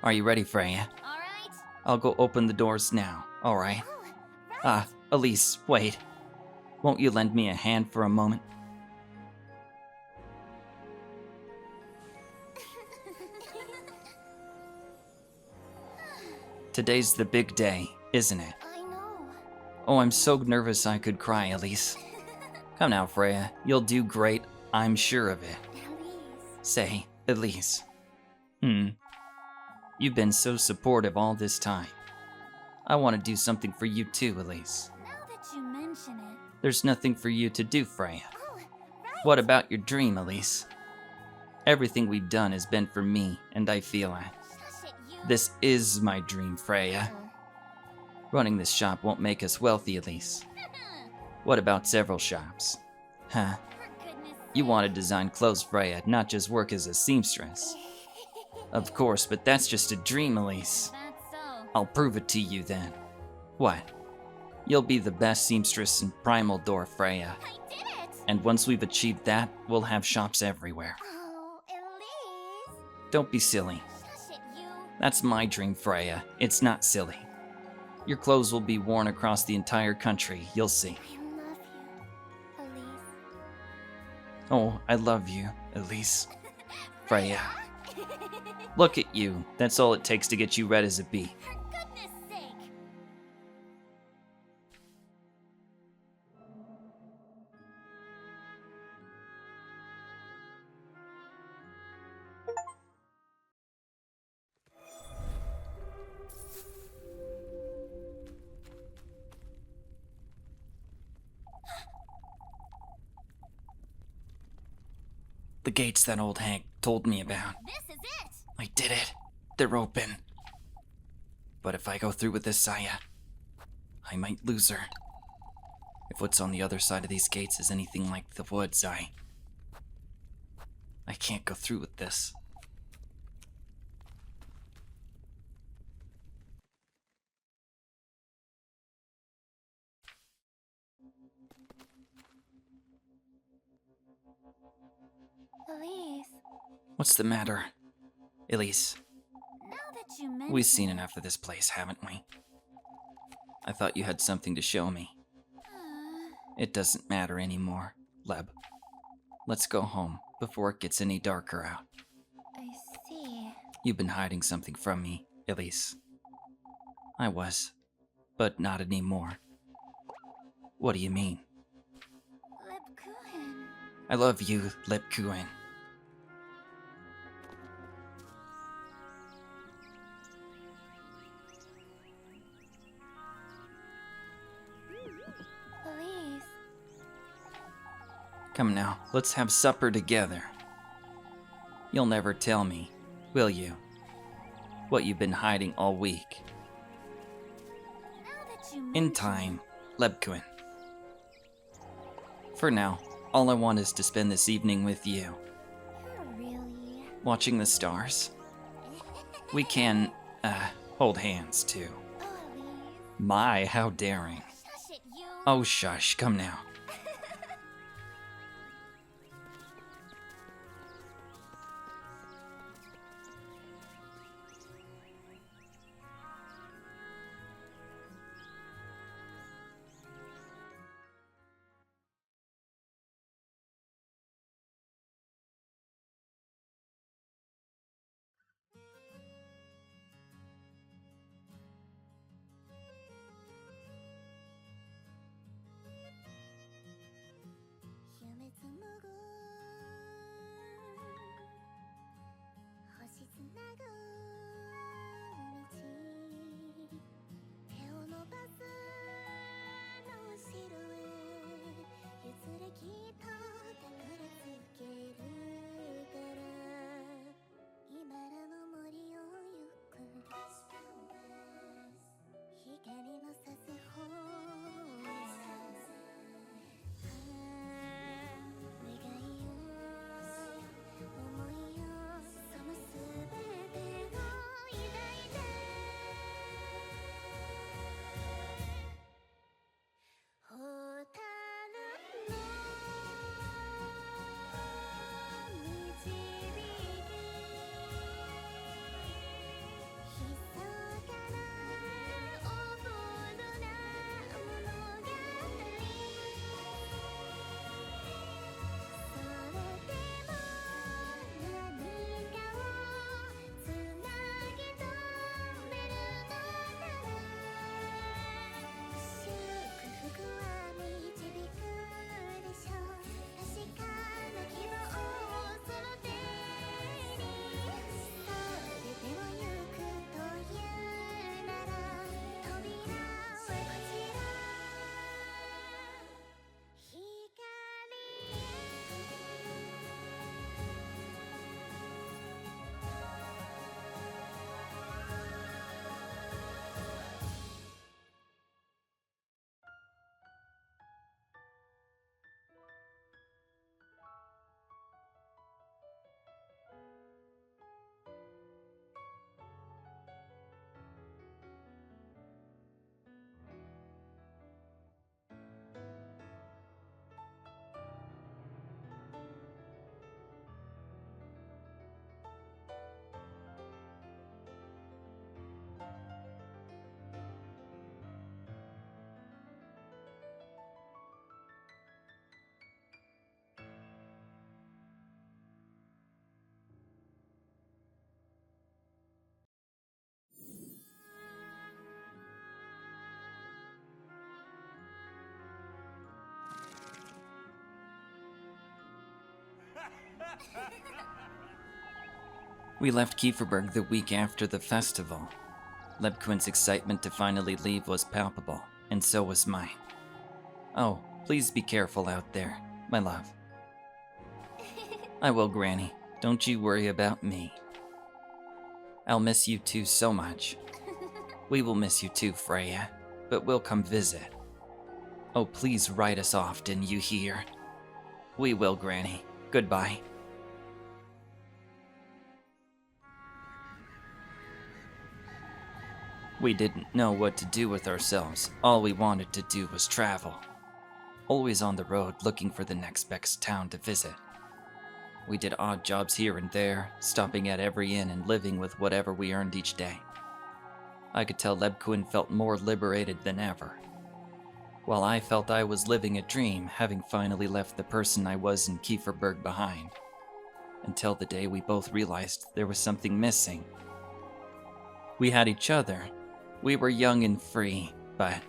Are you ready, Freya? All right. I'll go open the doors now, alright? Oh, right. Ah, Elise, wait. Won't you lend me a hand for a moment? Today's the big day, isn't it? I know. Oh, I'm so nervous I could cry, Elise. Come now, Freya. You'll do great. I'm sure of it. Elise. Say, Elise. You've been so supportive all this time. I want to do something for you too, Elise. Now that you mention it. There's nothing for you to do, Freya. Oh, right. What about your dream, Elise? Everything we've done has been for me, and I feel it. Shush it, you. This is my dream, Freya. Running this shop won't make us wealthy, Elise. What about several shops? Huh? For goodness You want to design clothes, Freya, not just work as a seamstress. sake. Of course, but that's just a dream, Elise. That's so. I'll prove it to you then. What? You'll be the best seamstress in Primaldorf, Freya. I did it. And once we've achieved that, we'll have shops everywhere. Oh, Elise. Don't be silly. Shush it, you. That's my dream, Freya. It's not silly. Your clothes will be worn across the entire country, you'll see. I love you, Elise. Oh, I love you, Elise. Freya. Look at you. That's all it takes to get you red as a bee. For goodness sake. The gates that old hag told me about. This is it. I did it. They're open. But if I go through with this Saya, I might lose her. If what's on the other side of these gates is anything like the woods, I can't go through with this. Elise. What's the matter? Elise, Now that you mention we've seen enough of this place, haven't we? I thought you had something to show me. It doesn't matter anymore, Leb. Let's go home before it gets any darker out. I see. You've been hiding something from me, Elise. I was, but not anymore. What do you mean? Lebkuchen. I love you, Lebkuchen. Elise. Come now, let's have supper together. You'll never tell me, will you? What you've been hiding all week. Now that you In mention time, Lebkuchen. For now, all I want is to spend this evening with you, you're really... watching the stars. We can, hold hands too. Oh, Elise. My, how daring. Shush it, you. Oh, shush, come now. We left Kieferberg the week after the festival. Lebkuchen's excitement to finally leave was palpable, and so was mine. Oh, please be careful out there, my love. I will, Granny. Don't you worry about me. I'll miss you two so much. We will miss you too, Freya, but we'll come visit. Oh, please write us often, you hear? We will, Granny. Goodbye. We didn't know what to do with ourselves. All we wanted to do was travel. Always on the road looking for the next best town to visit. We did odd jobs here and there, stopping at every inn and living with whatever we earned each day. I could tell Lebkuchen felt more liberated than ever, while I felt I was living a dream, having finally left the person I was in Kieferberg behind. Until the day we both realized there was something missing. We had each other. We were young and free, but...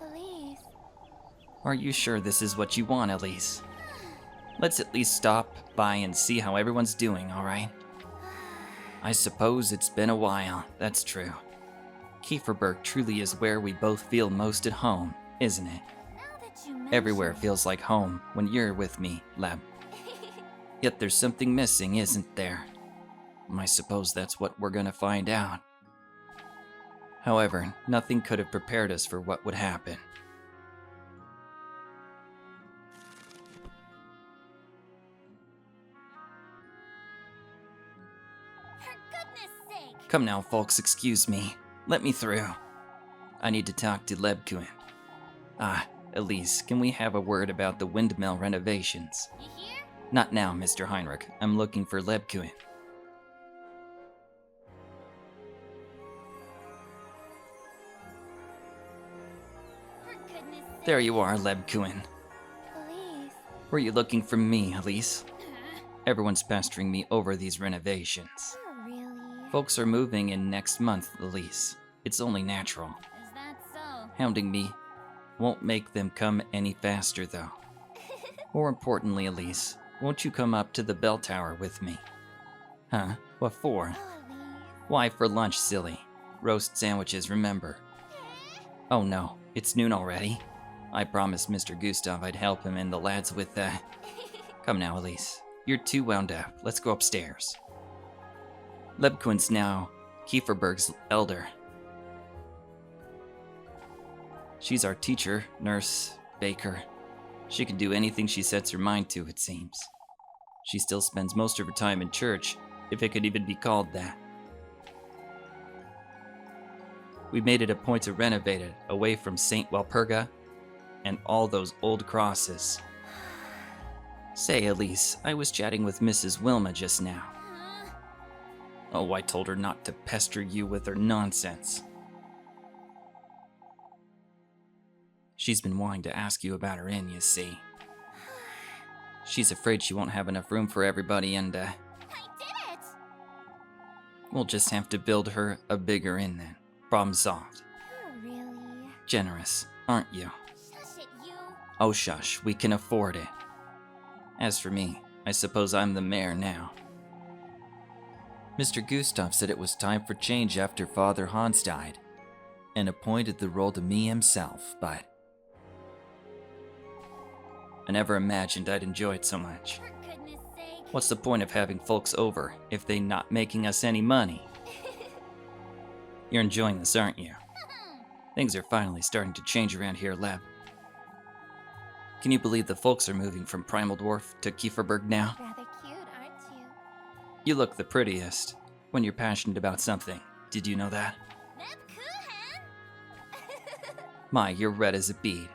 Elise. Are you sure this is what you want, Elise? Let's at least stop by and see how everyone's doing, alright? I suppose it's been a while, that's true. Kieferberg truly is where we both feel most at home, isn't it? Now that you mention Everywhere it. feels like home when you're with me, Leb. Yet there's something missing, isn't there? I suppose that's what we're gonna find out. However, nothing could have prepared us for what would happen. For goodness sake! Come now, folks, excuse me. Let me through. I need to talk to Lebkuchen. Elise, can we have a word about the windmill renovations? You hear? Not now, Mr. Heinrich. I'm looking for Lebkuchen. For goodness sake! There you are, Lebkuchen. Please. Were you looking for me, Elise? Everyone's pestering me over these renovations. Oh, really? Folks are moving in next month, Elise. It's only natural. Is that so? Hounding me won't make them come any faster, though. More importantly, Elise, won't you come up to the bell tower with me? Huh? What for? Oh, Elise. Why, for lunch, silly. Roast sandwiches, remember. Oh no, it's noon already. I promised Mr. Gustav I'd help him and the lads with that. Come now, Elise. You're too wound up. Let's go upstairs. Lebkuchen's now Kieferberg's elder. She's our teacher, nurse, baker. She can do anything she sets her mind to, it seems. She still spends most of her time in church, if it could even be called that. We made it a point to renovate it away from St. Walpurga and all those old crosses. Say, Elise, I was chatting with Mrs. Wilma just now. Huh? Oh, I told her not to pester you with her nonsense. She's been wanting to ask you about her inn, you see. She's afraid she won't have enough room for everybody and, I did it! we'll just have to build her a bigger inn then. Problem solved. Oh, really? Generous, aren't you? Shush it, you. Oh, shush, we can afford it. As for me, I suppose I'm the mayor now. Mr. Gustav said it was time for change after Father Hans died, and appointed the role to me himself, but I never imagined I'd enjoy it so much. For goodness sake. What's the point of having folks over if they're not making us any money? You're enjoying this, aren't you? Things are finally starting to change around here, Leb. Can you believe the folks are moving from Primal Dwarf to Kieferberg now? Rather cute, aren't you? You look the prettiest when you're passionate about something. Did you know that? Lebkuchen! My, you're red as a bead.